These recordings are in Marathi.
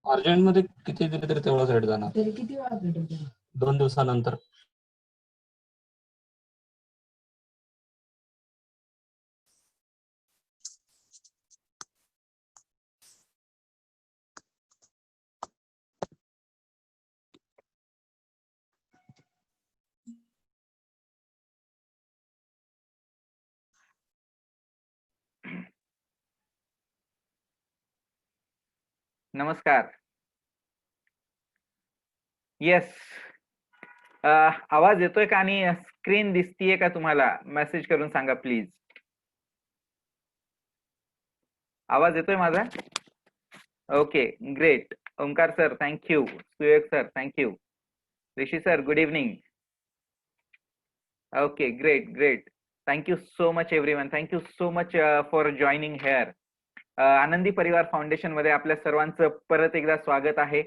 अर्जंट मध्ये किती दिले तरी तेवढा सेट जाणार. 2 दिवसानंतर. नमस्कार. येस, आवाज येतोय का आणि स्क्रीन दिसतीये का तुम्हाला? मेसेज करून सांगा प्लीज. आवाज येतोय माझा? Okay, great. Omkar sir thank you, Suyog sir thank you, Rishi sir good evening. Okay, great great. Thank you so much everyone. Thank you so much for joining here. Anandi Parivar foundation मध्ये आपल्या सर्वांचं परत एकदा स्वागत आहे.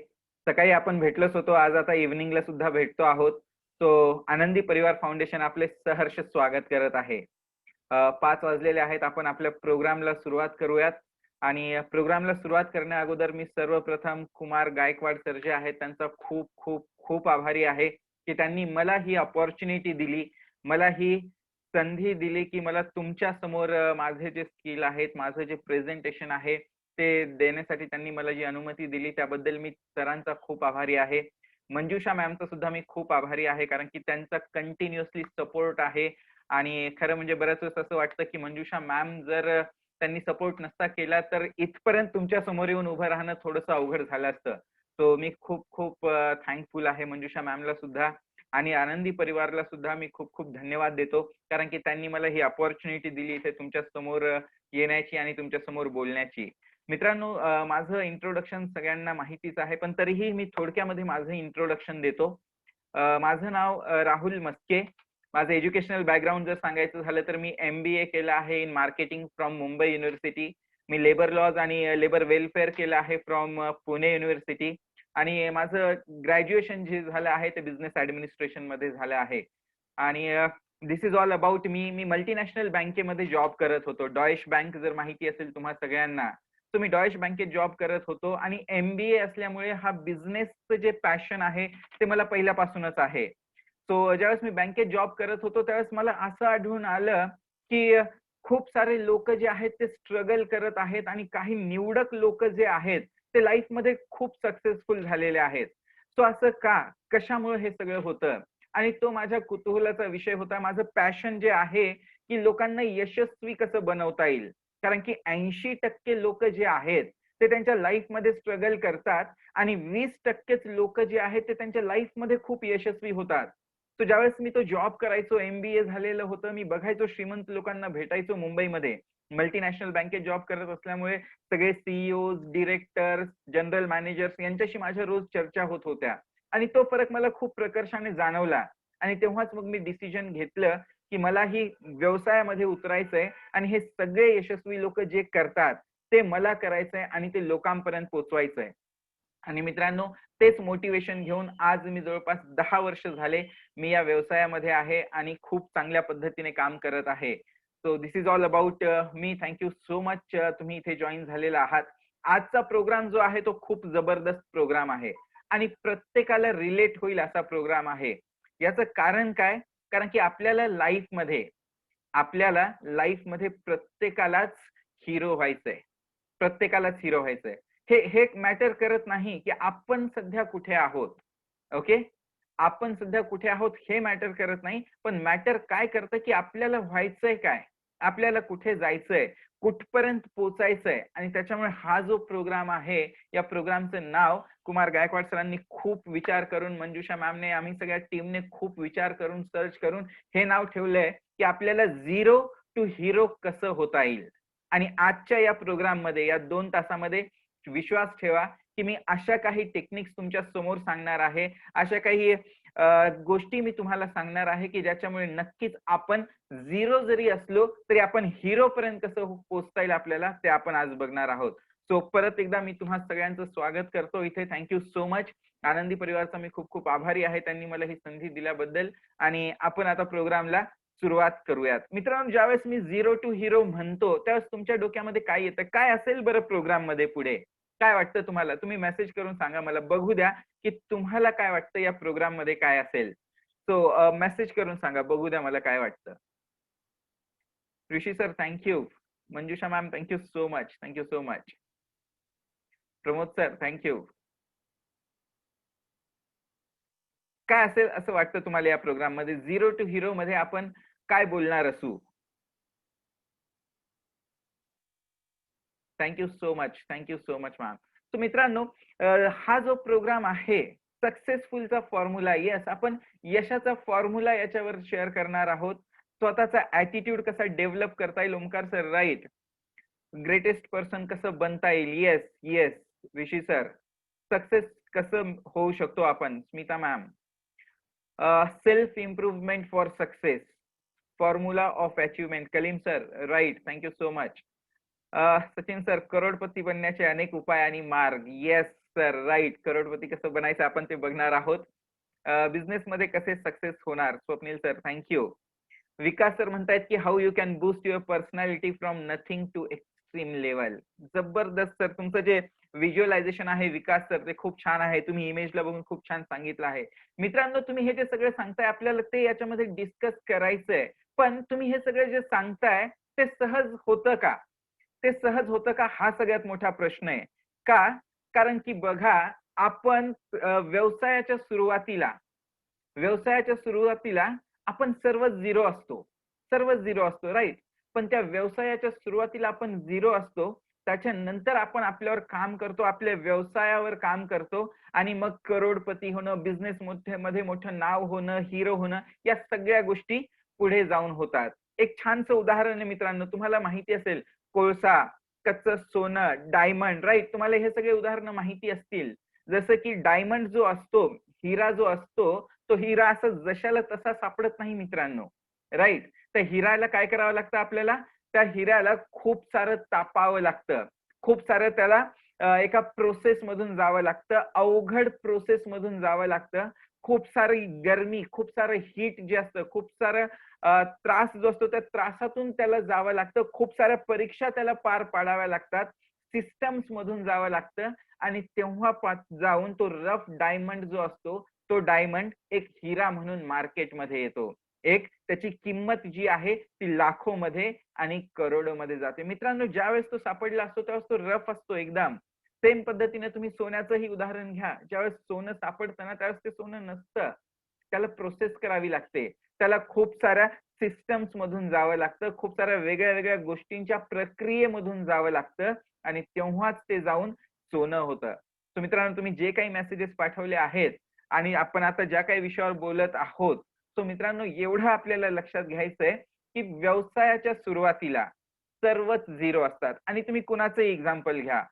सकाळी आपण भेटलोच होतो, आज आता इव्हनिंगला सुद्धा भेटतो आहोत. तो आनंदी परिवार फाउंडेशन आपले सहर्ष स्वागत करत आहे. 5 वाजलेले आहेत. आपण आपल्या प्रोग्रामला सुरुवात करूयात. आणि प्रोग्रामला सुरुवात करण्या अगोदर मी सर्वप्रथम कुमार गायकवाड सर जे आहेत त्यांचा खूप खूप खूप आभारी आहे की त्यांनी मला ही अपॉर्च्युनिटी दिली, मला ही संधी दिली की मला तुमच्या समोर माझे जे स्किल आहेत, माझं जे प्रेझेंटेशन आहे ते देण्यासाठी त्यांनी मला जी अनुमती दिली त्याबद्दल मी सरांचा खूप आभारी आहे. मंजुषा मॅमचा सुद्धा मी खूप आभारी आहे कारण की त्यांचा कंटिन्युअसली सपोर्ट आहे. आणि खरं म्हणजे बऱ्याच वेळेस असं वाटतं की मंजुषा मॅम जर त्यांनी सपोर्ट नसता केला तर इथपर्यंत तुमच्या समोर येऊन उभं राहणं थोडंसं अवघड झालं असतं. सो मी खूप खूप थँकफुल आहे मंजुषा मॅमला सुद्धा. आणि आनंदी परिवारला सुद्धा मी खूप खूप धन्यवाद देतो कारण की त्यांनी मला ही अपॉर्च्युनिटी दिली इथे तुमच्या समोर येण्याची आणि तुमच्या समोर बोलण्याची. मित्रांनो, माझं इंट्रोडक्शन सगळ्यांना माहितीच आहे पण तरीही मी थोडक्यामध्ये माझं इंट्रोडक्शन देतो. माझं नाव राहुल मस्के. माझं एज्युकेशनल बॅकग्राऊंड जर सांगायचं झालं तर मी MBA केलं आहे in marketing from Mumbai university. मी लेबर लॉज आणि लेबर वेलफेअर केलं आहे फ्रॉम पुणे युनिव्हर्सिटी. आणि माझं ग्रॅज्युएशन जे झालं आहे ते बिझनेस ऍडमिनिस्ट्रेशन मध्ये झालं आहे. आणि this is all about me. मी मल्टीनॅशनल बँकेमध्ये जॉब करत होतो. डॉयश बँक जर माहिती असेल तुम्हा सगळ्यांना, तर मी डॉयश बँकेत जॉब करत होतो. आणि MBA असल्यामुळे हा बिझनेसचं जे पॅशन आहे ते मला पहिल्यापासूनच आहे. सो ज्यावेळेस मी बँकेत जॉब करत होतो त्यावेळेस मला असं आढळून आलं की खूप सारे लोक जे आहेत ते स्ट्रगल करत आहेत आणि काही निवडक लोक जे आहेत ते लाईफ मध्ये खूप सक्सेसफुल झालेले आहेत. सो असं का, कशामुळे हे सगळं होतं? आणि तो माझ्या कुतूहलाचा विषय होता. माझं पॅशन जे आहे की लोकांना यशस्वी कसं बनवता येईल. कारण की 80% लोक जे आहेत ते त्यांच्या लाईफ मध्ये स्ट्रगल करतात आणि 20%च लोक जे आहेत ते त्यांच्या लाईफ मध्ये खूप यशस्वी होतात. तो ज्यावेळेस मी तो जॉब करायचो, MBA झालेलं होतं, मी बघायचो श्रीमंत लोकांना भेटायचो मुंबईमध्ये. मल्टीनॅशनल बँकेत जॉब करत असल्यामुळे सगळे CEO, डिरेक्टर्स, जनरल मॅनेजर्स यांच्याशी माझ्या रोज चर्चा होत होत्या. आणि तो फरक मला खूप प्रकर्षाने जाणवला. आणि तेव्हाच मग मी डिसिजन घेतलं की मलाही व्यवसायामध्ये उतरायचंय आणि हे सगळे यशस्वी लोक जे करतात ते मला करायचंय आणि ते लोकांपर्यंत पोहोचवायचंय. आणि मित्रांनो, तेच मोटिवेशन घेऊन आज मी जवळपास 10 वर्ष झाले मी या व्यवसायामध्ये आहे आणि खूप चांगल्या पद्धतीने काम करत आहे. So this is all about me. Thank you so much तुम्ही इथे जॉईन झालेला आहात. आजचा प्रोग्राम जो आहे तो खूप जबरदस्त प्रोग्राम आहे आणि प्रत्येकाला रिलेट होईल असा प्रोग्राम आहे. याचं कारण काय? कारण की आपल्याला लाईफमध्ये प्रत्येकालाच हिरो व्हायचंय. प्रत्येकालाच हिरो व्हायचंय. हे मॅटर करत नाही की आपण सध्या कुठे आहोत. ओके, आपण सध्या कुठे आहोत हे मॅटर करत नाही, पण मॅटर काय करतं की आपल्याला व्हायचंय काय. आपल्याला कुठे जायचंय, कुठपर्यंत पोहोचायचंय आणि त्याच्यामुळे हा जो प्रोग्राम आहे, या प्रोग्रामचं नाव कुमार गायकवाड सरांनी खूप विचार करून, मंजुषा मॅमने, आम्ही सगळ्या टीमने खूप विचार करून, सर्च करून हे नाव ठेवलंय की आपल्याला 0 टू हिरो कसं होता येईल. आणि आजच्या या प्रोग्राम मध्ये, या 2 तासामध्ये विश्वास ठेवा की मी अशा काही टेक्निक्स तुमच्या समोर सांगणार आहे, अशा काही गोष्टी मी तुम्हाला सांगणार आहे की ज्याच्यामुळे नक्कीच आपण 0 जरी असलो तरी आपण हिरो पर्यंत कसं पोहोचता येईल आपल्याला, ते आपण आज बघणार आहोत. सो परत एकदा मी तुम्हा सगळ्यांचं स्वागत करतो इथे. Thank you so much. आनंदी परिवारचा मी खूप खूप आभारी आहे, त्यांनी मला ही संधी दिल्याबद्दल. आणि आपण आता प्रोग्रामला सुरुवात करूयात. मित्रांनो, ज्यावेळेस मी 0 टू हिरो म्हणतो त्यावेळेस तुमच्या डोक्यामध्ये काय येतं, काय असेल बरं प्रोग्राम मध्ये पुढे, काय वाटतं तुम्हाला? तुम्ही मेसेज करून सांगा, मला बघू द्या की तुम्हाला काय वाटतं या प्रोग्राम मध्ये काय असेल. सो मेसेज करून सांगा, बघू द्या मला काय वाटतं. Rishi sir thank you. Manjusha ma'am thank you so much, thank you so much. Pramod sir thank you. काय असेल असं वाटतं तुम्हाला या प्रोग्राम मध्ये? 0 टू हिरो मध्ये आपण काय बोलणार असू? Thank you so much, thank you so much ma'am. So मित्रांनो, हा जो प्रोग्राम आहे सक्सेसफुलचा फॉर्म्युला, येस, आपण यशाचा फॉर्म्युला याच्यावर शेअर करणार आहोत. स्वतःचा ऍटिट्यूड कसा डेव्हलप करता येईल, Omkar sir right. Greatest person कसं बनता येईल, yes yes Rishi sir. Success कसं होऊ शकतो आपण, Smita ma'am. Self improvement for success, formula of achievement, Kaleem sir right, thank you so much. Sachin sir, करोडपती बनण्याचे अनेक उपाय आणि मार्ग, येस सर राईट. करोडपती कसं बनायचं आपण ते बघणार आहोत. बिझनेस मध्ये कसे सक्सेस होणार, Swapnil sir thank you. Vikas sir म्हणतायत की how you can boost your personality from nothing to extreme level. जबरदस्त सर, तुमचं जे व्हिज्युअलायझेशन आहे विकास सर, ते खूप छान आहे. तुम्ही इमेजला बघून खूप छान सांगितलं आहे. मित्रांनो, तुम्ही हे जे सगळं सांगताय आपल्याला ते याच्यामध्ये डिस्कस करायचंय, पण तुम्ही हे सगळं जे सांगताय ते सहज होतं का? ते सहज होतं का, हा सगळ्यात मोठा प्रश्न आहे. का? कारण की बघा, आपण व्यवसायाच्या सुरुवातीला आपण सर्व झिरो असतो, सर्व झिरो असतो राईट. पण त्या व्यवसायाच्या सुरुवातीला आपण झिरो असतो, त्याच्यानंतर आपण आपल्यावर काम करतो, आपल्या व्यवसायावर काम करतो आणि मग करोडपती होणं, बिझनेस मध्ये मोठं नाव होणं, हिरो होणं, या सगळ्या गोष्टी पुढे जाऊन होतात. एक छानसं उदाहरण आहे मित्रांनो, तुम्हाला माहिती असेल, कोळसा, कच्चं सोनं, डायमंड राईट. तुम्हाला हे सगळे उदाहरणं माहिती असतील. जसं की डायमंड जो असतो, हिरा जो असतो, तो हिरा असं जशाला तसा सापडत नाही मित्रांनो, राईट. त्या हिऱ्याला काय करावं लागतं आपल्याला? त्या हिऱ्याला खूप सारं तापावं लागतं, खूप सारं त्याला एका प्रोसेस मधून जावं लागतं, अवघड प्रोसेस मधून जावं लागतं. खूप सारी गरमी, खूप सारं हीट जे असतं, खूप सारं त्रास जो असतो, त्या त्रासातून त्याला जावं लागतं. खूप साऱ्या परीक्षा त्याला पार पाडाव्या लागतात, सिस्टम्स मधून जावं लागतं आणि तेव्हा जाऊन तो रफ डायमंड जो असतो, तो डायमंड एक हिरा म्हणून मार्केटमध्ये येतो. एक त्याची किंमत जी आहे ती लाखोमध्ये आणि करोडोमध्ये जाते. मित्रांनो, ज्यावेळेस तो सापडला असतो त्यावेळेस तो रफ असतो एकदम. सेम पद्धतीने तुम्ही सोन्याचंही उदाहरण घ्या. ज्यावेळेस सोनं सापडतं ना, त्यावेळेस ते सोनं नसतं, त्याला प्रोसेस करावी लागते, त्याला खूप साऱ्या सिस्टम्स मधून जावं लागतं, खूप साऱ्या वेगळ्या वेगळ्या गोष्टींच्या प्रक्रियेमधून जावं लागतं आणि तेव्हाच ते जाऊन सोनं होतं. तर मित्रांनो, तुम्ही जे काही मेसेजेस पाठवले आहेत आणि आपण आता ज्या काही विषयावर बोलत आहोत, तो मित्रांनो एवढं आपल्याला लक्षात घ्यायचंय की व्यवसायाच्या सुरुवातीला सर्वच झिरो असतात. आणि तुम्ही कोणाचंही एक्झाम्पल घ्या,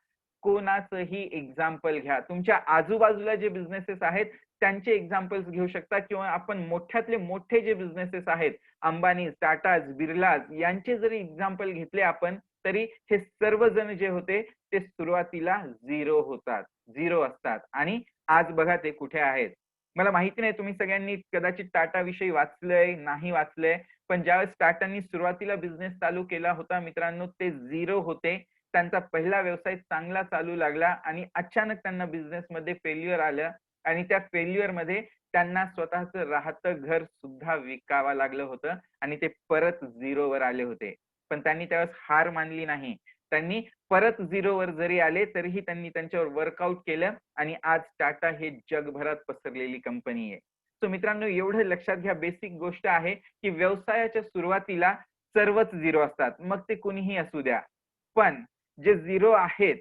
कोणाचंही एक्झाम्पल घ्या, तुमच्या आजूबाजूला जे बिझनेसेस आहेत त्यांचे एक्झाम्पल्स घेऊ शकता, किंवा आपण मोठ्यातले मोठे जे बिझनेसेस आहेत, अंबानी, टाटाज, बिर्लाज, यांचे जरी एक्झाम्पल घेतले आपण, तरी हे सर्वजण जे होते ते सुरुवातीला झिरो होतात, झिरो असतात. आणि आज बघा ते कुठे आहेत. मला माहिती नाही तुम्ही सगळ्यांनी कदाचित टाटा विषयी वाचलंय, नाही वाचलंय, पण ज्यावेळेस टाटांनी सुरुवातीला बिझनेस चालू केला होता मित्रांनो, ते झिरो होते. त्यांचा पहिला व्यवसाय चांगला चालू लागला आणि अचानक त्यांना बिझनेस मध्ये फेल्युअर आलं आणि त्या फेल्युअर मध्ये त्यांना स्वतःचं राहतं घर सुद्धा विकावं लागलं होतं आणि ते परत झिरोवर आले होते. पण त्यांनी त्यावेळेस हार मानली नाही. त्यांनी परत झिरोवर जरी आले तरीही त्यांनी त्यांच्यावर वर्कआउट केलं आणि आज टाटा हे जगभरात पसरलेली कंपनी आहे. सो मित्रांनो, एवढं लक्षात घ्या, बेसिक गोष्ट आहे की व्यवसायाच्या सुरुवातीला सर्वच झिरो असतात, मग ते कुणीही असू द्या. पण जे झिरो आहेत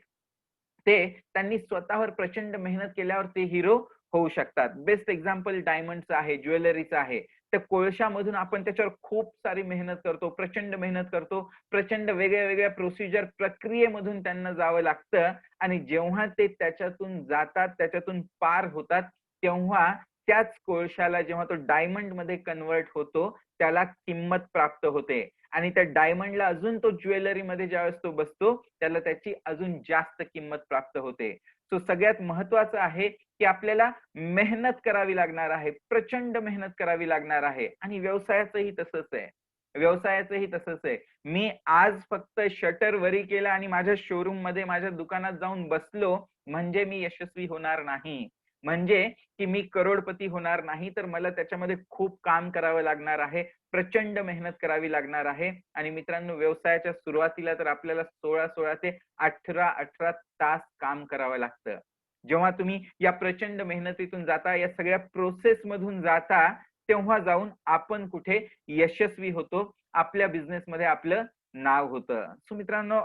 ते त्यांनी स्वतःवर प्रचंड मेहनत केल्यावर ते हिरो होऊ शकतात. बेस्ट एक्झाम्पल डायमंडचं आहे, ज्वेलरीचं आहे. त्या कोळशामधून आपण त्याच्यावर खूप सारी मेहनत करतो, प्रचंड मेहनत करतो, प्रचंड वेगळ्या वेगळ्या प्रोसिजर प्रक्रियेमधून त्यांना जावं लागतं आणि जेव्हा ते त्याच्यातून जातात, त्याच्यातून पार होतात, तेव्हा त्याच कोळशाला जेव्हा तो डायमंड मध्ये कन्वर्ट होतो, त्याला किंमत प्राप्त होते आणि त्या डायमंडला अजून तो ज्वेलरीमध्ये ज्यावेळेस तो बसतो, त्याला त्याची अजून जास्त किंमत प्राप्त होते. सो सगळ्यात महत्वाचं आहे की आपल्याला मेहनत करावी लागणार आहे, प्रचंड मेहनत करावी लागणार आहे आणि व्यवसायाचंही तसंच आहे. व्यवसायाचंही तसंच आहे. मी आज फक्त शटर वरी केलं आणि माझ्या शोरूम मध्ये माझ्या दुकानात जाऊन बसलो म्हणजे मी यशस्वी होणार नाही. म्हणजे की मी करोडपती होणार नाही, तर मला त्याच्यामध्ये खूप काम करावं लागणार आहे, प्रचंड मेहनत करावी लागणार आहे. आणि मित्रांनो, व्यवसायाच्या सुरुवातीला तर आपल्याला 16 ते 18 तास काम करावं लागतं. जेव्हा तुम्ही या प्रचंड मेहनतीतून जाता, या सगळ्या प्रोसेस मधून जाता, तेव्हा जाऊन आपण कुठे यशस्वी होतो, आपल्या बिझनेस मध्ये आपलं नाव होतं. सो मित्रांनो,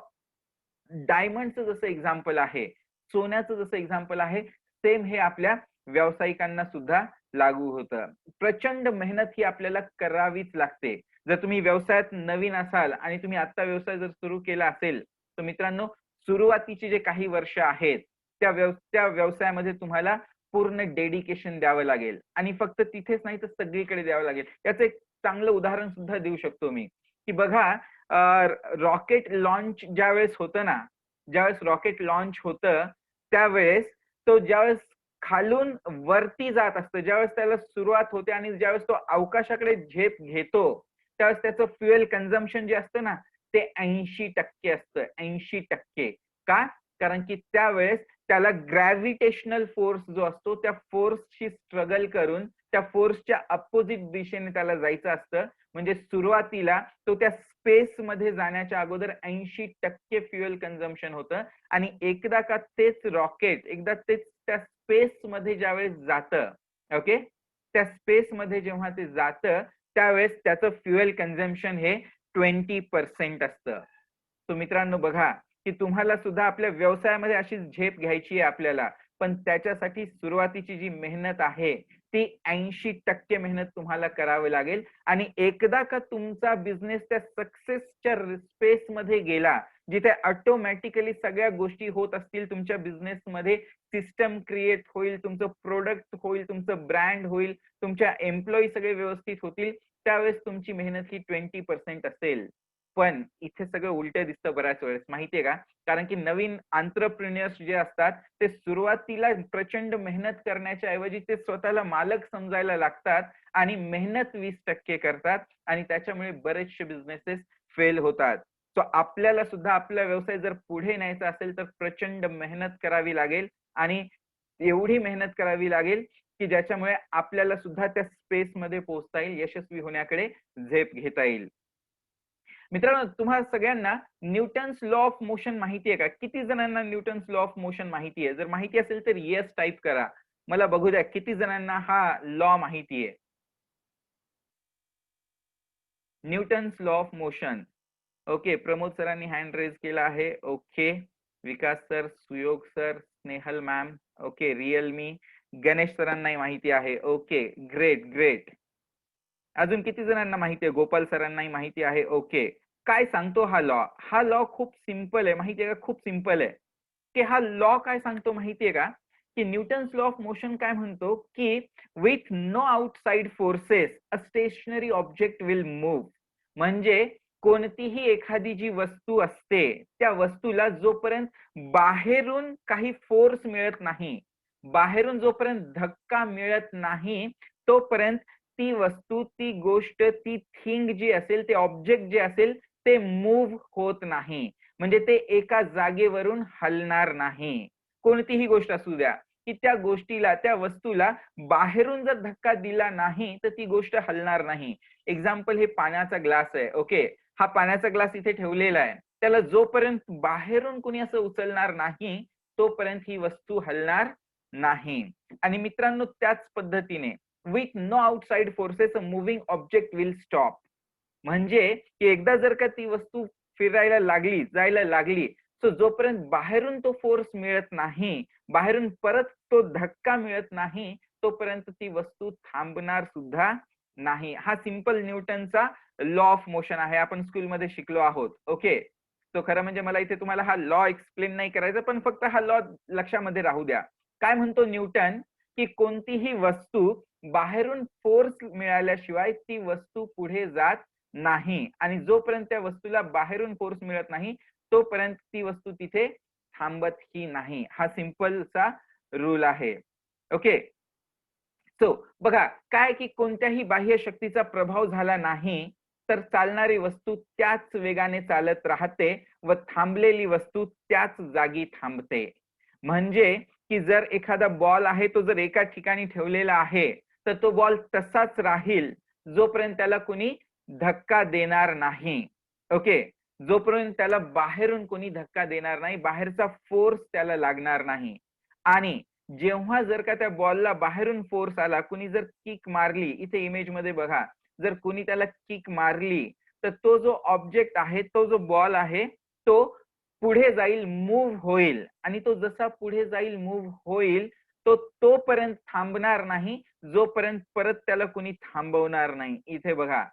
डायमंडचं जसं एक्झाम्पल आहे, सोन्याचं जसं एक्झाम्पल आहे, सेम हे आपल्या व्यावसायिकांना सुद्धा लागू होतं. प्रचंड मेहनत ही आपल्याला करावीच लागते. जर तुम्ही व्यवसायात नवीन असाल आणि तुम्ही आता व्यवसाय जर सुरू केला असेल, तर मित्रांनो, सुरुवातीचे जे काही वर्ष आहेत, त्या व्यवसायामध्ये तुम्हाला पूर्ण डेडिकेशन द्यावं लागेल आणि फक्त तिथेच नाही तर सगळीकडे द्यावं लागेल. याचं एक चांगलं उदाहरण सुद्धा देऊ शकतो मी, की बघा, रॉकेट लॉन्च ज्यावेळेस होतं ना, ज्यावेळेस रॉकेट लॉन्च होतं, त्यावेळेस तो ज्यावेळेस खालून वरती जात असतं, ज्यावेळेस त्याला सुरुवात होते आणि ज्यावेळेस तो अवकाशाकडे झेप घेतो, त्यावेळेस त्याचं फ्युएल कन्झम्पशन जे असतं ना, ते 80% असतं. 80%. का? कारण की त्यावेळेस त्याला ग्रॅव्हिटेशनल फोर्स जो असतो, त्या फोर्सशी स्ट्रगल करून त्या फोर्सच्या अपोजिट दिशेने त्याला जायचं असतं. म्हणजे सुरुवातीला तो त्या स्पेस मध्ये जाण्याच्या अगोदर 80% फ्युएल कन्झम्पशन होतं आणि एकदा का तेच रॉकेट, एकदा तेच त्या स्पेस मध्ये ज्यावेळेस जातं, ओके, त्या स्पेस मध्ये जेव्हा ते जातं, त्यावेळेस त्याचं फ्युएल कन्झम्पशन हे 20% असतं. तो मित्रांनो बघा, की तुम्हाला सुद्धा आपल्या व्यवसायामध्ये अशी झेप घ्यायची आहे आपल्याला, पण त्याच्यासाठी सुरुवातीची जी मेहनत आहे ती 80% मेहनत तुम्हाला करावी लागेल आणि एकदा का तुमचा बिझनेस त्या सक्सेसच्या स्पेस मध्ये गेला, जिथे ऑटोमॅटिकली सगळ्या गोष्टी होत असतील, तुमच्या बिझनेस मध्ये सिस्टम क्रिएट होईल, तुमचं प्रोडक्ट होईल, तुमचं ब्रँड होईल, तुमच्या एम्प्लॉई सगळे व्यवस्थित होतील, त्यावेळेस तुमची मेहनत ही 20% असेल. पण इथे सगळं उलट दिसतं बऱ्याच वेळेस, माहितीये का? कारण की नवीन एंटरप्रेन्योर्स जे असतात, ते सुरुवातीला प्रचंड मेहनत करण्याच्या ऐवजी ते स्वतःला मालक समजायला लागतात आणि मेहनत 20% करतात आणि त्याच्यामुळे बरेचसे बिझनेसेस फेल होतात. सो आपल्याला सुद्धा आपला व्यवसाय जर पुढे न्यायचा असेल तर प्रचंड मेहनत करावी लागेल आणि एवढी मेहनत करावी लागेल की ज्याच्यामुळे आपल्याला सुद्धा त्या स्पेस मध्ये पोहोचता येईल, यशस्वी होण्याकडे झेप घेता येईल. मित्रांनो, तुम्हाला सगळ्यांना न्यूटन्स लॉ ऑफ मोशन माहिती आहे का? किती जणांना न्यूटन्स लॉ ऑफ मोशन माहिती आहे? जर माहिती असेल तर येस टाईप करा. मला बघू द्या किती जणांना हा लॉ माहिती आहे. Newton's law of motion. Okay, Pramod सरांनी हँड रेज केला आहे. Okay, Vikas sir, Suyog sir, Snehal ma'am, okay, real me, Ganesh सरांनाही माहिती आहे. Okay, great great. अजून किती जणांना माहिती आहे? गोपाल सरांनाही माहिती आहे. ओके, काय सांगतो हा लॉ? हा लॉ खूप सिंपल आहे, माहितीये का? खूप सिंपल आहे. की हा लॉ काय सांगतो माहितीये का? की न्यूटन्स लॉ ऑफ मोशन काय म्हणतो की with no outside forces a stationary object will move. म्हणजे कोणतीही एखादी जी वस्तू असते, त्या वस्तूला जोपर्यंत बाहेरून काही फोर्स मिळत नाही, बाहेरून जोपर्यंत धक्का मिळत नाही, तोपर्यंत ती वस्तू, ती गोष्ट, ती थिंग जी असेल, ते ऑब्जेक्ट जे असेल, ते मूव्ह होत नाही. म्हणजे ते एका जागेवरून हलणार नाही. कोणतीही गोष्ट असू द्या, की त्या गोष्टीला, त्या वस्तूला बाहेरून जर धक्का दिला नाही, तर ती गोष्ट हलणार नाही. एक्झाम्पल, हे पाण्याचा ग्लास आहे. ओके, हा पाण्याचा ग्लास इथे ठेवलेला आहे. त्याला जोपर्यंत बाहेरून कोणी असं उचलणार नाही, तोपर्यंत ही वस्तू हलणार नाही. आणि मित्रांनो, त्याच पद्धतीने with no outside forces a moving object will stop. म्हणजे की एकदा जर का ती वस्तू फिरायला लागली, जायला लागली, सो जोपर्यंत बाहेरून तो फोर्स मिळत नाही, बाहेरून परत तो धक्का मिळत नाही, तोपर्यंत ती वस्तू थांबणार सुद्धा नाही. हा सिंपल न्यूटनचा लॉ ऑफ मोशन आहे. आपण स्कूलमध्ये शिकलो आहोत. ओके. तो खरं म्हणजे मला इथे तुम्हाला हा लॉ एक्सप्लेन नाही करायचा, पण फक्त हा लॉ लक्षामध्ये राहू द्या. काय म्हणतो न्यूटन, की कोणतीही वस्तू बाहेरून फोर्स मिळाल्याशिवाय ती वस्तू पुढे जात नाही आणि जोपर्यंत त्या वस्तूला बाहेरून फोर्स मिळत नाही, तोपर्यंत ती वस्तू तिथे थांबतही नाही. हा सिंपलचा रूल आहे. ओके. सो बघा काय की कोणत्याही बाह्य शक्तीचा प्रभाव झाला नाही तर चालणारी वस्तू त्याच वेगाने चालत राहते व थांबलेली वस्तू त्याच जागी थांबते. म्हणजे की जर एखादा बॉल आहे तो जर एका ठिकाणी ठेवलेला आहे तर तो बॉल तसाच राहील जोपर्यंत त्याला कोणी धक्का देणार नाही. ओके. जोपर्यंत त्याला बाहेरून कोणी धक्का देणार नाही, बाहेरचा फोर्स त्याला लागणार नाही. आणि जेव्हा जर का त्या बॉलला बाहेरून फोर्स आला, कुणी जर किक मारली, इथे इमेज मध्ये बघा, जर कुणी त्याला किक मारली तर तो जो ऑब्जेक्ट आहे, तो जो बॉल आहे, तो पुढे जाईल, मूव्ह होईल आणि तो जसा पुढे जाईल, मूव्ह होईल, तो तोपर्यंत थांबणार नाही जोपर्यंत परत त्याला कुणी थांबवणार नाही. इथे बघा,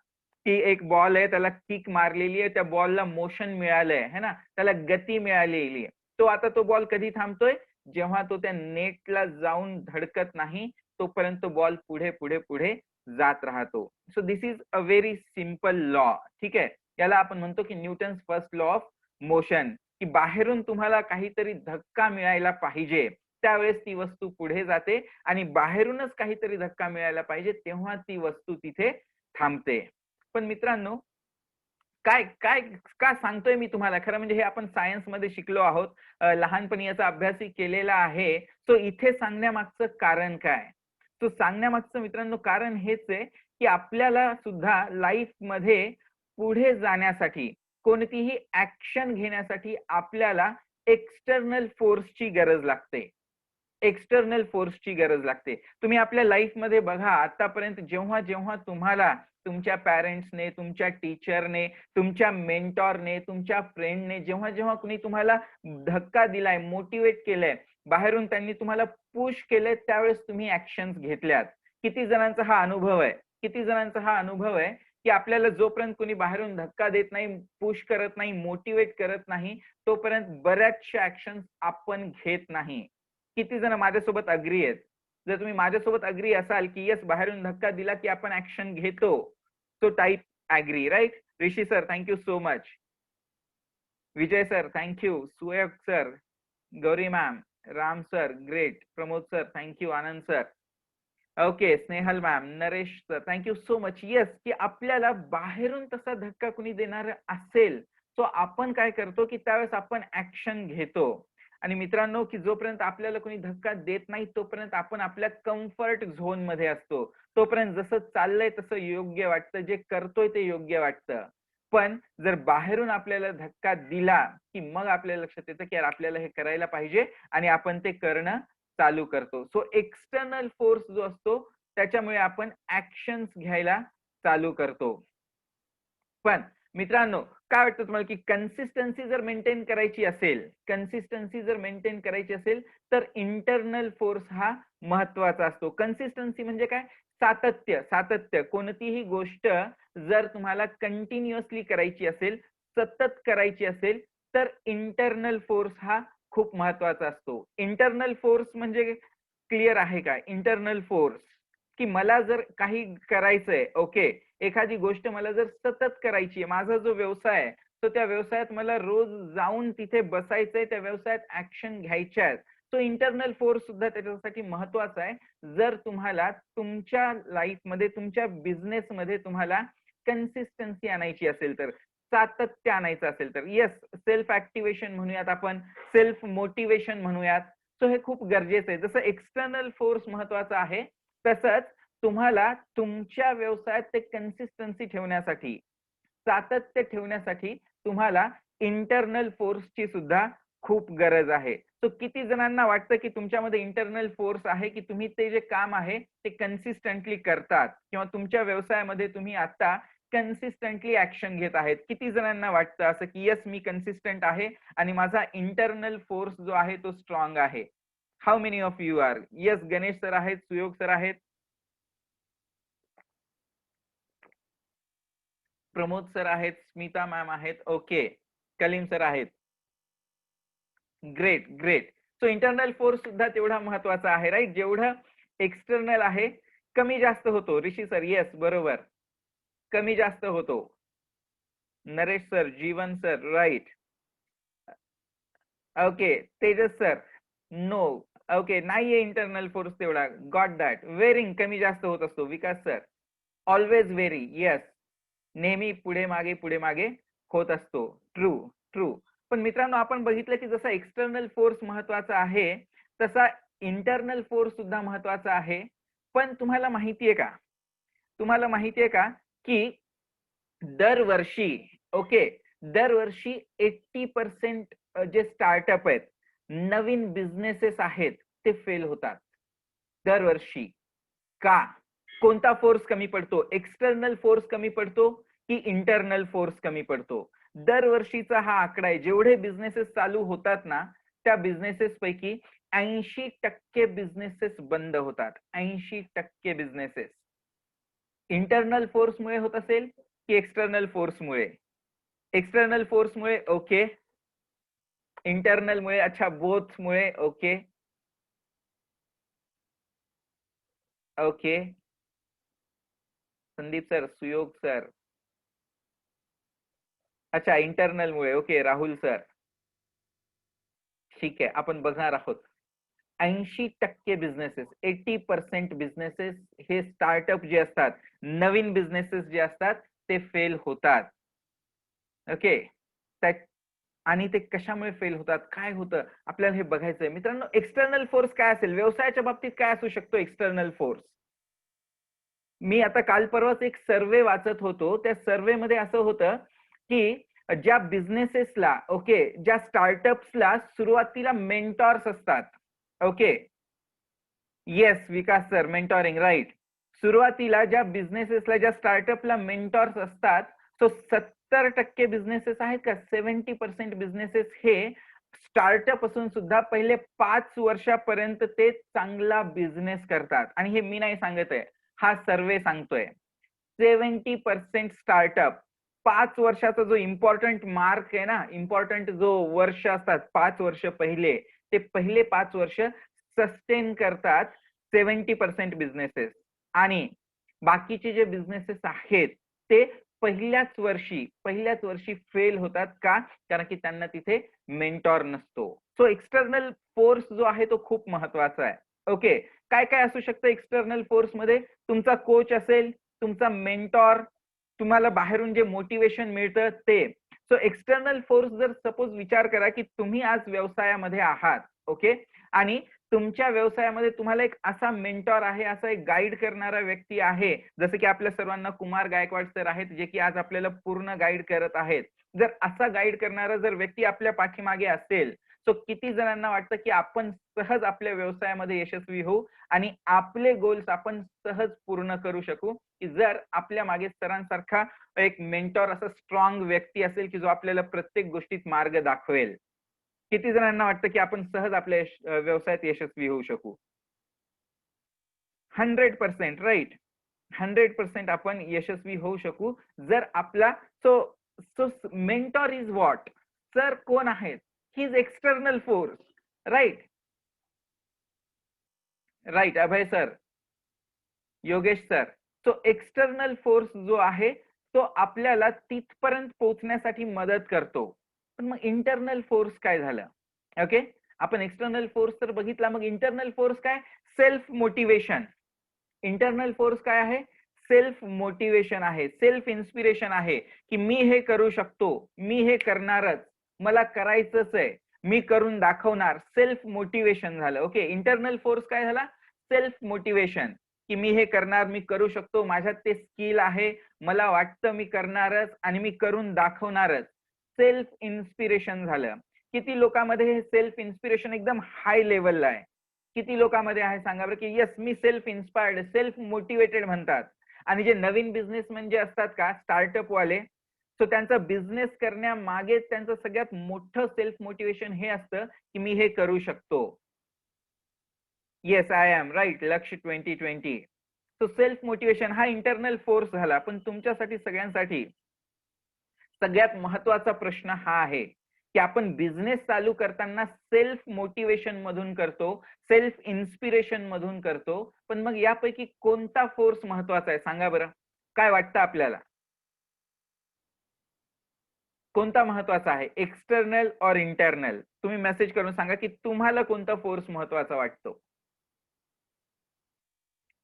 ती एक बॉल आहे, त्याला किक मारलेली आहे, त्या बॉलला मोशन मिळालंय है ना, त्याला गती मिळालेली आहे. तो आता तो बॉल कधी थांबतोय, जेव्हा तो त्या नेटला जाऊन धडकत नाही तोपर्यंत तो बॉल पुढे पुढे पुढे जात राहतो. So this is a very simple law. ठीक आहे. याला आपण म्हणतो की Newton's first law of motion, की बाहेरून तुम्हाला काहीतरी धक्का मिळायला पाहिजे त्यावेळेस ती वस्तू पुढे जाते आणि बाहेरूनच काहीतरी धक्का मिळायला पाहिजे तेव्हा ती वस्तू तिथे थांबते. पण मित्रांनो, काय काय का सांगतोय मी तुम्हाला, खरं म्हणजे हे आपण सायन्स मध्ये शिकलो आहोत, लहानपणी याचा अभ्यासही केलेला आहे. सो इथे सांगण्यामागचं कारण काय? तो सांगण्यामागचं मित्रांनो कारण हेच आहे की आपल्याला सुद्धा लाईफ मध्ये पुढे जाण्यासाठी, कोणतीही ऍक्शन घेण्यासाठी आपल्याला एक्सटर्नल फोर्सची गरज लागते. एक्सटर्नल फोर्सची गरज लागते. तुम्ही आपल्या लाईफमध्ये बघा, आतापर्यंत जेव्हा जेव्हा तुम्हाला तुमच्या पॅरेंट्सने, तुमच्या टीचरने, तुमच्या मेंटॉरने, तुमच्या फ्रेंडने जेव्हा जेव्हा कुणी तुम्हाला धक्का दिलाय, मोटिवेट केलंय, बाहेरून त्यांनी तुम्हाला पुश केलंय, त्यावेळेस तुम्ही ऍक्शन्स घेतल्यात. किती जणांचा हा अनुभव आहे? किती जणांचा हा अनुभव आहे की आपल्याला जोपर्यंत कुणी बाहेरून धक्का देत नाही, पुश करत नाही, मोटिवेट करत नाही, तोपर्यंत बऱ्याचशा ऍक्शन्स आपण घेत नाही. किती जण माझ्यासोबत अग्री आहेत? जर तुम्ही माझ्यासोबत अग्री असाल की येस, बाहेरून धक्का दिला की आपण ऍक्शन घेतो, so type agree, right? Rishi sir, thank you so much. Vijay sir, thank you. Suyak sir, Gauri ma'am, Ram sir, great. Pramod sir, thank you. Anand sir, okay. Snehal ma'am, Naresh sir, thank you so much. Yes, की आपल्याला बाहेरून तसा धक्का कुणी देणार असेल, सो आपण काय करतो की त्यावेळेस आपण ऍक्शन घेतो. आणि मित्रांनो, की जोपर्यंत आपल्याला कोणी धक्का देत नाही तोपर्यंत आपण आपल्या कम्फर्ट झोन मध्ये असतो. तोपर्यंत जसं चाललंय तसं योग्य वाटतं, जे करतोय ते योग्य वाटतं. पण जर बाहेरून आपल्याला धक्का दिला की मग आपल्याला लक्षात येतं की यार आपल्याला हे करायला पाहिजे आणि आपण ते करणं चालू करतो. सो एक्सटर्नल फोर्स जो असतो त्याच्यामुळे आपण ऍक्शन्स घ्यायला चालू करतो. पण मित्रांनो, काय वाटतं तुम्हाला की कन्सिस्टन्सी जर मेंटेन करायची असेल, कन्सिस्टन्सी जर मेंटेन करायची असेल तर इंटरनल फोर्स हा महत्वाचा असतो. कन्सिस्टन्सी म्हणजे काय? सातत्य. सातत्य. कोणतीही गोष्ट जर तुम्हाला कंटिन्युअसली करायची असेल, सतत करायची असेल, तर इंटरनल फोर्स हा खूप महत्वाचा असतो. इंटरनल फोर्स म्हणजे क्लिअर आहे का? इंटरनल फोर्स की मला जर काही करायचंय, ओके, एखादी गोष्ट मला जर सतत करायची आहे, माझा जो व्यवसाय आहे, तर त्या व्यवसायात मला रोज जाऊन तिथे बसायचंय, त्या व्यवसायात ऍक्शन घ्यायच्या आहेत. तो इंटरनल फोर्स सुद्धा त्याच्यासाठी महत्वाचा आहे. जर तुम्हाला तुमच्या लाईफमध्ये, तुमच्या बिझनेसमध्ये तुम्हाला कन्सिस्टन्सी आणायची असेल तर, सातत्य आणायचं असेल तर, येस, सेल्फ ऍक्टिव्हेशन म्हणूयात आपण, सेल्फ मोटिवेशन म्हणूयात. सो हे खूप गरजेचं आहे. जसं एक्सटर्नल फोर्स महत्वाचा आहे, तसंच तुम्हाला तुमच्या व्यवसायात ते कन्सिस्टन्सी ठेवण्यासाठी, सातत्य ठेवण्यासाठी तुम्हाला इंटरनल फोर्सची सुद्धा खूप गरज आहे. सो किती जणांना वाटतं की तुमच्यामध्ये इंटरनल फोर्स आहे की तुम्ही ते जे काम आहे ते कन्सिस्टंटली करतात, किंवा तुमच्या व्यवसायामध्ये तुम्ही आता कन्सिस्टंटली ऍक्शन घेत आहेत? किती जणांना वाटतं असं की यस मी कन्सिस्टंट आहे आणि माझा इंटरनल फोर्स जो आहे तो स्ट्रॉंग आहे? How many of you are? Yes, Ganesh sir आहेत, सुयोग सर आहेत, प्रमोद सर आहेत, स्मिता मॅम आहेत, ओके, कलीम सर आहेत. Great great. So internal force सुद्धा तेवढा महत्वाचा आहे, राईट? जेवढं एक्सटर्नल आहे कमी जास्त होतो. ऋषी सर येस, बरोबर, कमी जास्त होतो. Naresh sir, Jeevan sir, right. Okay, Tejas sir, no, okay, नाहीये इंटरनल फोर्स तेवढा, गॉट दॅट. वेरिंग कमी जास्त होत असतो. Vikas sir, always vary, yes, नेहमी पुढे मागे होत असतो. True true. पण मित्रांनो, आपण बघितलं की जसा एक्सटर्नल फोर्स महत्वाचा आहे तसा इंटरनल फोर्स सुद्धा महत्वाचा आहे. पण तुम्हाला माहितीये का की दरवर्षी, ओके, दरवर्षी 80% जे स्टार्टअप आहेत, नवीन बिझनेसेस आहेत, ते फेल होतात दरवर्षी. का? कोणता फोर्स कमी पडतो? एक्सटर्नल फोर्स कमी पडतो की इंटरनल फोर्स कमी पडतो? दरवर्षीचा हा आकडा आहे. जेवढे बिझनेसेस चालू होतात ना, त्या बिझनेसेस पैकी 80% बिझनेसेस बंद होतात. 80% बिझनेसेस इंटरनल फोर्समुळे होत असेल की एक्सटर्नल फोर्समुळे? एक्सटर्नल फोर्समुळे, ओके. इंटरनल मुळे, अच्छा, बोथ मुळे, okay okay. Sandeep sir, Suyog sir, अच्छा, इंटरनल मुळे, ओके. राहुल सर, ठीक आहे, आपण बघणार आहोत. 80% बिझनेसेस, 80% बिझनेसेस हे स्टार्टअप जे असतात, नवीन बिझनेसेस जे असतात, ते फेल होतात. ओके, आणि ते कशामुळे फेल होतात, काय होतं, आपल्याला हे बघायचंय. मित्रांनो, एक्सटर्नल फोर्स काय असेल? व्यवसायाच्या बाबतीत काय असू शकतो एक्सटर्नल फोर्स? मी आता काल परवाच एक सर्वे वाचत होतो. त्या सर्वे मध्ये असं होतं की ज्या बिझनेसेसला, ओके, ज्या स्टार्टअप्सला सुरुवातीला मेंटॉर्स असतात, ओके, येस विकास सर, मेंटॉरिंग, राईट. सुरुवातीला ज्या बिझनेसेसला, ज्या स्टार्टअपला मेंटॉर्स असतात, तो 70% बिझनेसेस आहेत का, 70% बिझनेसेस हे स्टार्टअप असून सुद्धा पहिले 5 वर्षापर्यंत ते चांगला बिझनेस करतात. आणि हे मी नाही सांगत आहे, हा सर्वे सांगतोय. 70% स्टार्टअप 5 वर्षाचा जो इम्पॉर्टंट मार्क आहे ना, इम्पॉर्टंट जो वर्ष असतात, 5 वर्ष पहिले, ते पहिले 5 वर्ष सस्टेन करतात 70% बिझनेसेस. आणि बाकीचे जे बिझनेसेस आहेत ते पहिल्याच वर्षी फेल होतात. का? कारण की त्यांना तिथे मेंटॉर नसतो. सो एक्सटर्नल फोर्स जो आहे तो खूप महत्वाचा आहे. ओके, काय काय असू शकतं एक्सटर्नल फोर्स मध्ये? तुमचा कोच असेल, तुमचा मेंटॉर, तुम्हाला बाहेरून जे मोटिवेशन मिळतं ते. सो एक्सटर्नल फोर्स, जर सपोज विचार करा की तुम्ही आज व्यवसायामध्ये आहात, ओके, आणि तुमच्या व्यवसायामध्ये तुम्हाला एक असा मेंटॉर आहे, असा एक गाईड करणारा व्यक्ती आहे, जसं की आपल्या सर्वांना कुमार गायकवाड सर आहेत, जे की आज आपल्याला पूर्ण गाईड करत आहेत. जर असा गाईड करणारा जर व्यक्ती आपल्या पाठीमागे असेल, तो किती जणांना वाटतं की आपण सहज आपल्या व्यवसायामध्ये यशस्वी होऊ आणि आपले गोल्स आपण सहज पूर्ण करू शकू, की जर आपल्या मागे सरांसारखा एक मेंटॉर, असा स्ट्रॉंग व्यक्ती असेल की जो आपल्याला प्रत्येक गोष्टीत मार्ग दाखवेल? किती जणांना वाटतं की आपण सहज आपल्या व्यवसायात यशस्वी होऊ शकू? 100%, राईट. 100% आपण यशस्वी होऊ शकू जर आपला so so mentor is what? Sir कोण आहेत? He is external force, right. Right, Abhay sir, Yogesh sir. So external force जो आहे तो आपल्याला तिथपर्यंत पोहोचण्यासाठी मदत करतो. पण मग इंटरनल फोर्स काय झालं? ओके, आपण एक्सटर्नल फोर्स तर बघितला, मग इंटरनल फोर्स काय? Self motivation. इंटरनल फोर्स काय आहे? सेल्फ मोटिवेशन आहे, सेल्फ इन्स्पिरेशन आहे, की मी हे करू शकतो, मी हे करणारच, मला करायचंच आहे, मी करून दाखवणार. सेल्फ मोटिवेशन झालं. ओके, इंटरनल फोर्स काय झाला? सेल्फ मोटिवेशन, की मी हे करणार, मी करू शकतो, माझ्यात ते स्किल आहे, मला वाटतं मी करणारच आणि मी करून दाखवणारच. सेल्फ इन्स्पिरेशन झालं. किती लोकांमध्ये हे सेल्फ इन्स्पिरेशन एकदम हाय लेवलला आहे? किती लोकांमध्ये आहे सांगा बरं की यस मी सेल्फ इन्स्पायर्ड, सेल्फ मोटिवेटेड म्हणतात. आणि जे नवीन बिझनेसमॅन जे असतात का स्टार्टअप वाले, सो त्यांचा बिझनेस करण्यामागे त्यांचं सगळ्यात मोठं सेल्फ मोटिवेशन हे असतं की मी हे करू शकतो. Yes I am right. लक्ष 2020. सो सेल्फ मोटिवेशन हा इंटरनल फोर्स झाला. पण तुमच्यासाठी सगळ्यांसाठी सगळ्यात महत्वाचा प्रश्न हा आहे की आपण बिझनेस चालू करताना सेल्फ मोटिवेशन मधून करतो, सेल्फ इन्स्पिरेशन मधून करतो, पण मग यापैकी कोणता फोर्स महत्वाचा आहे सांगा बरं. काय वाटतं आपल्याला, कोणता महत्वाचा आहे, एक्सटर्नल और इंटरनल? तुम्ही मेसेज करून सांगा की तुम्हाला कोणता फोर्स महत्वाचा वाटतो.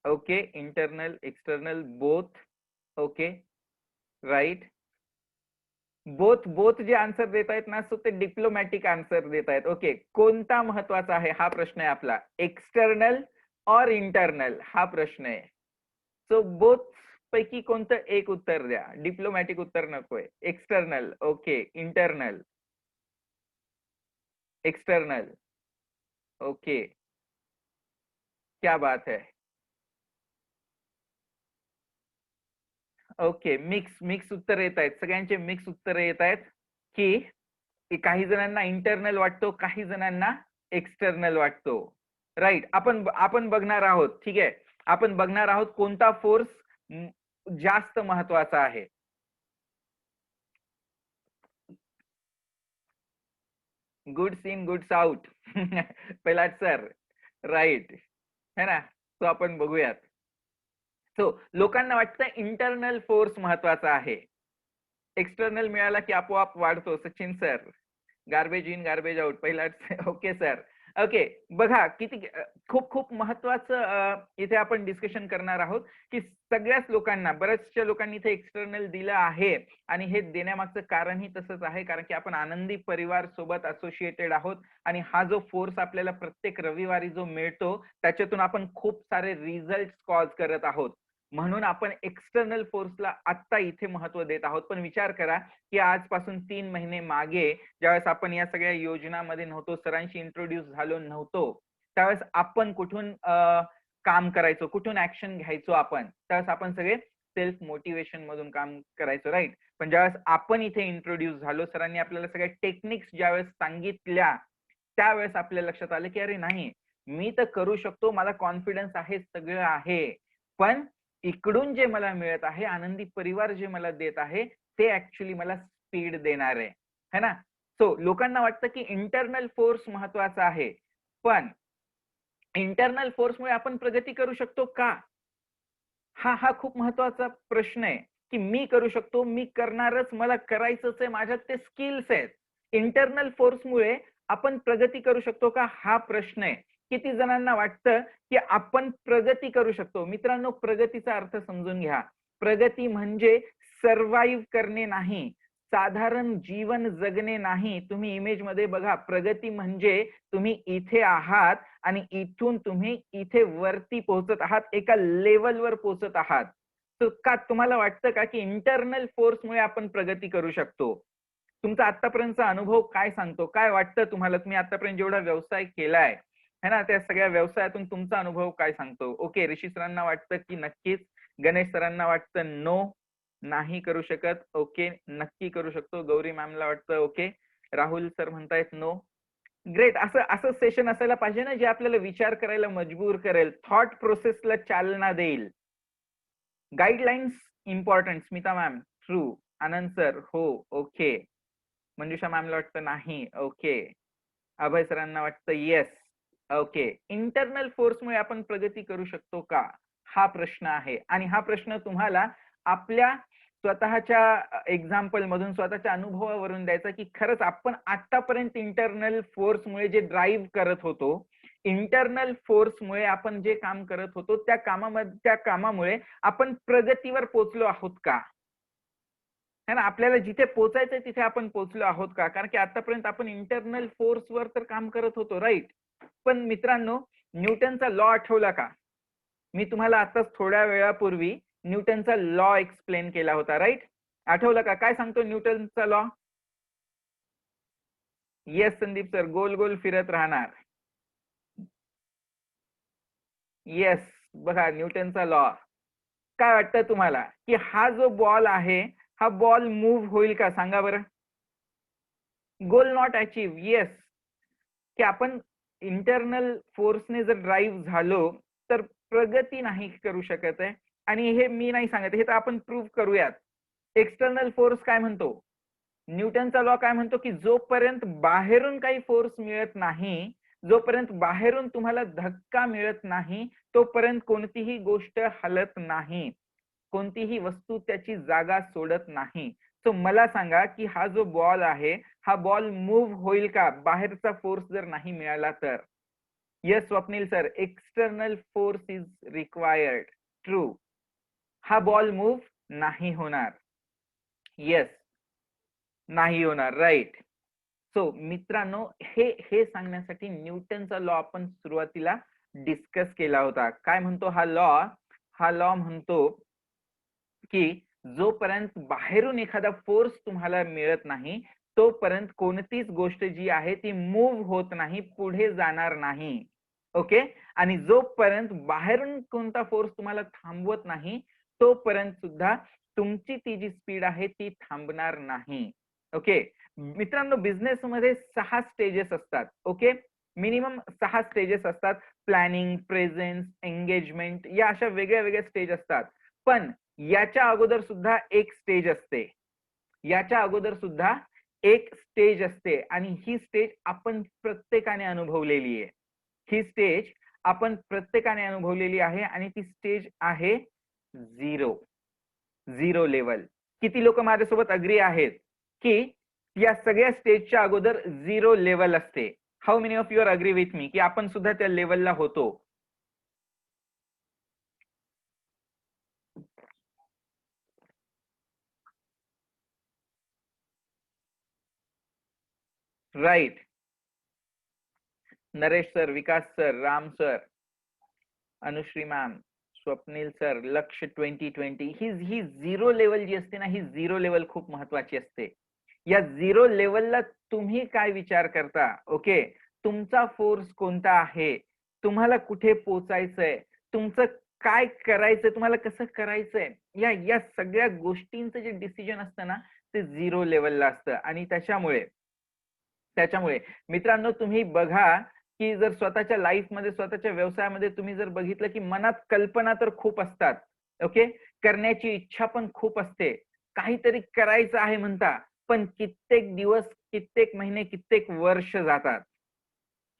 Okay, internal external both. Okay right. Both both जे आन्सर देत आहेत ना, सो ते डिप्लोमॅटिक आन्सर देत आहेत. ओके, कोणता महत्वाचा आहे हा प्रश्न आहे आपला, एक्सटर्नल और इंटरनल हा प्रश्न आहे. सो बोथ पैकी कोणतं एक उत्तर द्या, डिप्लोमॅटिक उत्तर नकोय. External. Okay, internal, external. Okay, क्या बात है. ओके, मिक्स उत्तर येत आहेत, सगळ्यांचे मिक्स उत्तर येत आहेत की काही जणांना इंटरनल वाटतो, काही जणांना एक्सटर्नल वाटतो. राईट. आपण बघणार आहोत. ठीक आहे, आपण बघणार आहोत कोणता फोर्स जास्त महत्वाचा आहे. Goods in goods out. पहिला सर राईट है ना. तो आपण बघूयात. सो लोकांना वाटतं इंटरनल फोर्स महत्वाचा आहे, एक्सटर्नल मिळाला की आपोआप वाढतो. Sachin sir, garbage in garbage out पहिला. Okay sir. ओके, बघा किती खूप खूप महत्वाचं इथे आपण डिस्कशन करणार आहोत की सगळ्याच लोकांना, बऱ्याचशा लोकांनी इथे एक्सटर्नल दिलं आहे आणि हे देण्यामागचं कारणही तसंच आहे, कारण की आपण आनंदी परिवार सोबत असोसिएटेड आहोत आणि हा जो फोर्स आपल्याला प्रत्येक रविवारी जो मिळतो त्याच्यातून आपण खूप सारे रिझल्ट कॉज करत आहोत. म्हणून आपण एक्सटर्नल फोर्सला आत्ता इथे महत्व देत आहोत. पण विचार करा की आजपासून 3 महिने मागे ज्यावेळेस आपण या सगळ्या योजनामध्ये नव्हतो, सरांशी इंट्रोड्यूस झालो नव्हतो, त्यावेळेस आपण कुठून काम करायचो, कुठून ऍक्शन घ्यायचो आपण, त्यावेळेस आपण सगळे सेल्फ मोटिवेशन मधून काम करायचो. राईट. पण ज्यावेळेस आपण इथे इंट्रोड्यूस झालो, सरांनी आपल्याला सगळ्या टेक्निक्स ज्यावेळेस सांगितल्या, त्यावेळेस आपल्या लक्षात आलं की अरे नाही, मी तर करू शकतो, मला कॉन्फिडन्स आहे, सगळं आहे, पण इकडून जे मला मिळत आहे, आनंदी परिवार जे मला देत आहे, ते ऍक्च्युली मला स्पीड देणार आहे, है ना. सो लोकांना वाटतं की इंटरनल फोर्स महत्वाचा आहे, पण इंटरनल फोर्समुळे आपण प्रगती करू शकतो का? हा खूप महत्वाचा प्रश्न आहे की मी करू शकतो, मी करणारच, मला करायचंच आहे, माझ्यात ते स्किल्स आहेत. इंटरनल फोर्समुळे आपण प्रगती करू शकतो का हा प्रश्न आहे. किती जणांना वाटतं की आपण प्रगती करू शकतो? मित्रांनो, प्रगतीचा अर्थ समजून घ्या. प्रगती म्हणजे सर्व्हाइव्ह करणे नाही, साधारण जीवन जगणे नाही. तुम्ही इमेज मध्ये बघा, प्रगती म्हणजे तुम्ही इथे आहात आणि इथून तुम्ही इथे वरती पोहोचत आहात, एका लेवलवर पोहोचत आहात. का तुम्हाला वाटतं का की इंटरनल फोर्समुळे आपण प्रगती करू शकतो? तुमचा आतापर्यंतचा अनुभव काय सांगतो? काय वाटतं तुम्हाला? तुम्ही आतापर्यंत जेवढा व्यवसाय केलाय है ना, त्या सगळ्या व्यवसायातून तुमचा अनुभव काय सांगतो? ओके, ऋषी सरांना वाटतं की नक्कीच, गणेश सरांना वाटतं नो, नाही करू शकत. ओके, नक्की करू शकतो. गौरी मॅमला वाटतं ओके. राहुल सर म्हणतायत नो. ग्रेट. असं सेशन असायला पाहिजे ना, जे आपल्याला विचार करायला मजबूर करेल, थॉट प्रोसेसला चालना देईल. Guidelines important. Smita ma'am true. Anand sir हो. ओके. मंजुषा मॅमला वाटतं नाही. ओके. अभय सरांना वाटतं येस. ओके. इंटरनल फोर्समुळे आपण प्रगती करू शकतो का हा प्रश्न आहे. आणि हा प्रश्न तुम्हाला आपल्या स्वतःच्या एक्झाम्पल मधून, स्वतःच्या अनुभवावरून द्यायचा की खरंच आपण आतापर्यंत इंटरनल फोर्समुळे जे ड्राईव्ह करत होतो, इंटरनल फोर्समुळे आपण जे काम करत होतो, त्या कामामुळे आपण प्रगतीवर पोहोचलो आहोत का, है ना. आपल्याला जिथे पोहोचायचंय तिथे आपण पोहोचलो आहोत का? कारण की आतापर्यंत आपण इंटरनल फोर्सवर तर काम करत होतो. राईट. पण मित्रांनो, न्यूटनचा लॉ आठवला का? मी तुम्हाला आताच थोड्या वेळापूर्वी न्यूटनचा लॉ एक्सप्लेन केला होता. राईट. आठवलं का? काय सांगतो न्यूटनचा लॉ? येस संदीप सर, गोल गोल फिरत राहणार. येस, बघा न्यूटनचा लॉ काय वाटतं तुम्हाला की हा जो बॉल आहे हा बॉल मूव्ह होईल का? सांगा बरं. गोल नॉट अचीव. येस, की आपण इंटरनल फोर्सने जर ड्राईव्ह झालो तर प्रगती नाही करू शकत आहे. आणि हे मी नाही सांगत, हे तर आपण प्रूव्ह करूयात. एक्सटर्नल फोर्स काय म्हणतो? न्यूटनचा लॉ काय म्हणतो की जोपर्यंत बाहेरून काही फोर्स मिळत नाही, जोपर्यंत बाहेरून तुम्हाला धक्का मिळत नाही, तोपर्यंत कोणतीही गोष्ट हलत नाही, कोणतीही वस्तू त्याची जागा सोडत नाही. सो मला सांगा की हा जो बॉल आहे हा बॉल मूव्ह होईल का बाहेरचा फोर्स जर नाही मिळाला तर? Yes Swapnil sir, external force is required. True. हा बॉल मूव्ह नाही होणार. येस, नाही होणार. राईट. सो मित्रांनो, हे सांगण्यासाठी न्यूटनचा लॉ आपण सुरुवातीला डिस्कस केला होता. काय म्हणतो हा लॉ? हा लॉ म्हणतो की जोपर्यंत बाहेरून एखादा फोर्स तुम्हाला मिळत नाही, तोपर्यंत कोणतीच गोष्ट जी आहे ती मूव्ह होत नाही, पुढे जाणार नाही. ओके. आणि जोपर्यंत बाहेरून कोणता फोर्स तुम्हाला थांबवत नाही, तोपर्यंत सुद्धा तुमची ती जी स्पीड आहे ती थांबणार नाही. ओके. मित्रांनो, बिझनेस मध्ये 6 स्टेजेस असतात. ओके. मिनिमम 6 स्टेजेस असतात. प्लॅनिंग, प्रेझेन्स, एंगेजमेंट, या अशा वेगळ्या वेगळ्या स्टेज असतात. पण याच्या अगोदर सुद्धा एक स्टेज असते. याच्या अगोदर सुद्धा एक स्टेज असते आणि ही स्टेज आपण प्रत्येकाने अनुभवलेली आहे. ही स्टेज आपण प्रत्येकाने अनुभवलेली आहे आणि ती स्टेज आहे झिरो लेवल. किती लोक माझ्यासोबत अग्री आहेत की या सगळ्या स्टेजच्या अगोदर झिरो लेवल असते? How many of you are agree with me की आपण सुद्धा त्या लेवलला होतो? Right. Naresh sir, Vikas sir, Ram sir, Anushree ma'am, Swapnil sir, Laksh 2020. ही झिरो लेवल जी असते ना, ही झिरो लेवल खूप महत्वाची असते. या झिरो लेवलला तुम्ही काय विचार करता? ओके. तुमचा फोर्स कोणता आहे? तुम्हाला कुठे पोचायचंय? तुमचं काय करायचंय? तुम्हाला कसं करायचंय? या सगळ्या गोष्टींचं जे डिसिजन असतं ना, ते झिरो लेवलला असतं. आणि त्याच्यामुळे मित्रांनो, तुम्ही बघा की जर स्वतःच्या लाईफमध्ये, स्वतःच्या व्यवसायामध्ये तुम्ही जर बघितलं की मनात कल्पना तर खूप असतात. ओके. करण्याची इच्छा पण खूप असते. काहीतरी करायचं आहे म्हणता, पण कित्येक दिवस, कित्येक महिने, कित्येक वर्ष जातात.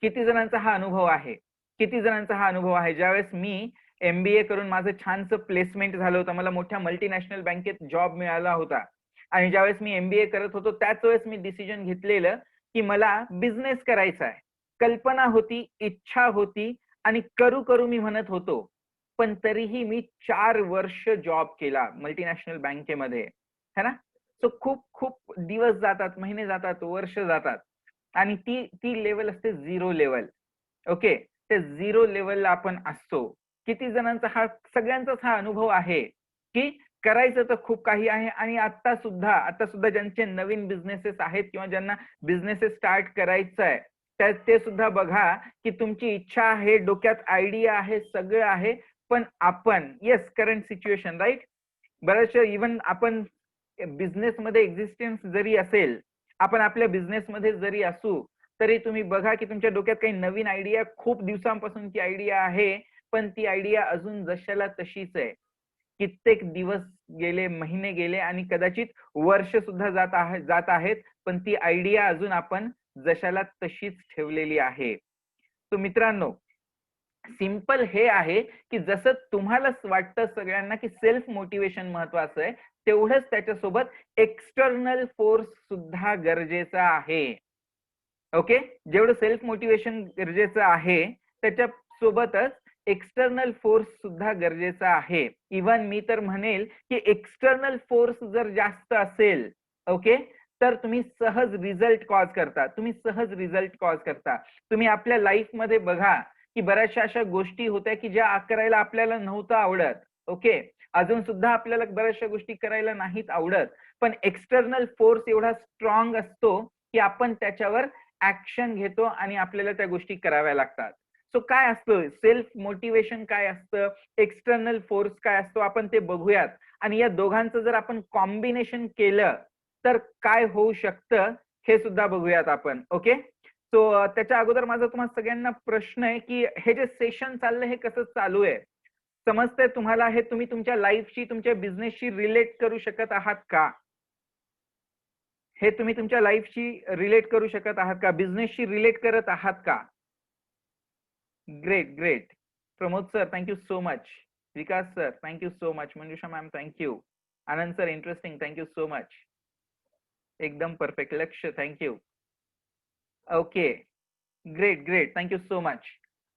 किती जणांचा हा अनुभव आहे? किती जणांचा हा अनुभव आहे? ज्यावेळेस मी MBA करून माझं छानसं प्लेसमेंट झालं होतं, मला मोठ्या मल्टीनॅशनल बँकेत जॉब मिळाला होता आणि ज्यावेळेस मी MBA करत होतो त्याच वेळेस मी डिसिजन घेतलेलं की मला बिझनेस करायचा आहे. कल्पना होती, इच्छा होती आणि करू मी म्हणत होतो. पण तरीही मी 4 वर्ष जॉब केला मल्टीनॅशनल बँकेमध्ये, है ना. सो खूप खूप दिवस जातात, महिने जातात, वर्ष जातात आणि ती लेवल असते झिरो लेवल. ओके. त्या झिरो लेवलला आपण असतो. किती जणांचा सगळ्यांचाच हा अनुभव आहे की करायचं तर खूप काही आहे आणि आता सुद्धा ज्यांचे नवीन बिझनेसेस आहेत किंवा ज्यांना बिझनेसेस स्टार्ट करायचं आहे, ते सुद्धा बघा की तुमची इच्छा आहे, डोक्यात आयडिया आहे, सगळं आहे, पण आपण येस करंट सिच्युएशन राईट. बऱ्याचशा इव्हन आपण बिझनेसमध्ये एक्झिस्टन्स जरी असेल, आपण आपल्या बिझनेसमध्ये जरी असू, तरी तुम्ही बघा की तुमच्या डोक्यात काही नवीन आयडिया, खूप दिवसांपासूनची आयडिया आहे, पण ती आयडिया अजून जशाला तशीच आहे. कित्येक दिवस गेले, महिने गेले आणि कदाचित वर्ष सुद्धा जात आहेत, पण ती आयडिया अजून आपण जशाला तशीच ठेवलेली आहे. तो मित्रांनो, सिंपल हे आहे की जसं तुम्हाला वाटतं सगळ्यांना की सेल्फ मोटिवेशन महत्वाचं आहे, तेवढंच त्याच्यासोबत एक्सटर्नल फोर्स सुद्धा गरजेचा आहे. ओके. जेवढं सेल्फ मोटिवेशन गरजेचं आहे, त्याच्या सोबतच एक्सटर्नल फोर्स सुद्धा गरजेचा आहे. इव्हन मी तर म्हणेल की एक्सटर्नल फोर्स जर जास्त असेल, ओके, तर तुम्ही सहज रिझल्ट कॉज करता. तुम्ही आपल्या लाईफमध्ये बघा की बऱ्याचशा अशा गोष्टी होत्या की ज्या करायला आपल्याला नव्हतं आवडत. ओके. अजून सुद्धा आपल्याला बऱ्याचशा गोष्टी करायला नाहीत आवडत, पण एक्सटर्नल फोर्स एवढा स्ट्रॉंग असतो की आपण त्याच्यावर ऍक्शन घेतो आणि आपल्याला त्या गोष्टी कराव्या लागतात. सो काय असतं सेल्फ मोटिवेशन, काय असतं एक्सटर्नल फोर्स काय असतो, आपण ते बघूयात. आणि या दोघांचं जर आपण कॉम्बिनेशन केलं तर काय होऊ शकतं हे सुद्धा बघूयात आपण. ओके, सो त्याच्या अगोदर माझा तुम्हाला सगळ्यांना प्रश्न आहे की हे जे सेशन चाललंय हे कसं चालू आहे, समजतंय तुम्हाला? हे तुम्ही तुमच्या लाईफशी, तुमच्या बिझनेसशी रिलेट करू शकत आहात का? हे तुम्ही तुमच्या लाईफशी रिलेट करू शकत आहात का? बिझनेसशी रिलेट करत आहात का? Great great. Pramod sir thank you so much. Vikas sir thank you so much. Manjusha ma'am thank you. Anand sir interesting, thank you so much. एकदम perfect. Laksh thank you. Okay, great great, thank you so much.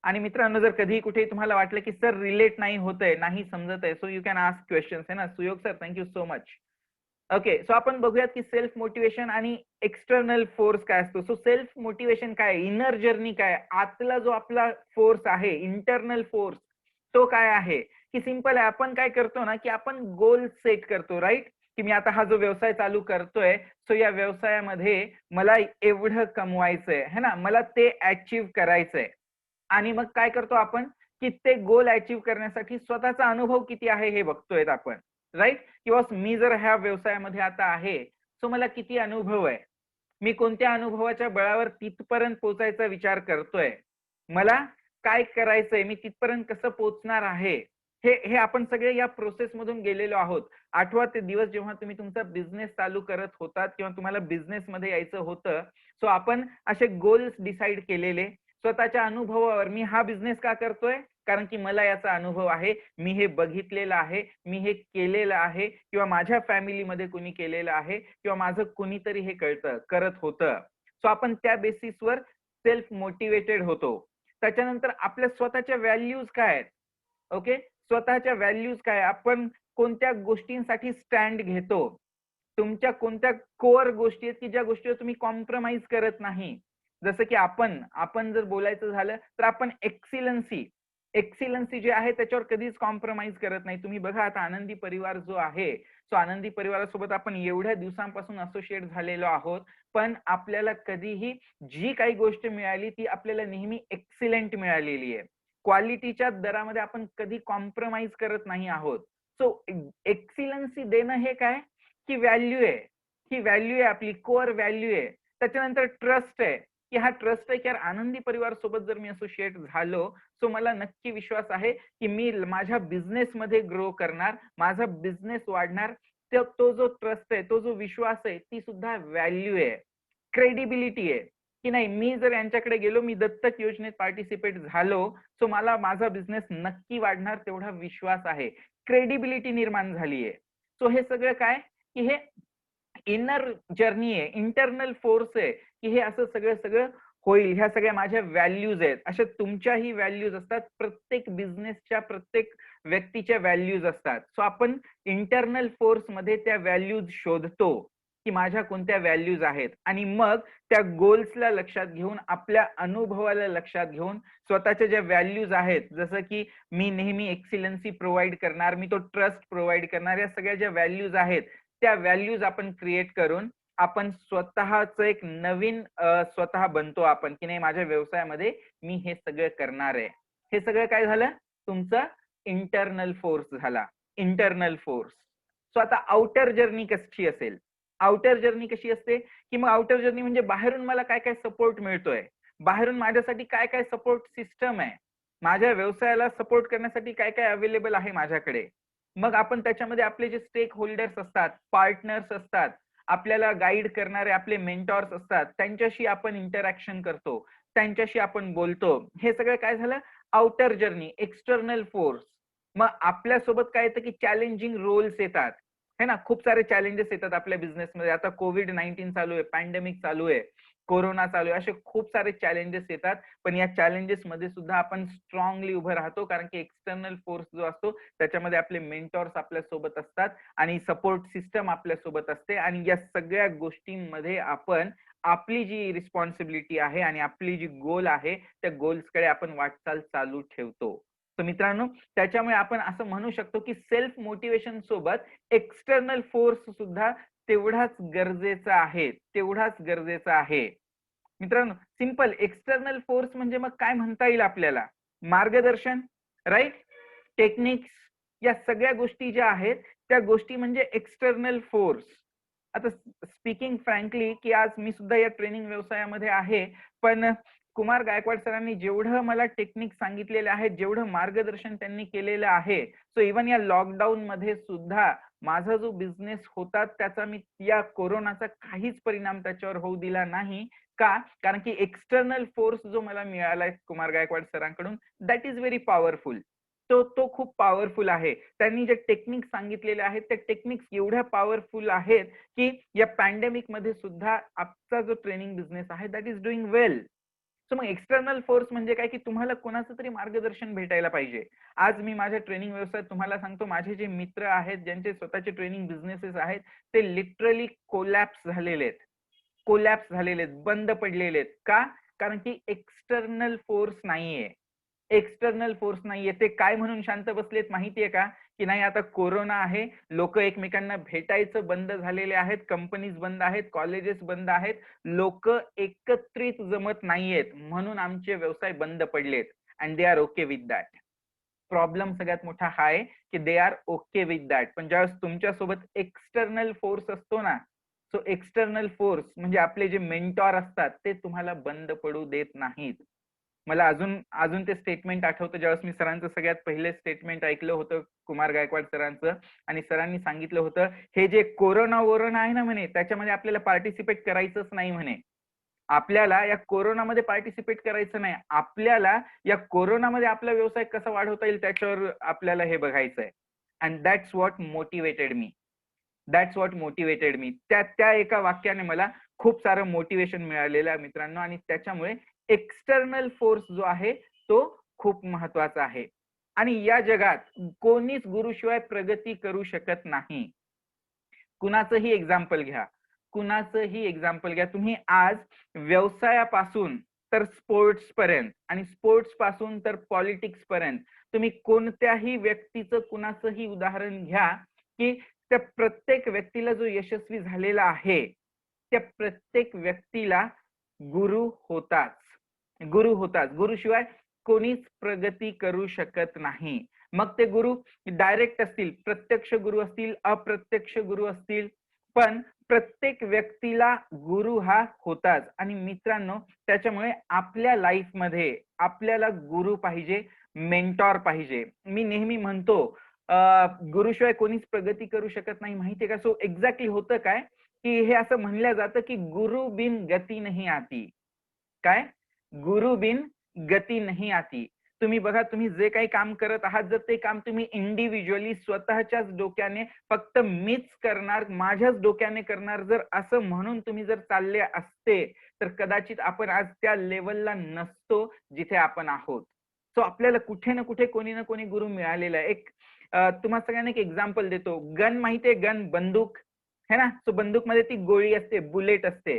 आणि मित्रांनो, जर कधी कुठे तुम्हाला वाटलं की सर रिलेट नाही होतंय, नाही समजत आहे, so you can ask questions, है ना. Suyog sir thank you so much. Okay, so आपण बघूयात की सेल्फ मोटिवेशन आणि एक्सटर्नल फोर्स काय असतो. सो सेल्फ मोटिवेशन काय, इनर जर्नी काय, आतला जो आपला फोर्स आहे, इंटरनल फोर्स, तो काय आहे की सिंपल आहे. आपण काय करतो ना की आपण गोल सेट करतो, राईट, की मी आता हा जो व्यवसाय चालू करतोय, सो या व्यवसायामध्ये मला एवढं कमवायचंय, है ना, मला ते अचीव्ह करायचंय. आणि मग काय करतो आपण की ते गोल अचीव्ह करण्यासाठी स्वतःचा अनुभव किती आहे हे बघतोय आपण, राईट. किंवा मी जर ह्या व्यवसायामध्ये आता आहे, सो मला किती अनुभव आहे, मी कोणत्या अनुभवाच्या बळावर तिथपर्यंत पोहोचायचा विचार करतोय, मला काय करायचंय, मी तिथपर्यंत कसं पोहोचणार आहे, हे हे आपण सगळे या प्रोसेस मधून गेलेलो आहोत. आठवा ते दिवस जेव्हा तुम्ही तुमचा बिझनेस चालू करत होतात किंवा तुम्हाला बिझनेस मध्ये यायचं होतं, सो आपण असे गोल्स डिसाईड केलेले स्वतःच्या अनुभवावर. मी हा बिझनेस का करतोय, कारण की मला याचा अनुभव आहे, मी हे बघितलेलं आहे, मी हे केलेलं आहे, किंवा माझ्या फॅमिलीमध्ये कुणी केलेलं आहे, किंवा माझं कुणीतरी हे करत होतं. सो आपण त्या बेसिसवर सेल्फ मोटिवेटेड होतो. त्याच्यानंतर आपल्या स्वतःच्या व्हॅल्यूज काय आहेत. ओके, स्वतःच्या व्हॅल्यूज काय, आपण कोणत्या गोष्टींसाठी स्टँड घेतो, तुमच्या कोणत्या कोअर गोष्टी आहेत की ज्या गोष्टीवर तुम्ही कॉम्प्रोमाइज करत नाही. जसं की आपण जर बोलायचं झालं तर आपण एक्सिलन्सी जे आहे त्याच्यावर कधीच कॉम्प्रोमाइज करत नाही. तुम्ही बघा आता आनंदी परिवार जो आहे, सो आनंदी परिवारासोबत आपण एवढ्या दिवसांपासून असोसिएट झालेलो आहोत, पण आपल्याला कधीही जी काही गोष्ट मिळाली ती आपल्याला नेहमी एक्सिलेंट मिळालेली आहे. क्वालिटीच्या दरामध्ये आपण कधी कॉम्प्रोमाइज करत नाही आहोत. सो एक्सिलन्सी देणं हे काय की व्हॅल्यू आहे, ही व्हॅल्यू आहे, आपली कोअर व्हॅल्यू आहे. त्याच्यानंतर ट्रस्ट आहे, की हा ट्रस्ट आहे की यार आनंदी परिवार सोबत जर मी असोसिएट झालो, सो मला नक्की विश्वास आहे की मी माझ्या बिझनेस मध्ये ग्रो करणार, माझा बिझनेस वाढणार. तो जो ट्रस्ट आहे, तो जो विश्वास आहे, ती सुद्धा व्हॅल्यू आहे. क्रेडिबिलिटी आहे की नाही, मी जर यांच्याकडे गेलो, मी दत्तक योजनेत पार्टिसिपेट झालो, सो मला माझा बिझनेस नक्की वाढणार, तेवढा विश्वास आहे, क्रेडिबिलिटी निर्माण झालीये. सो हे सगळं काय की हे इनर जर्नी आहे, इंटरनल फोर्स आहे की हे असं सगळं होईल. ह्या सगळ्या माझ्या व्हॅल्यूज आहेत, अशा तुमच्याही व्हॅल्यूज असतात, प्रत्येक बिझनेसच्या प्रत्येक व्यक्तीच्या व्हॅल्यूज असतात. सो आपण इंटरनल फोर्स मध्ये त्या व्हॅल्यूज शोधतो की माझ्या कोणत्या व्हॅल्यूज आहेत, आणि मग त्या गोल्सला लक्षात घेऊन, आपल्या अनुभवाला लक्षात घेऊन, स्वतःच्या ज्या व्हॅल्यूज आहेत, जसं की मी नेहमी एक्सिलन्सी प्रोव्हाइड करणार, मी तो ट्रस्ट प्रोव्हाइड करणार, या सगळ्या ज्या व्हॅल्यूज आहेत त्या व्हॅल्यूज आपण क्रिएट करून आपण स्वतःच एक नवीन स्वतः बनतो आपण, की नाही माझ्या व्यवसायामध्ये मी हे सगळं करणार आहे. हे सगळं काय झालं, तुमचं इंटरनल फोर्स झाला, इंटरनल फोर्स. सो आता आउटर जर्नी कशी असेल, आउटर जर्नी कशी असते की मग आउटर जर्नी म्हणजे बाहेरून मला काय काय सपोर्ट मिळतोय, बाहेरून माझ्यासाठी काय काय सपोर्ट सिस्टम आहे, माझ्या व्यवसायाला सपोर्ट करण्यासाठी काय काय अवेलेबल आहे माझ्याकडे. मग आपण त्याच्यामध्ये आपले जे स्टेक होल्डर्स असतात, पार्टनर्स असतात, आपल्याला गाईड करणारे आपले मेंटॉर्स असतात, त्यांच्याशी आपण इंटरॅक्शन करतो, त्यांच्याशी आपण बोलतो. हे सगळं काय झालं, आउटर जर्नी, एक्सटर्नल फोर्स. मग आपल्यासोबत काय येतं की चॅलेंजिंग रोल्स येतात, है ना, खूप सारे चॅलेंजेस येतात आपल्या बिझनेसमध्ये. आता कोविड-19 चालू आहे, पॅन्डेमिक चालू आहे, कोरोना चालू आहे, असे खूप सारे चॅलेंजेस येतात. पण या चॅलेंजेस मध्ये सुद्धा आपण स्ट्रॉंगली उभं राहतो, कारण की एक्सटर्नल फोर्स जो असतो त्याच्यामध्ये आपले मेंटॉर्स आपल्या सोबत असतात आणि सपोर्ट सिस्टम आपल्या सोबत असते. आणि या सगळ्या गोष्टींमध्ये आपण आपली जी रिस्पॉन्सिबिलिटी आहे आणि आपली जी गोल आहे, त्या गोल्सकडे आपण वाटचाल चालू ठेवतो. तर मित्रांनो, त्याच्यामुळे आपण असं म्हणू शकतो की सेल्फ मोटिवेशन सोबत एक्सटर्नल फोर्स सुद्धा तेवढाच गरजेचा आहे, तेवढाच गरजेचा आहे. मित्रांनो सिंपल. एक्सटर्नल फोर्स म्हणजे मग काय म्हणता येईल आपल्याला? मार्गदर्शन, राईट, टेक्निक्स, या सगळ्या गोष्टी ज्या आहेत त्या गोष्टी म्हणजे एक्सटर्नल फोर्स. आता स्पीकिंग फ्रँकली की आज मी सुद्धा या ट्रेनिंग व्यवसायामध्ये आहे, पण कुमार गायकवाड सरांनी जेवढं मला टेक्निक सांगितलेले आहेत, जेवढं मार्गदर्शन त्यांनी केलेलं आहे, सो इव्हन या लॉकडाऊन मध्ये सुद्धा माझा जो बिझनेस होता त्याचा मी या कोरोनाचा काहीच परिणाम त्याच्यावर होऊ दिला नाही. का? कारण की एक्सटर्नल फोर्स जो मला मिळालाय कुमार गायकवाड सरांकडून, दॅट इज व्हेरी पॉवरफुल. तो खूप पॉवरफुल आहे. त्यांनी जे टेक्निक सांगितलेले आहेत त्या टेक्निक्स एवढ्या पॉवरफुल आहेत की या पॅन्डेमिक मध्ये सुद्धा आजचा जो ट्रेनिंग बिझनेस आहे that is doing well. So मग एक्सटर्नल फोर्स म्हणजे काय की तुम्हाला कोणाचं तरी मार्गदर्शन भेटायला पाहिजे. आज मी माझ्या ट्रेनिंग व्यवसायात तुम्हाला सांगतो, माझे जे मित्र आहेत ज्यांचे स्वतःचे ट्रेनिंग बिझनेसेस आहेत ते लिटरली कोलॅप्स झालेले आहेत. कोलॅप्स झालेले आहेत, बंद पडलेले आहेत. का? कारण की एक्सटर्नल फोर्स नाहीये. एक्सटर्नल फोर्स नाहीये. ते काय म्हणून शांत बसलेत माहितीये का? की नाही आता कोरोना आहे, लोक एकमेकांना भेटायचं बंद झालेले आहेत, कंपनीज बंद आहेत, कॉलेजेस बंद आहेत, लोक एकत्रित जमत नाहीयेत, म्हणून आमचे व्यवसाय बंद पडलेत. And they are okay with that. Problem सगळ्यात मोठा हा आहे की they are okay with that. पण ज्यावेळेस तुमच्यासोबत एक्सटर्नल फोर्स असतो ना, सो एक्सटर्नल फोर्स म्हणजे आपले जे मेंटॉर असतात ते तुम्हाला बंद पडू देत नाहीत. मला अजून ते स्टेटमेंट आठवतं, ज्यावेळेस मी सरांचं सगळ्यात पहिले स्टेटमेंट ऐकलं होतं कुमार गायकवाड सरांचं, आणि सरांनी सांगितलं होतं हे जे कोरोना वोरोना आहे ना म्हणे, त्याच्यामध्ये आपल्याला पार्टिसिपेट करायचंच नाही म्हणे. आपल्याला या कोरोनामध्ये पार्टिसिपेट करायचं नाही, आपल्याला या कोरोनामध्ये आपला व्यवसाय कसा वाढवता येईल त्याच्यावर आपल्याला हे बघायचं आहे. And that's what motivated me. That's what motivated me. त्या एका वाक्याने मला खूप सारं मोटिवेशन मिळालेलं आहे मित्रांनो, आणि त्याच्यामुळे एक्सटर्नल फोर्स जो आहे तो खूप महत्वाचा आहे. आणि या जगात कोणीच गुरुशिवाय प्रगती करू शकत नाही. कुणाचंही एक्झाम्पल घ्या, कुणाचंही एक्झाम्पल घ्या तुम्ही. आज व्यवसायापासून तर स्पोर्ट्स पर्यंत आणि स्पोर्ट्स पासून तर पॉलिटिक्स पर्यंत तुम्ही कोणत्याही व्यक्तीचं कुणाचंही उदाहरण घ्या की त्या प्रत्येक व्यक्तीला जो यशस्वी झालेला आहे त्या प्रत्येक व्यक्तीला गुरु होताच. गुरु होताच. गुरुशिवाय कोणीच प्रगती करू शकत नाही. मग ते गुरु डायरेक्ट असतील, प्रत्यक्ष गुरु असतील, अप्रत्यक्ष गुरु असतील, पण प्रत्येक व्यक्तीला गुरु हा होताच. आणि मित्रांनो त्याच्यामुळे आपल्या लाईफ मध्ये आपल्याला गुरु पाहिजे, मेंटॉर पाहिजे. मी नेहमी म्हणतो गुरुशिवाय कोणीच प्रगती करू शकत नाही माहितीये का. सो एक्झॅक्टली होतं काय की हे असं म्हणलं जातं की गुरु बिन गती नाही आती. काय? गुरु बिन गती नाही आती. तुम्ही बघा, तुम्ही जे काही काम करत आहात जर ते काम तुम्ही इंडिव्हिज्युअली स्वतःच्याच डोक्याने फक्त मीच करणार, माझ्याच डोक्याने करणार, जर असं म्हणून तुम्ही जर चालले असते तर कदाचित आपण आज त्या लेवलला नसतो जिथे आपण आहोत. सो आपल्याला कुठे ना कुठे कोणी ना कोणी गुरु मिळालेला आहे. एक तुम्हा सगळ्यांना एक एक्झाम्पल देतो. गन माहितीये, गन, बंदूक है ना. सो बंदूक मध्ये ती गोळी असते, बुलेट असते.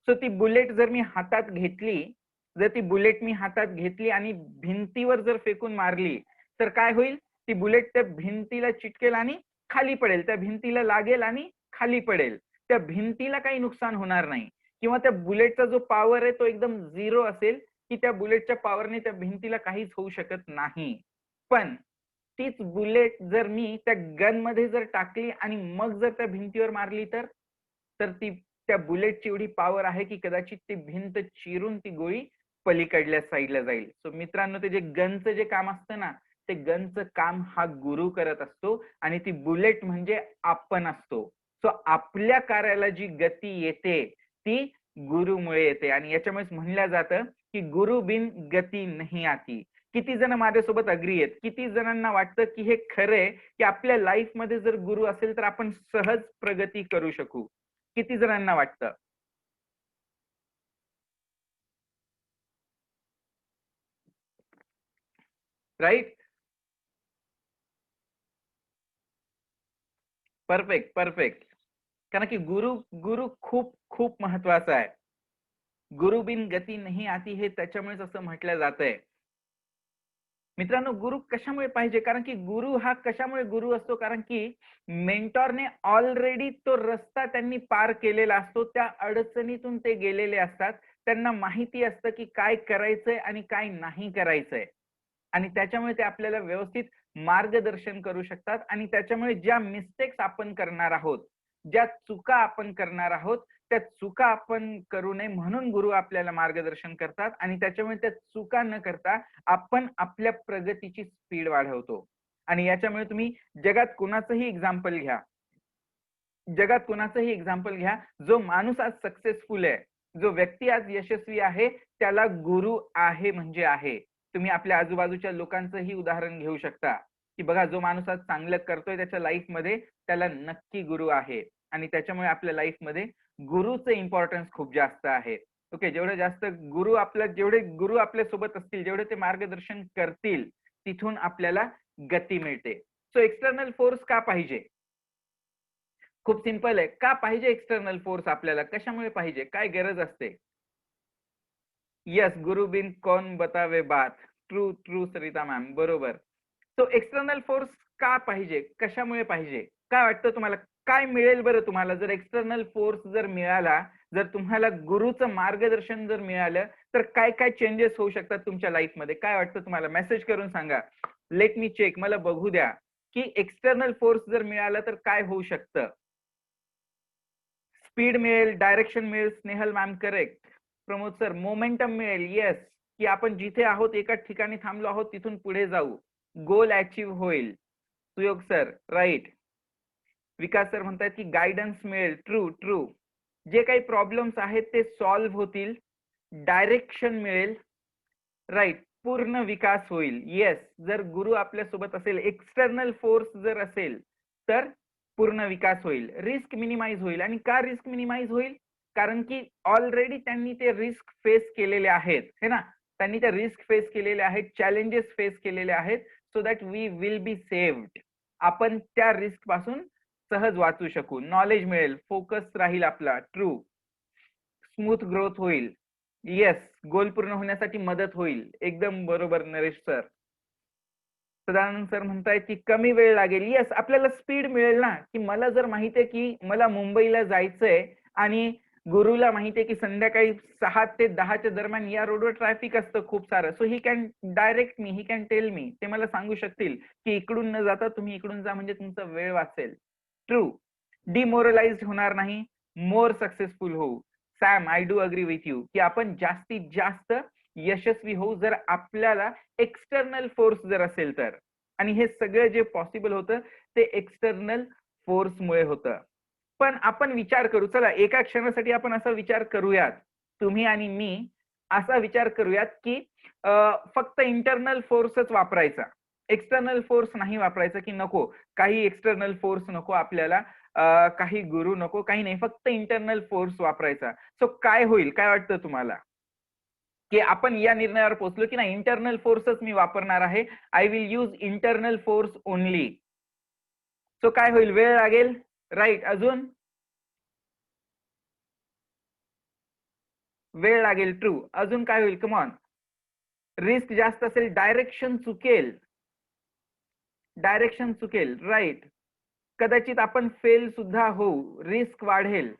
सो ती बुलेट जर मी हातात घेतली, जर ती बुलेट मी हातात घेतली आणि भिंतीवर जर फेकून मारली तर काय होईल? ती बुलेट त्या भिंतीला चिटकेल आणि खाली पडेल, त्या भिंतीला लागेल आणि खाली पडेल. त्या भिंतीला काही नुकसान होणार नाही, किंवा त्या बुलेटचा जो पॉवर आहे तो एकदम झिरो असेल की त्या बुलेटच्या पॉवरने त्या भिंतीला काहीच होऊ शकत नाही. पण तीच बुलेट जर मी त्या गन मध्ये जर टाकली आणि मग जर त्या भिंतीवर मारली तर ती त्या बुलेटची एवढी पॉवर आहे की कदाचित ती भिंत चिरून ती गोळी पलीकडल्या साईडला जाईल. सो मित्रांनो ते जे गनचं जे काम असतं ना, ते गनचं काम हा गुरु करत असतो आणि ती बुलेट म्हणजे आपण असतो. सो आपल्या कार्याला जी गती येते ती गुरुमुळे येते. आणि याच्यामुळेच म्हणलं जातं की गुरु बिन गती नाही आती. किती जण माझ्यासोबत अग्री आहेत? किती जणांना वाटतं की हे खरंय की आपल्या लाईफ मध्ये जर गुरु असेल तर आपण सहज प्रगती करू शकू? किती जणांना वाटतं? राईट. Perfect, perfect. कारण की गुरु गुरु खूप खूप महत्वाचा आहे. गुरु बिन गती नाही आती हे त्याच्यामुळेच असं म्हटलं जातंय. मित्रांनो गुरु कशामुळे पाहिजे? कारण की गुरु हा कशामुळे गुरु असतो? कारण की मेंटॉरने ऑलरेडी तो रस्ता त्यांनी पार केलेला असतो, त्या अडचणीतून ते गेलेले असतात, त्यांना माहिती असतं की काय करायचंय आणि काय नाही करायचंय, आणि त्याच्यामुळे ते आपल्याला व्यवस्थित मार्गदर्शन करू शकतात. आणि त्याच्यामुळे ज्या मिस्टेक्स आपण करणार आहोत, ज्या चुका आपण करणार आहोत, त्या चुका आपण करू नये म्हणून गुरु आपल्याला मार्गदर्शन करतात. आणि त्याच्यामुळे त्या चुका न करता आपण आपल्या प्रगतीची स्पीड वाढवतो. आणि याच्यामुळे तुम्ही जगात कोणाचंही एक्झाम्पल घ्या, जो माणूस आज सक्सेसफुल आहे, जो व्यक्ती आज यशस्वी आहे, त्याला गुरु आहे म्हणजे आहे. तुम्ही आपल्या आजूबाजूच्या लोकांचंही उदाहरण घेऊ शकता की बघा, जो माणूस आज चांगलं करतोय त्याच्या लाईफमध्ये, त्याला नक्की गुरु आहे. आणि त्याच्यामुळे आपल्या लाईफमध्ये गुरुचं इम्पॉर्टन्स खूप जास्त आहे. ओके, जेवढे गुरु आपल्या सोबत असतील, जेवढे ते मार्गदर्शन करतील, तिथून आपल्याला गती मिळते. सो एक्सटर्नल फोर्स का पाहिजे? खूप सिंपल आहे. का पाहिजे एक्सटर्नल फोर्स आपल्याला? कशामुळे पाहिजे? काय गरज असते? यस, गुरु बिन कौन बतावे बात. ट्रू ट्रू सरिता मॅम, बरोबर. सो एक्सटर्नल फोर्स का पाहिजे? कशामुळे पाहिजे? काय वाटतं तुम्हाला? काय मिळेल बरं तुम्हाला जर एक्सटर्नल फोर्स जर मिळाला, जर तुम्हाला गुरुचं मार्गदर्शन जर मिळालं, तर काय काय चेंजेस होऊ शकतात तुमच्या लाईफमध्ये? काय वाटतं तुम्हाला? मेसेज करून सांगा. लेट मी चेक, मला बघू द्या की एक्सटर्नल फोर्स जर मिळाला तर काय होऊ शकतं. स्पीड मिळेल, डायरेक्शन मिळेल. Snehal ma'am correct. Pramod sir, momentum मिळेल. येस, की आपण जिथे आहोत एका ठिकाणी थांबलो आहोत तिथून पुढे जाऊ, गोल अचीव्ह होईल. सुयोग सर, राईट. विकास सर म्हणतात की गायडन्स मिळेल. True true. जे काही प्रॉब्लेम्स आहेत ते सॉल्व्ह होतील, डायरेक्शन मिळेल. राईट. पूर्ण विकास होईल. येस, जर गुरु आपल्या सोबत असेल, एक्सटर्नल फोर्स जर असेल, तर पूर्ण विकास होईल, रिस्क मिनिमाइज होईल. आणि का रिस्क मिनिमाइज होईल? कारण की ऑलरेडी त्यांनी ते रिस्क फेस केलेले आहेत, है ना. त्यांनी त्या रिस्क फेस केलेले आहेत, चॅलेंजेस फेस केलेले आहेत, so that we will be saved. आपण त्या रिस्क पासून सहज वाचू शकू. नॉलेज मिळेल, फोकस राहील आपला. ट्रू. स्मूथ ग्रोथ होईल. येस, गोल पूर्ण होण्यासाठी मदत होईल. एकदम बरोबर नरेश सर. सदानंद सर म्हणतायत की कमी वेळ लागेल. येस, आपल्याला स्पीड मिळेल ना, की मला जर माहिती आहे की मला मुंबईला जायचंय आणि गुरुला माहिती आहे की संध्याकाळी 6 ते 10 दरम्यान या रोडवर ट्रॅफिक असतं खूप सारं. So he can direct me, he can tell me. ते मला सांगू शकतील की इकडून न जाता तुम्ही इकडून जा, म्हणजे तुमचा वेळ वाचेल. ट्रू. डिमोरलाइज होणार नाही, मोर सक्सेसफुल होऊ. Sam, I do agree with you की आपण जास्तीत जास्त यशस्वी होऊ जर आपल्याला एक्सटर्नल फोर्स जर असेल तर. आणि हे सगळं जे पॉसिबल होतं ते एक्सटर्नल फोर्समुळे होतं. पण आपण विचार करू, चला एका क्षणासाठी आपण असा विचार करूयात, तुम्ही आणि मी असा विचार करूयात की फक्त इंटरनल फोर्सच वापरायचा, एक्सटर्नल फोर्स नाही वापरायचा. की नको, काही एक्सटर्नल फोर्स नको आपल्याला, काही गुरु नको, काही नाही, फक्त इंटरनल फोर्स वापरायचा. सो काय होईल? काय वाटतं तुम्हाला? की आपण या निर्णयावर पोहोचलो की नाही, इंटरनल फोर्सच मी वापरणार आहे. I will use internal force only. So काय होईल? वेळ लागेल. राईट. अजून वेळ लागेल. ट्रू. अजून काय होईल? कमॉन. रिस्क जास्त असेल, डायरेक्शन चुकेल. राईट. कदाचित आपण फेल सुद्धा होऊ, रिस्क वाढेल.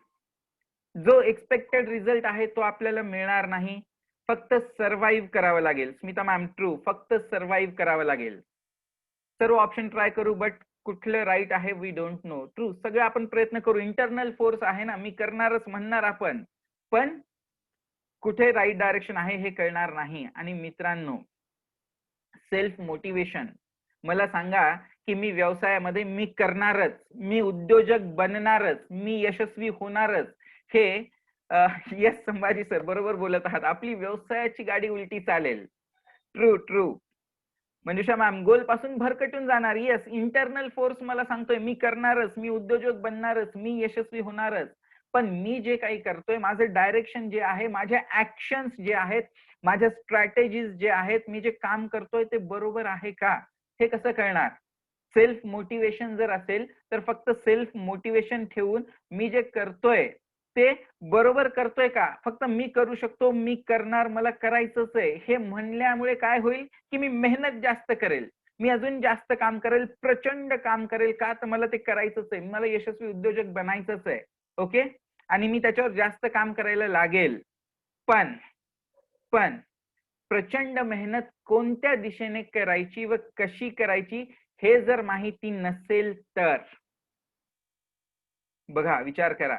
जो एक्सपेक्टेड रिझल्ट आहे तो आपल्याला मिळणार नाही, फक्त सर्व्हाइव्ह करावं लागेल. Smita ma'am, true. फक्त सर्व्हाइव्ह करावं लागेल. सर्व ऑप्शन ट्राय करू, बट कुठलं राईट आहे वी डोंट नो. ट्रू. सगळं आपण प्रयत्न करू. इंटरनल फोर्स आहे ना, मी करणारच म्हणणार आपण, पण कुठे राईट डायरेक्शन आहे हे कळणार नाही. आणि मित्रांनो, सेल्फ मोटिवेशन, मला सांगा की मी व्यवसायामध्ये मी करणारच, मी उद्योजक बनणारच, मी यशस्वी होणारच, हे यस संभाजी सर बरोबर बोलत आहात. आपली व्यवसायाची गाडी उलटी चालेल. True true. Manjusha ma'am, goal पासून भरकटून जाणार. येस, इंटरनल फोर्स मला सांगतोय मी करणारच, मी उद्योजक बनणारच, मी यशस्वी होणारच. पण मी जे काही करतोय, माझं डायरेक्शन जे आहे, माझ्या ऍक्शन्स जे आहेत, माझ्या स्ट्रॅटेजीज जे आहेत, मी जे काम करतोय ते बरोबर आहे का, हे कसं कळणार? सेल्फ मोटिवेशन जर असेल तर फक्त सेल्फ मोटिवेशन ठेवून मी जे करतोय ते बरोबर करतोय का, फक्त मी करू शकतो, मी करणार, मला करायचंच आहे, हे म्हणल्यामुळे काय होईल की मी मेहनत जास्त करेल, मी अजून जास्त काम करेल, प्रचंड काम करेल. का? तर मला ते करायचंच आहे, मला यशस्वी उद्योजक बनायचंच आहे. ओके. आणि मी त्याच्यावर जास्त काम करायला लागेल. पण प्रचंड मेहनत कोणत्या दिशेने करायची व कशी करायची हे जर माहिती नसेल तर बघा, विचार करा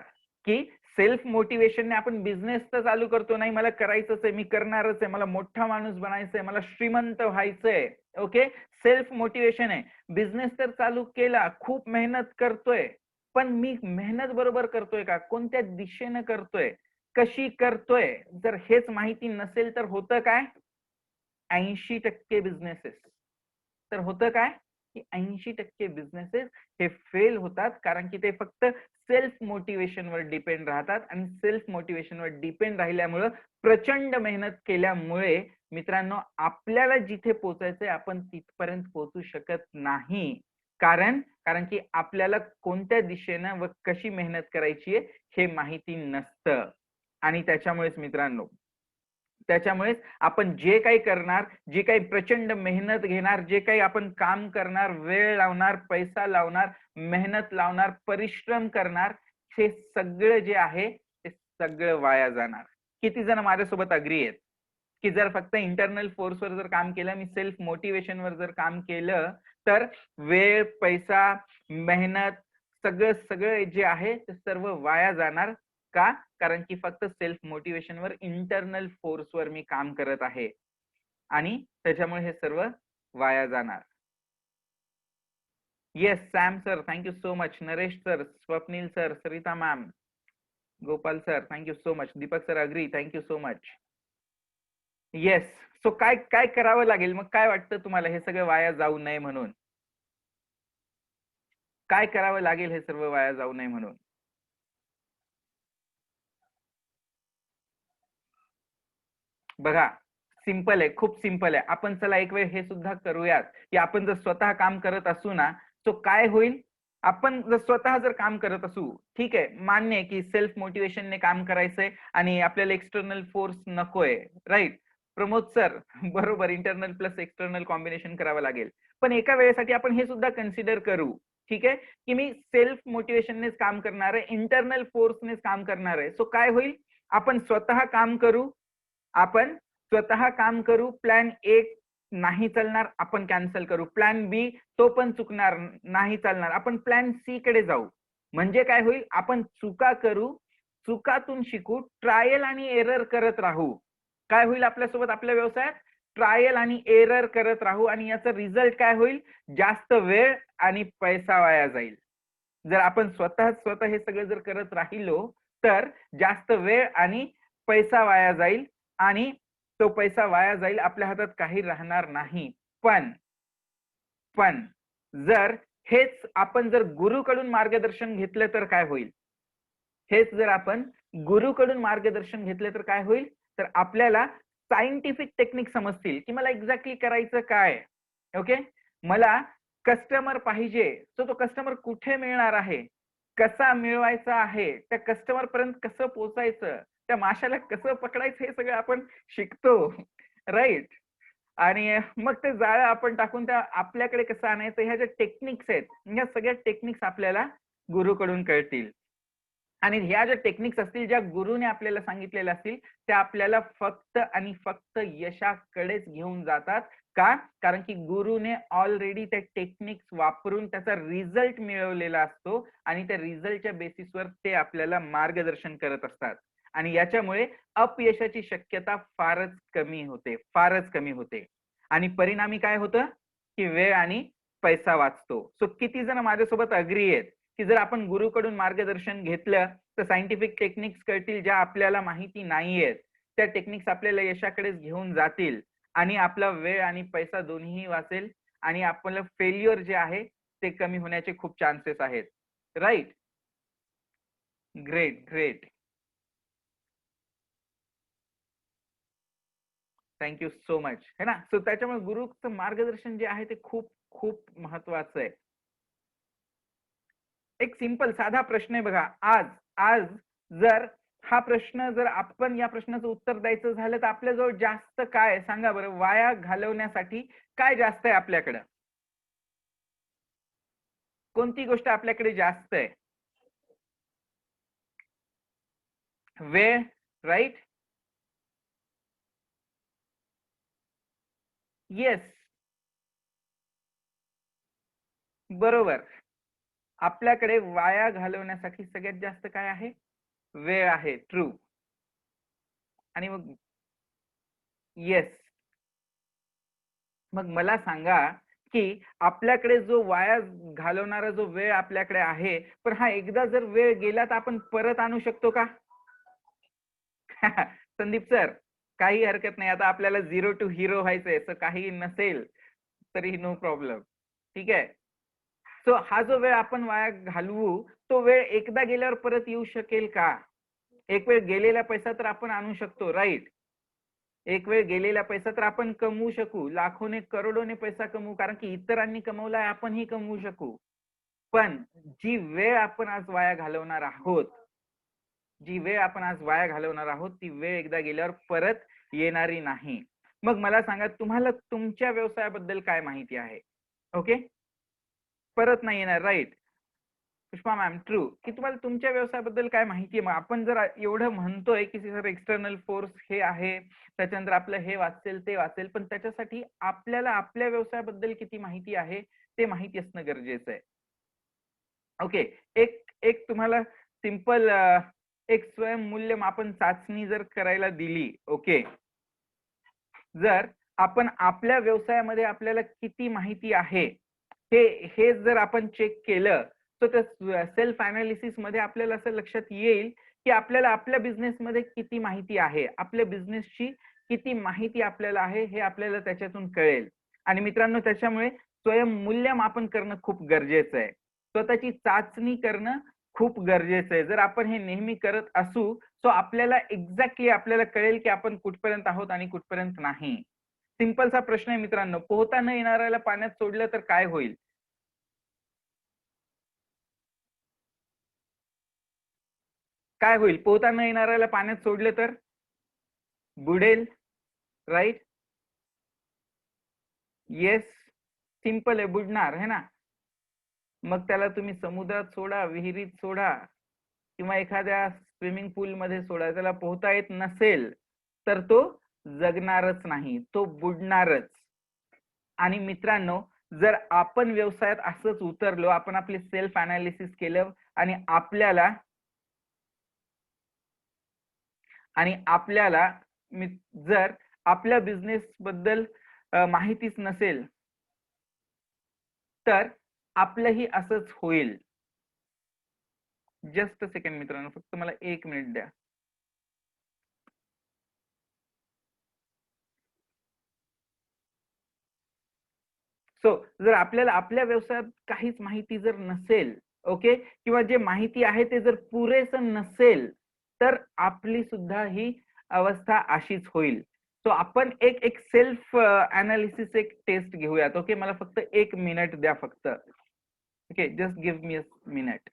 की सेल्फ मोटिवेशनने आपण बिझनेस तर चालू करतो, नाही मला करायचंच आहे, मी करणारच आहे, मला मोठा माणूस बनायचंय, मला श्रीमंत व्हायचंय. ओके, सेल्फ मोटिवेशन आहे. बिझनेस तर चालू केला, खूप मेहनत करतोय, पण मी मेहनत बरोबर करतोय का, कोणत्या दिशेने करतोय, कशी करतोय, जर हेच माहिती नसेल तर होतं काय, 80% बिझनेसेस तर होतं काय की 80% बिझनेसेस हे फेल होतात, कारण की ते फक्त सेल्फ मोटिवेशनवर डिपेंड राहतात. आणि सेल्फ मोटिवेशनवर डिपेंड राहिल्यामुळं, प्रचंड मेहनत केल्यामुळे मित्रांनो, आपल्याला जिथे पोहोचायचंय आपण तिथपर्यंत पोहोचू शकत नाही. कारण की आपल्याला कोणत्या दिशेनं व कशी मेहनत करायची आहे हे माहिती नसतं. आणि त्याच्यामुळेच मित्रांनो, त्याच्यामुळेच आपण जे काही करणार, जे काही प्रचंड मेहनत घेणार, जे काही आपण काम करणार, वेळ लावणार, पैसा लावणार, मेहनत लावणार, परिश्रम करणार, हे सगळं जे आहे ते सगळं वाया जाणार. किती जण माझ्यासोबत अग्री आहेत की जर फक्त इंटरनल फोर्सवर जर काम केलं, मी सेल्फ मोटिवेशनवर जर काम केलं, तर वेळ, पैसा, मेहनत सगळं जे आहे ते सर्व वाया जाणार. का? कारण की फक्त सेल्फ मोटिवेशनवर, इंटरनल फोर्सवर मी काम करत आहे आणि त्याच्यामुळे हे सर्व वाया जाणार. Yes Sam sir, thank you so much. Naresh sir, Swapnil sir, Sarita ma'am, Gopal sir, thank you so much. Deepak sir agree, thank you so much. Yes, so काय काय करावं लागेल मग? काय वाटतं तुम्हाला हे सगळं वाया जाऊ नये म्हणून? काय करावं लागेल हे सर्व वाया जाऊ नये म्हणून? बघा, सिंपल आहे, खूप सिंपल आहे. आपण चला एक वेळ हे सुद्धा करूयात की आपण जर स्वतः काम करत असू ना, तो काय होईल, आपण जर स्वतः जर काम करत असू, ठीक आहे, मान्य आहे की सेल्फ मोटिवेशनने काम करायचंय आणि आपल्याला एक्सटर्नल फोर्स नकोय, राईट प्रमोद सर? बरोबर, इंटरनल प्लस एक्सटर्नल कॉम्बिनेशन करावं लागेल. पण एका वेळेसाठी आपण हे सुद्धा कन्सिडर करू, ठीक आहे, की मी सेल्फ मोटिवेशननेच काम करणार आहे, इंटरनल फोर्सनेच काम करणार आहे. सो काय होईल, आपण स्वतः काम करू, आपण स्वतः काम करू, प्लॅन ए नाही चालणार, आपण कॅन्सल करू, प्लॅन बी तो पण चुकणार, नाही चालणार, आपण प्लॅन सी कडे जाऊ. म्हणजे काय होईल, आपण चुका करू, चुकातून शिकू, ट्रायल आणि एरर करत राहू. काय होईल आपल्यासोबत, आपल्या व्यवसायात ट्रायल आणि एरर करत राहू आणि याचा रिझल्ट काय होईल, जास्त वेळ आणि पैसा वाया जाईल. जर आपण स्वतः हे सगळं जर करत राहिलो तर जास्त वेळ आणि पैसा वाया जाईल आणि तो पैसा वाया जाईल, आपल्या हातात काही राहणार नाही. पण जर हेच आपण जर गुरुकडून मार्गदर्शन घेतलं तर काय होईल, हेच जर आपण गुरुकडून मार्गदर्शन घेतलं तर काय होईल, तर आपल्याला सायंटिफिक टेक्निक समजतील की मला एक्झॅक्टली करायचं काय. ओके, मला कस्टमर पाहिजे, तो कस्टमर कुठे मिळणार आहे, कसा मिळवायचा आहे, त्या कस्टमर पर्यंत कसं पोहोचायचं, त्या माशाला कसं पकडायचं, हे सगळं आपण शिकतो, राईट. आणि मग ते जाळं आपण टाकून त्या आपल्याकडे कसं आणायचं, ह्या ज्या टेक्निक्स आहेत, ह्या सगळ्या टेक्निक्स आपल्याला गुरुकडून कळतील. आणि ह्या ज्या टेक्निक्स असतील, ज्या गुरुने आपल्याला सांगितलेल्या असतील, त्या आपल्याला फक्त आणि फक्त यशाकडेच घेऊन जातात. का? कारण की गुरुने ऑलरेडी त्या टेक्निक्स वापरून त्याचा रिझल्ट मिळवलेला असतो आणि त्या रिझल्टच्या बेसिसवर ते आपल्याला मार्गदर्शन करत असतात. आणि याच्यामुळे अपयशाची शक्यता फारच कमी होते, फारच कमी होते. आणि परिणामी काय होतं की वेळ आणि पैसा वाचतो. सो किती जण माझ्यासोबत अग्री आहेत की जर आपण गुरुकडून मार्गदर्शन घेतलं तर सायंटिफिक टेक्निक्स कळतील, ज्या आपल्याला माहिती नाहीयेत, त्या टेक्निक्स आपल्याला यशाकडेच घेऊन जातील आणि आपला वेळ आणि पैसा दोन्हीही वाचेल आणि आपलं फेल्युअर जे आहे ते कमी होण्याचे खूप चान्सेस आहेत, right? Great great, thank you so much, है ना. सो त्याच्यामुळे गुरुचं मार्गदर्शन जे आहे ते खूप खूप महत्वाचं आहे. एक सिंपल साधा प्रश्न आहे बघा, आज आज जर हा प्रश्न, जर आपण या प्रश्नाचं उत्तर द्यायचं झालं तर आपल्याजवळ जास्त काय सांगा बरं, वाया घालवण्यासाठी काय जास्त आहे आपल्याकडं, कोणती गोष्ट आपल्याकडे जास्त आहे? वेळ, राईट. येस, बरोबर. आपल्याकडे वाया घालवण्यासाठी सगळ्यात जास्त काय आहे? वेळ आहे. ट्रू. आणि मग येस, मग मला सांगा की आपल्याकडे जो वाया घालवणारा जो वेळ आपल्याकडे आहे, पण हा एकदा जर वेळ गेला तर आपण परत आणू शकतो का? संदीप सर, काही हरकत नाही. आता आपल्याला 0 टू हिरो व्हायचंय, तर काही नसेल तरी नो प्रॉब्लेम. ठीक आहे. सो हा जो वेळ आपण वाया घालवू, तो वेळ एकदा गेल्यावर परत येऊ शकेल का? एक वेळ गेलेला पैसा तर आपण आणू शकतो, राईट? एक वेळ गेलेला पैसा तर आपण कमवू शकू, लाखोने करोडोने पैसा कमवू, कारण की इतरांनी कमवलाय आपणही कमवू शकू. पण जी वेळ आपण आज वाया घालवणार आहोत, ती वेळ एकदा गेल्यावर परत येणारी नाही. मग मला सांगा, तुम्हाला तुमच्या व्यवसायाबद्दल काय माहिती आहे? ओके, परत नाही येणार, राईट? Pushpa ma'am, true. की तुम्हाला तुमच्या व्यवसायाबद्दल काय माहिती आहे? मग आपण जर एवढं म्हणतोय की सर एक्सटर्नल फोर्स हे आहे, त्याच्यानंतर आपलं हे वाचेल ते वाचेल, पण त्याच्यासाठी आपल्याला आपल्या व्यवसायाबद्दल किती माहिती आहे ते माहिती असणं गरजेचं आहे. ओके, एक एक तुम्हाला सिंपल एक स्वयं मूल्यमापन चाचणी जर करायला दिली, ओके, जर आपण आपल्या व्यवसायामध्ये आपल्याला किती माहिती आहे हे जर आपण चेक केलं, तर त्या सेल्फ अनालिसिस मध्ये आपल्याला असं लक्षात येईल की आपल्याला आपल्या बिझनेसमध्ये किती माहिती आहे, आपल्या बिझनेसची किती माहिती आपल्याला आहे हे आपल्याला त्याच्यातून कळेल. आणि मित्रांनो, त्याच्यामुळे स्वयं मूल्यमापन करणं खूप गरजेचं आहे. स्वतःची चाचणी करणं खूप गरजेचं आहे. जर आपण हे नेहमी करत असू, तो आपल्याला एक्झॅक्टली आपल्याला कळेल की आपण कुठपर्यंत आहोत आणि कुठपर्यंत नाही. सिंपलचा प्रश्न आहे मित्रांनो, पोहता न येणाऱ्याला पाण्यात सोडलं तर काय होईल? काय होईल? पोहता न येणाऱ्याला पाण्यात सोडलं तर बुडेल, राईट? येस, सिंपल आहे, बुडणार है ना. मग त्याला तुम्ही समुद्रात सोडा, विहिरीत सोडा किंवा एखाद्या स्विमिंग पूल मध्ये सोडा, त्याला पोहता येत नसेल तर तो जगणारच नाही, तो बुडणारच. आणि मित्रांनो, जर आपण व्यवसायात असंच उतरलो, आपण आपले सेल्फ अनालिसिस केलं आणि आपल्याला जर आपल्या बिझनेस बद्दल माहितीच नसेल, तर आपलंही असंच होईल. जस्ट अ सेकंड मित्रांनो, फक्त मला 1 मिनिट द्या. सो जर आपल्याला आपल्या व्यवसायात काहीच माहिती जर नसेल, ओके, किंवा जे माहिती आहे ते जर पुरेसं नसेल, तर आपली सुद्धा ही अवस्था अशीच होईल. सो आपण एक एक सेल्फ अनालिसिस एक टेस्ट घेऊयात. ओके, मला फक्त 1 मिनिट द्या फक्त. Okay, just give me a minute.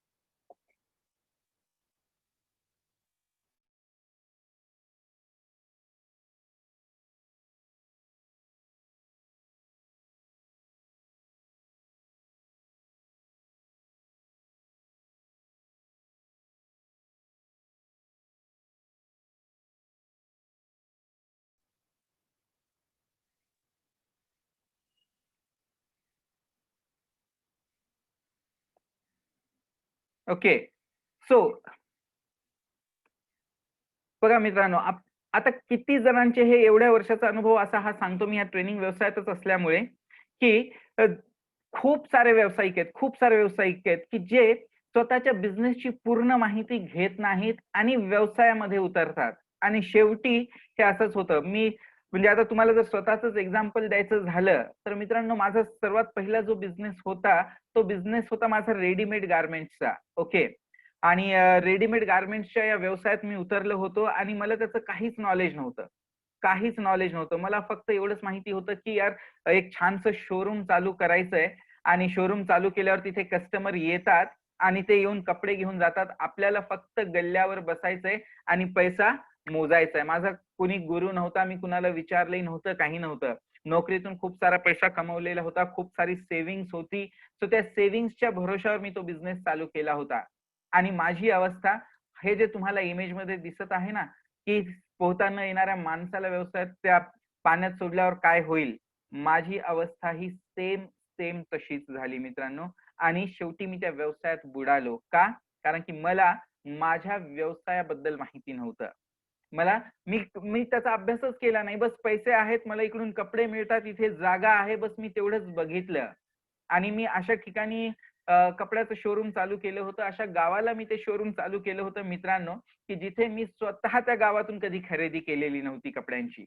Okay, so बघा मित्रांनो, आता किती जणांचे हे एवढ्या वर्षाचा अनुभव असा हा सांगतो मी या ट्रेनिंग व्यवसायातच असल्यामुळे, की खूप सारे व्यावसायिक आहेत की जे स्वतःच्या बिझनेसची पूर्ण माहिती घेत नाहीत आणि व्यवसायामध्ये उतरतात. आणि शेवटी हे असंच होतं. मी म्हणजे आता तुम्हाला जर स्वतःच एक्झाम्पल द्यायचं झालं, तर मित्रांनो, माझा सर्वात पहिला जो बिझनेस होता, तो बिझनेस होता माझा रेडीमेड गारमेंट्सचा. ओके, आणि रेडीमेड गारमेंट्सच्या या व्यवसायात मी उतरलो होतो आणि मला त्याचं काहीच नॉलेज नव्हतं. मला फक्त एवढंच माहिती होतं की यार एक छानसं शोरूम चालू करायचंय आणि शोरूम चालू केल्यावर तिथे कस्टमर येतात आणि ते येऊन कपडे घेऊन जातात. आपल्याला फक्त गल्ल्यावर बसायचंय आणि पैसा मोजायचा आहे. माझा कोणी गुरु नव्हता, मी कुणाला विचारलंही नव्हतं, काही नव्हतं. नोकरीतून खूप सारा पैसा कमवलेला होता, खूप सारी सेव्हिंग्स होती. सो त्या सेव्हिंग्सच्या भरोशावर मी तो बिझनेस चालू केला होता. आणि माझी अवस्था हे जे तुम्हाला इमेज मध्ये दिसत आहे ना, की पोहता न येणाऱ्या माणसाला व्यवसायात त्या पाण्यात सोडल्यावर काय होईल, माझी अवस्था ही सेम सेम तशीच झाली मित्रांनो. आणि शेवटी मी त्या व्यवसायात बुडालो. का? कारण की मला माझ्या व्यवसायाबद्दल माहिती नव्हतं. मी त्याचा अभ्यासच केला नाही. बस पैसे आहेत, मला इकडून कपडे मिळतात, इथे जागा आहे, बस मी तेवढंच बघितलं. आणि मी अशा ठिकाणी कपड्याचं शोरूम चालू केलं होतं. अशा गावाला मी ते शोरूम चालू केलं होतं मित्रांनो, की जिथे मी स्वतः त्या गावातून कधी खरेदी केलेली नव्हती कपड्यांची.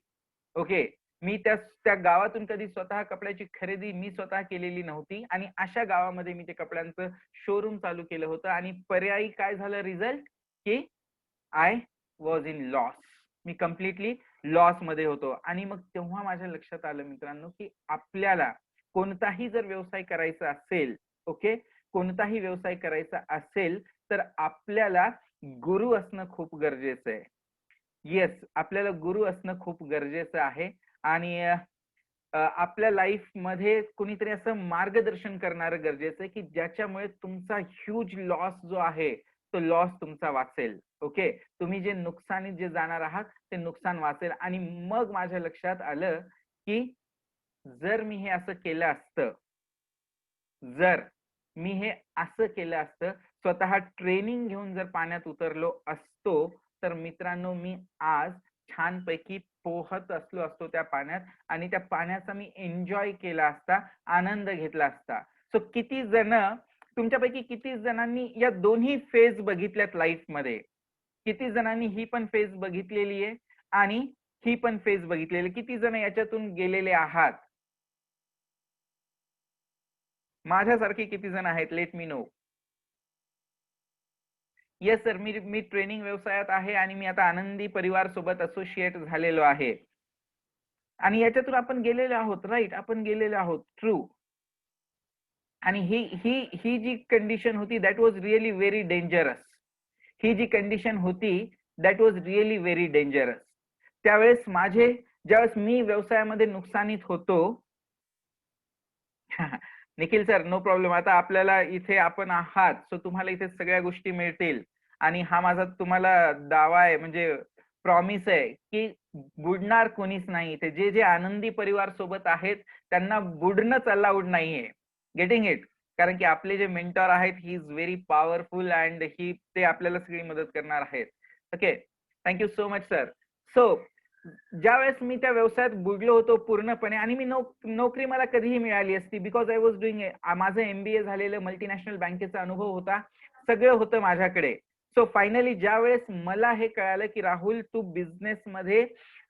ओके. मी त्या गावातून कधी स्वतः कपड्याची खरेदी मी स्वतः केलेली नव्हती आणि अशा गावामध्ये मी ते कपड्यांचं शोरूम चालू केलं होतं आणि पर्यायी काय झालं रिझल्ट, की I was in loss. Me completely loss मध्ये होतो. आणि मग तेव्हा माझ्या लक्षात आलं मित्रांनो, की आपल्याला कोणताही जर व्यवसाय करायचा असेल, ओके, कोणताही व्यवसाय करायचा असेल तर आपल्याला गुरु असणं खूप गरजेचं आहे. येस, आपल्याला गुरु असणं खूप गरजेचं आहे. आणि आपल्या लाईफ मध्ये कोणीतरी असं मार्गदर्शन करणारं गरजेचं आहे, की ज्याच्यामुळे तुमचा ह्यूज लॉस जो आहे तो लॉस तुमचा वाचेल. ओके. तुम्ही जे नुकसानीत जे जाणार आहात ते नुकसान वाचेल. आणि मग माझ्या लक्षात आलं, की जर मी हे असं केलं असतं, जर मी हे असं केलं असतं, स्वतः ट्रेनिंग घेऊन जर पाण्यात उतरलो असतो, तर मित्रांनो मी आज छानपैकी पोहत असतो त्या पाण्यात आणि त्या पाण्याचा मी एन्जॉय केला असता, आनंद घेतला असता. सो किती जण, तुमच्यापैकी किती जणांनी या दोन्ही फेज बघितल्यात लाईफ मध्ये? किती जणांनी ही पण फेज बघितलेली आहे आणि ही पण फेज बघितलेली? किती जण याच्यातून गेलेले आहात? माझ्यासारखे किती जण आहेत? Let me know. Yes sir, मी ट्रेनिंग व्यवसायात आहे आणि मी आता आनंदी परिवार सोबत असोसिएट झालेलो आहे. आणि याच्यातून आपण गेलेलो आहोत, राईट, आपण गेलेलो आहोत, ट्रू. आणि ही ही ही जी कंडिशन होती that was really very dangerous. ही जी कंडिशन होती that was really very dangerous. त्यावेळेस ज्यावेळेस मी व्यवसायामध्ये नुकसानीत होतो निखिल सर, नो प्रॉब्लेम. आता आपल्याला इथे आपण आहात, सो तुम्हाला इथे सगळ्या गोष्टी मिळतील. आणि हा माझा तुम्हाला दावा आहे, म्हणजे प्रॉमिस आहे, की बुडणार कोणीच नाही. ते जे जे आनंदी परिवार सोबत आहेत त्यांना बुडणंच अलाउड नाहीये. Getting it? कारण की आपले जे मेंटॉर आहेत he is very powerful and ते आपल्याला सगळी मदत करणार आहेत. Okay. Thank you so much sir. So ज्यावेळेस मी त्या व्यवसायात बुडलो होतो पूर्णपणे, आणि मी नोकरी मला कधीही मिळाली असती, बिकॉज आय वॉज डुईंग, माझं MBA झालेलं, मल्टीनॅशनल बँकेचा अनुभव होता, सगळं होतं माझ्याकडे. सो फायनली ज्यावेळेस मला हे कळालं, की राहुल तू बिझनेस मध्ये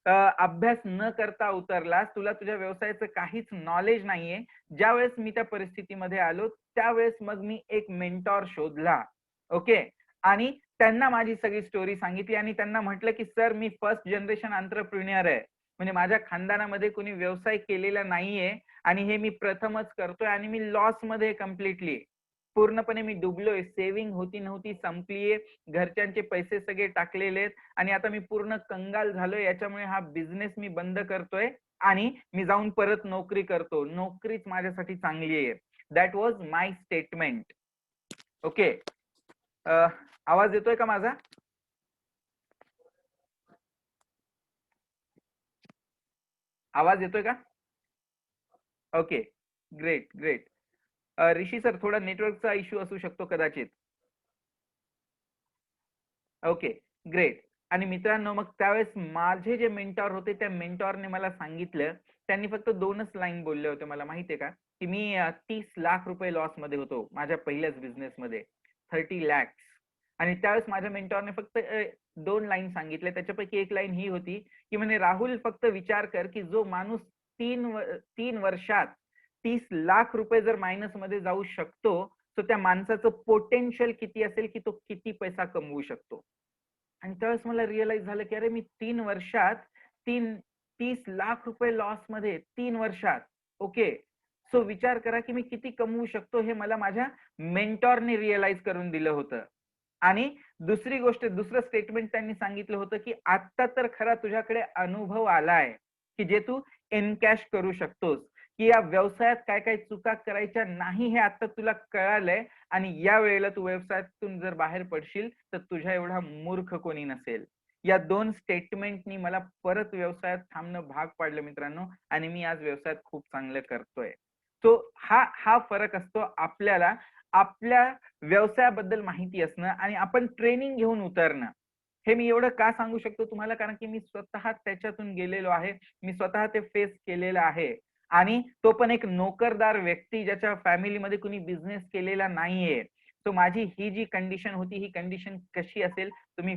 अभ्यास न करता उतरलास, तुला तुझ्या व्यवसायाचं काहीच नॉलेज नाहीये, ज्यावेळेस मी त्या परिस्थितीमध्ये आलो त्यावेळेस मग मी एक मेंटॉर शोधला. ओके. आणि त्यांना माझी सगळी स्टोरी सांगितली आणि त्यांना म्हटलं, की सर मी फर्स्ट जनरेशन एंटरप्रेन्योर आहे, म्हणजे माझ्या खानदानामध्ये कोणी व्यवसाय केलेला नाहीये आणि हे मी प्रथमच करतोय आणि मी लॉस मध्ये कम्प्लिटली पूर्णपणे मी डुबलोय. सेव्हिंग होती नव्हती, संपलीये, घरच्यांचे पैसे सगळे टाकलेले आहेत आणि आता मी पूर्ण कंगाल झालोय. याच्यामुळे हा बिझनेस मी बंद करतोय आणि मी जाऊन परत नोकरी करतो. नोकरीच माझ्यासाठी चांगली आहे. That was my statement. Okay. आवाज येतोय का माझा? आवाज येतोय का? Okay, great great. Rishi sir, थोडा नेटवर्कचा इश्यू असू शकतो कदाचित. Okay, great. आणि मित्रांनो, मग त्यावेळेस माझे जे मेंटॉर होते त्या मेंटॉरने मला सांगितलं, त्यांनी फक्त 2च लाईन बोलले होते मला, माहितीये का, की मी 30 लाख रुपये लॉस मध्ये होतो माझ्या पहिल्याच बिझनेस मध्ये, 30 lakhs. आणि त्यावेळेस माझ्या मेंटॉरने फक्त 2 लाईन सांगितले. त्याच्यापैकी एक लाईन ही होती, की म्हणे राहुल फक्त विचार कर, की जो माणूस 3 वर्षात 30 लाख रुपये जर मायनस मध्ये जाऊ शकतो, तर त्या माणसाचं पोटेन्शियल किती असेल, की तो किती पैसा कमवू शकतो. आणि त्यावेळेस मला रिअलाइज झालं, की अरे मी 3 वर्षात 30 लाख रुपये लॉस मध्ये 3 वर्षात. ओके. सो विचार करा, की मी किती कमवू शकतो, हे मला माझ्या मेंटॉरने रिअलाइज करून दिलं होतं. आणि दुसरी गोष्ट, दुसरं स्टेटमेंट त्यांनी सांगितलं होतं, की आता तर खरा तुझ्याकडे अनुभव आलाय, की जे तू एनकॅश करू शकतोस, की या व्यवसायात काय काय चुका करायच्या नाही हे आता तुला कळालंय. आणि या वेळेला तू व्यवसायातून जर बाहेर पडशील तर तुझ्या एवढा मूर्ख कोणी नसेल. या 2 स्टेटमेंटनी मला परत व्यवसायात थांबणं भाग पाडलं मित्रांनो, आणि मी आज व्यवसायात खूप चांगलं करतोय. तो हा फरक असतो आपल्याला आपल्या व्यवसायाबद्दल माहिती असणं आणि आपण ट्रेनिंग घेऊन उतरणं. हे मी एवढं का सांगू शकतो तुम्हाला, कारण की मी स्वतः त्याच्यातून गेलेलो आहे, मी स्वतः ते फेस केलेलं आहे. आणि तो पण एक नोकरदार व्यक्ती ज्याच्या फॅमिलीमध्ये कुणी बिझनेस केलेला नाहीये. तो माझी ही जी कंडिशन होती, ही कंडिशन कशी असेल तुम्ही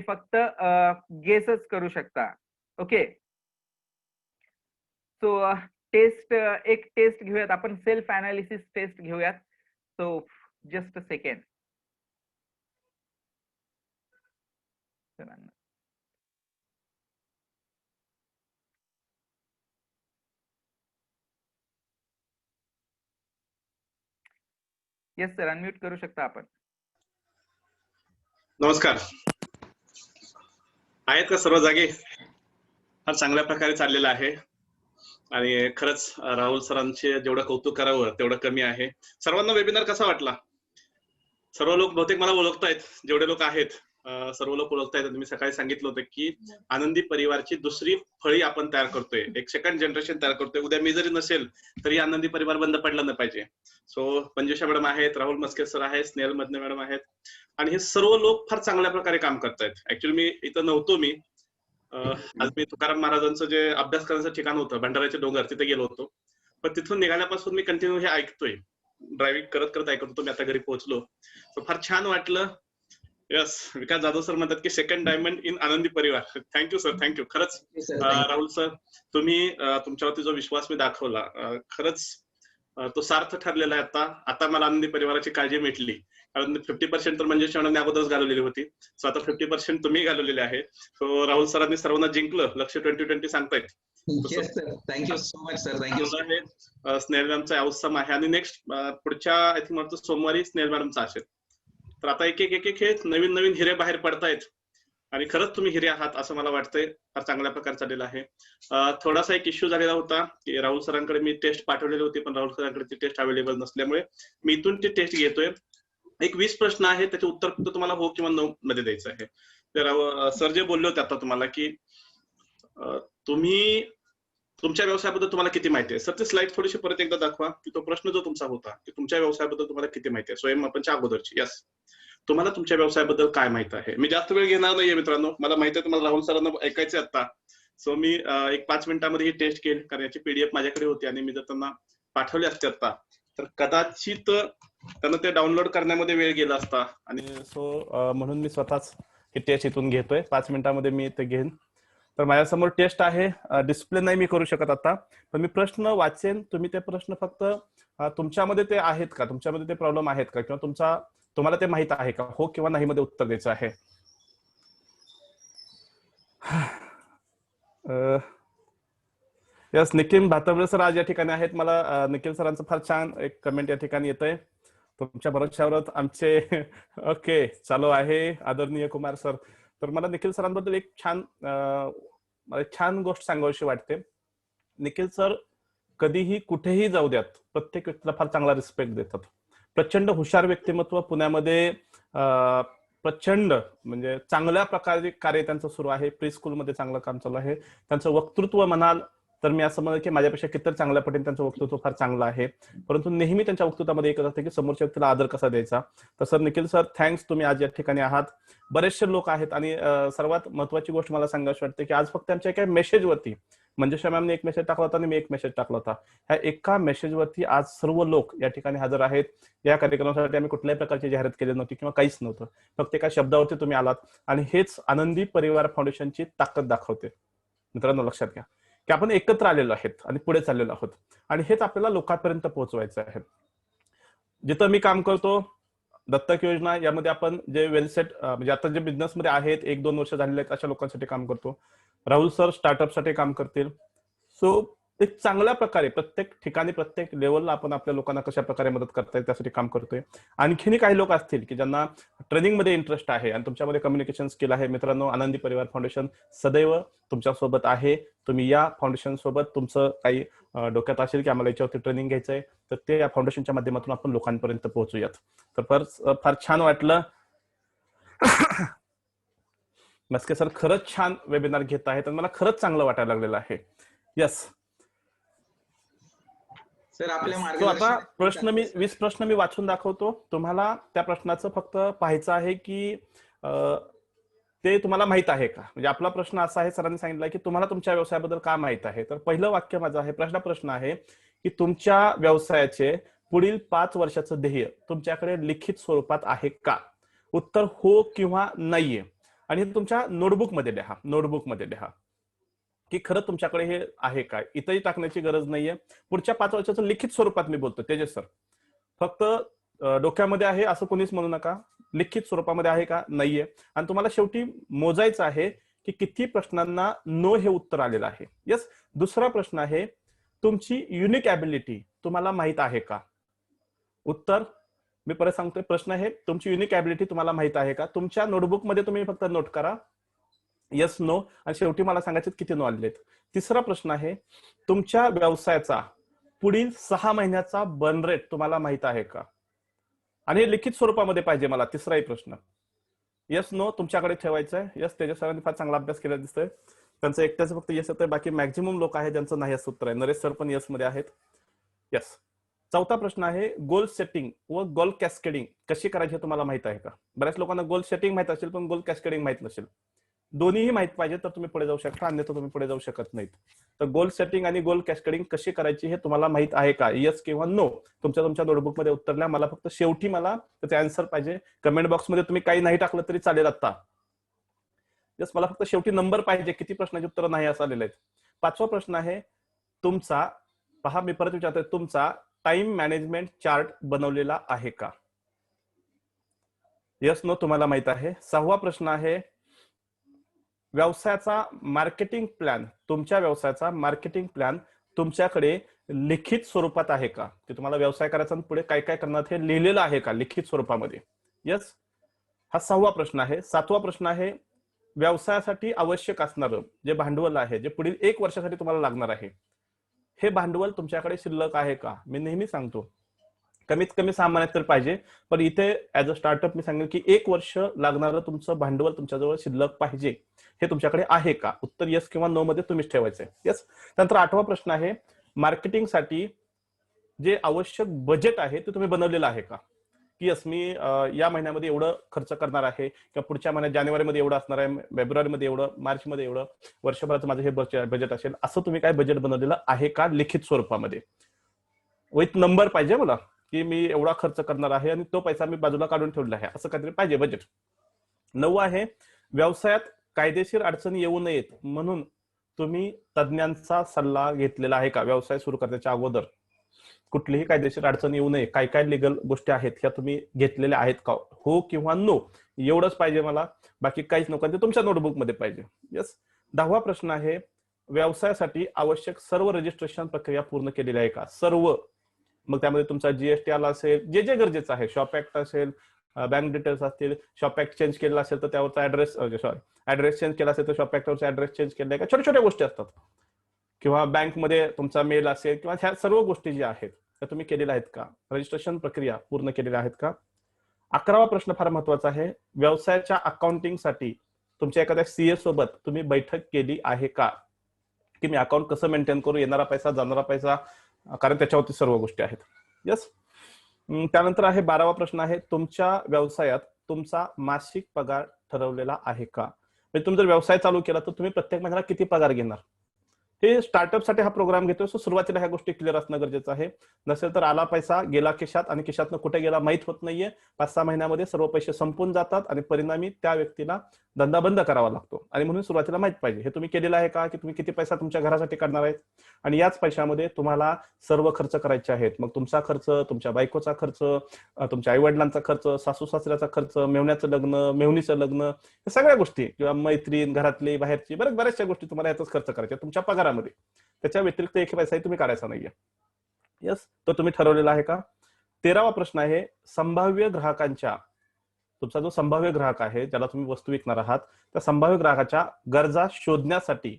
फक्त गेसच करू शकता. ओके, सो एक टेस्ट घेऊयात आपण, सेल्फ अनालिसिस टेस्ट घेऊयात. So just a second. Yes sir, unmute करू शकता आपण. नमस्कार. आहेत का सर्व जागे? फार चांगल्या प्रकारे चाललेलं आहे आणि खरंच राहुल सरांचे जेवढं कौतुक करावं तेवढं कमी आहे. सर्वांना वेबिनार कसा वाटला? सर्व लोक बहुतेक मला ओळखतायत, जेवढे लोक आहेत सर्व लोक ओळखतायत. तुम्ही सकाळी सांगितलं होतं की आनंदी परिवारची दुसरी फळी आपण तयार करतोय, एक सेकंड जनरेशन तयार करतोय. उद्या मी जरी नसेल तरी आनंदी परिवार बंद पडला नाही पाहिजे. सो मंजुषा मॅडम आहेत, राहुल मस्के सर आहेत, स्नेहल मदने मॅडम आहेत, आणि हे सर्व लोक फार चांगल्या प्रकारे काम करतायत. ऍक्च्युअली मी इथं नव्हतो. आज मी तुकाराम महाराजांचं जे अभ्यास करण्याचं ठिकाण होतं भंडाराचे डोंगर, तिथे गेलो होतो. पण तिथून निघाल्यापासून मी कंटिन्यू हे ऐकतोय, ड्रायव्हिंग करत करत ऐकत होतो. मी आता घरी पोहोचलो, फार छान वाटलं. यस, विकास जाधव सर म्हणतात की सेकंड डायमंड इन आनंदी परिवार. Thank you sir, thank you. खरंच राहुल सर, तुम्ही तुमच्यावरती जो विश्वास मी दाखवला, खरंच तो सार्थ ठरलेला आहे. आता मला आनंदी परिवाराची काळजी मिटली, कारण 50% तर म्हणजे क्षणाने अगोदरच घालवलेली होती. सो आता 50% तुम्ही घालवलेले आहे. सो राहुल सरांनी सर्वांना जिंकलं. लक्ष 2020 सांगतायत. Thank you so much sir. Thank you. Snehal मॅडमचा अवसम आहे आणि नेक्स्ट पुढच्या आय थिंक मला सोमवारी स्नेहल मॅडमचा असेल. तर आता एक हे नवीन हिरे बाहेर पडतायत आणि खरंच तुम्ही हिरे आहात असं मला वाटतंय. फार चांगल्या प्रकारे चाललेला आहे. थोडासा एक इश्यू झालेला होता की राहुल सरांकडे मी टेस्ट पाठवलेली होती, पण राहुल सरांकडे ती टेस्ट अवेलेबल नसल्यामुळे मी इथून ती टेस्ट घेतोय. एक 20 प्रश्न आहे, त्याचे उत्तर फक्त तुम्हाला हो किंवा नो मध्ये द्यायचं आहे. तर सर जे बोलले होते आता तुम्हाला की तुम्ही तुमच्या व्यवसायाबद्दल तुम्हाला किती माहिती आहे. सर ते स्लाइड थोडीशी परत एकदा दाखवा की तो प्रश्न जो तुमचा होता की तुमच्या व्यवसायाबद्दल तुम्हाला किती माहिती आहे, स्वयंमापनच्या अगोदरची. यस, तुम्हाला तुमच्या व्यवसायाबद्दल काय माहिती आहे. मी जास्त वेळ घेणार नाहीये मित्रांनो, मला माहिती आहे तुम्हाला राहुल सरांना ऐकायचे आता. सो मी एक 5 मिनिटांमध्ये ही टेस्ट केली, कारण याची पीडीएफ माझ्याकडे होती आणि मी जर त्यांना पाठवले असते आता तर कदाचित त्यांना ते डाउनलोड करण्यामध्ये वेळ गेला असता. आणि सो म्हणून मी स्वतःच ही टेस्ट इथून घेतोय. 5 मिनिटांमध्ये मी ते घेईन. तर माझ्यासमोर टेस्ट आहे, डिस्प्ले नाही मी करू शकत आता, पण मी प्रश्न वाचेन. तुम्ही ते प्रश्न फक्त तुमच्यामध्ये ते आहेत का, तुमच्यामध्ये ते प्रॉब्लेम आहेत का, किंवा तुम्हाला ते माहित आहे का, हो किंवा नाही मध्ये उत्तर द्यायचं आहे. यस, निखिल भातवळे सर आज या ठिकाणी आहेत. मला निखिल सरांचं फार छान एक कमेंट या ठिकाणी येतंय. तुमच्या भरोश्यावरच आमचे ओके चालू आहे आदरणीय कुमार सर. तर मला निखिल सरांबद्दल एक छान गोष्ट सांगावीशी वाटते. निखिल सर कधीही कुठेही जाऊ द्यात, प्रत्येक व्यक्तीला फार चांगला रिस्पेक्ट देतात. प्रचंड हुशार व्यक्तिमत्व, पुण्यामध्ये प्रचंड म्हणजे चांगल्या प्रकारे कार्य त्यांचं सुरू आहे. प्री स्कूलमध्ये चांगलं काम चालू आहे. त्यांचं वक्तृत्व म्हणाल तर मी असं म्हणेन की माझ्यापेक्षा किती चांगल्या पटीने त्यांचं वक्तृत्व फार चांगलं आहे. परंतु नेहमी त्यांच्या वक्तृत्वामध्ये एकच असते की समोरच्या व्यक्तीला आदर कसा द्यायचा. तर सर निखिल सर थँक्स, तुम्ही आज या ठिकाणी आहात. बरेचसे लोक आहेत आणि सर्वात महत्वाची गोष्ट मला सांगायची वाटते की आज फक्त आमच्या एका मेसेजवरती मंजुषा मॅमने एक मेसेज टाकला होता आणि मी एक मेसेज टाकला होता. ह्या एका मेसेजवरती आज सर्व लोक या ठिकाणी हजर आहेत. या कार्यक्रमासाठी आम्ही कुठल्याही प्रकारची जाहिरात केली नव्हती किंवा काहीच नव्हतं. फक्त एका शब्दावरती तुम्ही आलात आणि हेच आनंदी परिवार फाउंडेशनची ताकद दाखवते. मित्रांनो लक्षात घ्या की आपण एकत्र आलेलो आहेत आणि पुढे चाललेलो आहोत आणि हेच आपल्याला लोकांपर्यंत पोहोचवायचं आहे. जिथं मी काम करतो दत्तक योजना, यामध्ये आपण जे वेलसेट म्हणजे आता जे बिझनेसमध्ये आहेत 1-2 वर्ष झालेले आहेत अशा लोकांसाठी काम करतो. राहुल सर स्टार्टअपसाठी काम करतील. सो एक चांगल्या प्रकारे प्रत्येक ठिकाणी प्रत्येक लेवलला आपण आपल्या लोकांना कशा प्रकारे मदत करता येईल त्यासाठी काम करतोय. आणखीनही काही लोक असतील की ज्यांना ट्रेनिंगमध्ये इंटरेस्ट आहे आणि तुमच्यामध्ये कम्युनिकेशन स्किल आहे. मित्रांनो, आनंदी परिवार फाउंडेशन सदैव तुमच्या सोबत आहे. तुम्ही या फाउंडेशन सोबत तुमचं काही डोक्यात असेल की आम्हाला याच्यावरती ट्रेनिंग घ्यायचंय तर ते या फाउंडेशनच्या माध्यमातून आपण लोकांपर्यंत पोहोचूयात. तर फार छान वाटलं. मस्के सर खरंच छान वेबिनार घेत आहेत आणि मला खरंच चांगलं वाटायला लागलेलं आहे. येस सर आपल्या तो मार्गदर्शन आता प्रश्न मी 20 प्रश्न मी वाचून दाखवतो. तुम्हाला त्या प्रश्नाचं फक्त पाहायचं आहे की ते तुम्हाला माहित आहे का. म्हणजे आपला प्रश्न असा आहे, सरांनी सांगितलं की तुम्हाला तुमच्या व्यवसायाबद्दल का माहित आहे. तर पहिलं वाक्य माझं आहे, प्रश्न आहे की तुमच्या व्यवसायाचे पुढील 5 वर्षाचं ध्येय तुमच्याकडे लिखित स्वरूपात आहे का. उत्तर हो किंवा नाहीये. आणि हे तुमच्या नोटबुकमध्ये लिहा की खरं तुमच्याकडे हे आहे काय. इथंही टाकण्याची गरज नाहीये. पुढच्या 5 वर्षाचं लिखित स्वरूपात मी बोलतो तेजस सर. फक्त डोक्यामध्ये आहे असं कोणीच म्हणू नका. लिखित स्वरूपामध्ये आहे का, नाहीये. आणि तुम्हाला शेवटी मोजायचं आहे की किती प्रश्नांना नो हे उत्तर आलेलं आहे. येस. दुसरा प्रश्न आहे, तुमची युनिक ॲबिलिटी तुम्हाला माहित आहे का. उत्तर मी परत सांगतोय, प्रश्न आहे तुमची युनिक ॲबिलिटी तुम्हाला माहित आहे का. तुमच्या नोटबुकमध्ये तुम्ही फक्त नोट करा येस नो, आणि शेवटी मला सांगायचे किती नो आलेत. तिसरा प्रश्न आहे, तुमच्या व्यवसायाचा पुढील 6 महिन्याचा बर्न रेट तुम्हाला माहित आहे का. आणि हे लिखित स्वरूपामध्ये पाहिजे मला. तिसराही प्रश्न येस नो तुमच्याकडे ठेवायचं आहे. येस, तेजस सरांनी फार चांगला अभ्यास केला दिसतोय. त्यांचं एकट्याचं फक्त येस येतंय, बाकी मॅक्झिमम लोक आहेत ज्यांचं नाही असं उत्तर आहे. नरेश सर पण येस मध्ये आहेत. येस. चौथा प्रश्न आहे, गोल सेटिंग व गोल कॅस्केडिंग कशी करायची हे तुम्हाला माहित आहे का. बऱ्याच लोकांना गोल सेटिंग माहित असेल पण गोल कॅस्केडिंग माहित नसेल. दोन्हीही माहित पाहिजे तर तुम्ही पुढे जाऊ शकता, अन्यथा तुम्ही पुढे जाऊ शकत नाहीत. तर गोल सेटिंग आणि गोल कॅस्केडिंग कशी करायची हे तुम्हाला माहित आहे का. येस किंवा नो तुमच्या नोटबुकमध्ये उत्तर द्या. मला फक्त शेवटी मला त्याचे आन्सर पाहिजे. कमेंट बॉक्समध्ये तुम्ही काही नाही टाकलं तरी चालेल आता. येस, मला फक्त शेवटी नंबर पाहिजे, किती प्रश्नाची उत्तर नाही असं आलेलं आहेत. 5वा प्रश्न आहे, तुमचा पहा मी परत विचारतोय, तुमचा टाइम मॅनेजमेंट चार्ट बनवलेला आहे का. येस नो तुम्हाला माहित आहे. 6वा प्रश्न आहे, व्यवसायाचा मार्केटिंग प्लॅन, तुमच्या व्यवसायाचा मार्केटिंग प्लॅन तुमच्याकडे लिखित स्वरूपात आहे का. ते तुम्हाला व्यवसाय करायचा पुढे काय काय करणार हे लिहिलेलं आहे का लिखित स्वरूपामध्ये. येस, हा 6वा प्रश्न आहे. 7वा प्रश्न आहे, व्यवसायासाठी आवश्यक असणारं जे भांडवल आहे, जे पुढील 1 वर्षासाठी तुम्हाला लागणार आहे, हे भांडवल तुमच्याकडे शिल्लक आहे का. मी नेहमी सांगतो कमीत कमी 6 महिन्यात तर पाहिजे, पण इथे ऍज अ स्टार्टअप मी सांगेन की 1 वर्ष लागणारं तुमचं भांडवल तुमच्याजवळ शिल्लक पाहिजे. हे तुमच्याकडे आहे का. उत्तर येस किंवा नो मध्ये तुम्हीच ठेवायचंय. येस. त्यानंतर 8वा प्रश्न आहे, मार्केटिंगसाठी जे आवश्यक बजेट आहे ते तुम्ही बनवलेलं आहे का. की यस मी या महिन्यामध्ये एवढं खर्च करणार आहे, किंवा पुढच्या महिन्यात जानेवारीमध्ये एवढं असणार आहे, फेब्रुवारीमध्ये एवढं, मार्चमध्ये एवढं, वर्षभराचं माझं हे बजेट असेल, असं तुम्ही काय बजेट बनवलेलं आहे का लिखित स्वरूपामध्ये. विथ नंबर पाहिजे मला की मी एवढा खर्च करणार आहे आणि तो पैसा मी बाजूला काढून ठेवला आहे, असं काहीतरी पाहिजे बजेट. 9 आहे, व्यवसायात कायदेशीर अडचणी येऊ नयेत म्हणून तुम्ही तज्ञांचा सल्ला घेतलेला आहे का. व्यवसाय सुरू करण्याच्या अगोदर कुठलीही कायदेशीर अडचण येऊ नये, काय काय लिगल गोष्टी आहेत ह्या तुम्ही घेतलेल्या आहेत का. हो किंवा नो एवढंच पाहिजे मला, बाकी काहीच नको. ते तुमच्या नोटबुकमध्ये पाहिजे. येस. 10वा प्रश्न आहे, व्यवसायासाठी आवश्यक सर्व रजिस्ट्रेशन प्रक्रिया पूर्ण केलेली आहे का. सर्व, मग त्यामध्ये तुमचा जीएसटी आला असेल, जे जे गरजेचं आहे, शॉप ऍक्ट असेल, बँक डिटेल्स असतील, शॉप ऍक्ट चेंज केलेला असेल तर त्यावरचा ऍड्रेस चेंज केला असेल तर शॉप ऍक्टवरचा ऍड्रेस चेंज केला आहे का. छोट्या छोट्या गोष्टी असतात, किंवा बँकमध्ये तुमचा मेल असेल, किंवा ह्या सर्व गोष्टी ज्या आहेत त्या तुम्ही केलेल्या आहेत का. रजिस्ट्रेशन प्रक्रिया पूर्ण केलेल्या आहेत का. 11वा प्रश्न फार महत्वाचा आहे, व्यवसायाच्या अकाउंटिंगसाठी तुमच्या एखाद्या सीए सोबत तुम्ही बैठक केली आहे का, की मी अकाउंट कसं मेंटेन करू, येणारा पैसा जाणारा पैसा, कारण त्याच्यावरती सर्व गोष्टी आहेत. येस. त्यानंतर आहे 12वा प्रश्न आहे, तुमच्या व्यवसायात तुमचा मासिक पगार ठरवलेला आहे का. म्हणजे तुम्ही जर व्यवसाय चालू केला तर तुम्ही प्रत्येक महिन्याला किती पगार घेणार. हे स्टार्टअपसाठी हा प्रोग्राम घेतोय, सो सुरुवातीला ह्या गोष्टी क्लिअर असणं गरजेचं आहे. नसेल तर आला पैसा गेला खिशात आणि खिशातनं कुठे गेला माहित होत नाहीये. 5-6 महिन्यामध्ये सर्व पैसे संपून जातात आणि परिणामी त्या व्यक्तीला धंदा बंद करावा लागतो. आणि म्हणून सुरुवातीला माहित पाहिजे हे तुम्ही केलेलं आहे का, की तुम्ही किती पैसा तुमच्या घरासाठी काढणार आहेत, आणि याच पैशामध्ये तुम्हाला सर्व खर्च करायचे आहेत. मग तुमचा खर्च, तुमच्या बायकोचा खर्च, तुमच्या आई वडिलांचा खर्च, सासू सासऱ्याचा खर्च, मेवण्याचं लग्न, मेवणीचं लग्न, या सगळ्या गोष्टी, किंवा मैत्रीण, घरातली, बाहेरची, बऱ्याचशा गोष्टी तुम्हाला यातच खर्च करायच्या तुमच्या पगारामध्ये. त्याच्या व्यतिरिक्त एक पैसाही तुम्ही काढायचा नाहीये. येस, तो तुम्ही ठरवलेला आहे का. 13वा प्रश्न आहे, संभाव्य ग्राहकांच्या, तुमचा जो संभाव्य ग्राहक आहे ज्याला तुम्ही वस्तू विकणार आहात, त्या संभाव्य ग्राहकाच्या गरजा शोधण्यासाठी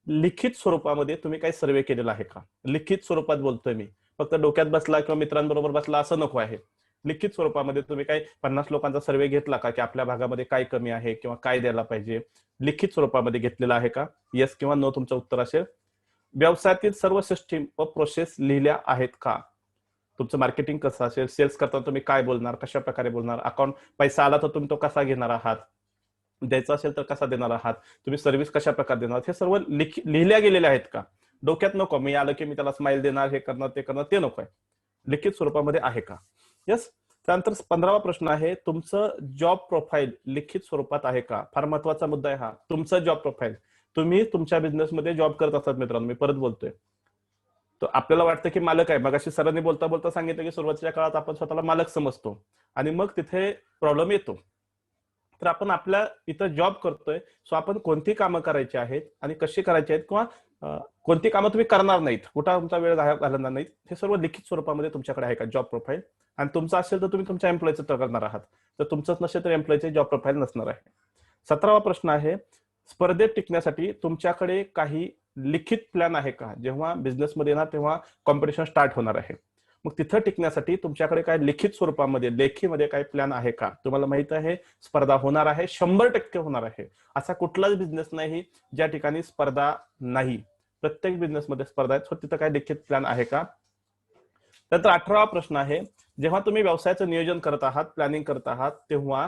लिखित स्वरूपामध्ये तुम्ही काही सर्वे केलेला आहे का. लिखित स्वरूपात बोलतोय मी, फक्त डोक्यात बसला किंवा मित्रांबरोबर बसला असं नको आहे. लिखित स्वरूपामध्ये तुम्ही काही 50 लोकांचा सर्वे घेतला का की आपल्या भागामध्ये काय कमी आहे किंवा काय द्यायला पाहिजे, लिखित स्वरूपामध्ये घेतलेला आहे का? येस किंवा नो तुमचं उत्तर असेल. व्यवसायातील सर्व सिस्टीम व प्रोसेस लिहिल्या आहेत का? तुमचं मार्केटिंग कसं असेल, सेल्स करताना तुम्ही काय बोलणार, कशा प्रकारे बोलणार, अकाउंट पैसा आला तर तुम्ही तो कसा घेणार आहात, द्यायचा असेल तर कसा देणार आहात, तुम्ही सर्व्हिस कशा प्रकारे देणार, हे सर्व लिहिल्या गेलेले आहेत का? डोक्यात नको मी आलं की मी त्याला स्माइल देणार, हे करणार ते करणार, ते नको आहे. लिखित स्वरूपामध्ये आहे का? यस. त्यानंतर 15वा प्रश्न आहे, तुमचं जॉब प्रोफाईल लिखित स्वरूपात आहे का? फार महत्वाचा मुद्दा आहे हा. तुमचं जॉब प्रोफाईल, तुम्ही तुमच्या बिझनेसमध्ये जॉब करत असतात मित्रांनो, मी परत बोलतोय. तर आपल्याला वाटतं की मालक आहे, मगाशी सरांनी बोलता बोलता सांगितलं की सुरुवातीच्या काळात आपण स्वतःला मालक समजतो आणि मग तिथे प्रॉब्लेम येतो. तर आपण आपल्या इथं जॉब करतोय, सो आपण कोणती कामं करायची आहेत आणि कशी करायची आहेत किंवा कोणती कामं तुम्ही करणार नाहीत, कुठं तुमचा वेळ घालवणार नाहीत, हे सर्व लिखित स्वरूपामध्ये तुमच्याकडे आहे का जॉब प्रोफाईल? आणि तुमचं असेल तर तुम्ही तुमच्या एम्प्लॉयचं तर करणार आहात, तर तुमचंच नसेल तर एम्प्लॉयचे जॉब प्रोफाईल नसणार आहे. 17वा प्रश्न आहे, स्पर्धेत टिकण्यासाठी तुमच्याकडे काही लिखित प्लॅन आहे का? जेव्हा बिझनेसमध्ये येणार तेव्हा कॉम्पिटिशन स्टार्ट होणार आहे, मग तिथं टिकण्यासाठी तुमच्याकडे काय लिखित स्वरूपामध्ये लेखीमध्ये काय प्लॅन आहे का? तुम्हाला माहित आहे स्पर्धा होणार आहे, 100% होणार आहे. असा कुठलाच बिझनेस नाही ज्या ठिकाणी स्पर्धा नाही. प्रत्येक बिझनेसमध्ये स्पर्धा आहे, सो तिथं काय लिखित प्लॅन आहे का? त्यानंतर 18वा प्रश्न आहे, जेव्हा तुम्ही व्यवसायाचं नियोजन करत आहात, प्लॅनिंग करत आहात, तेव्हा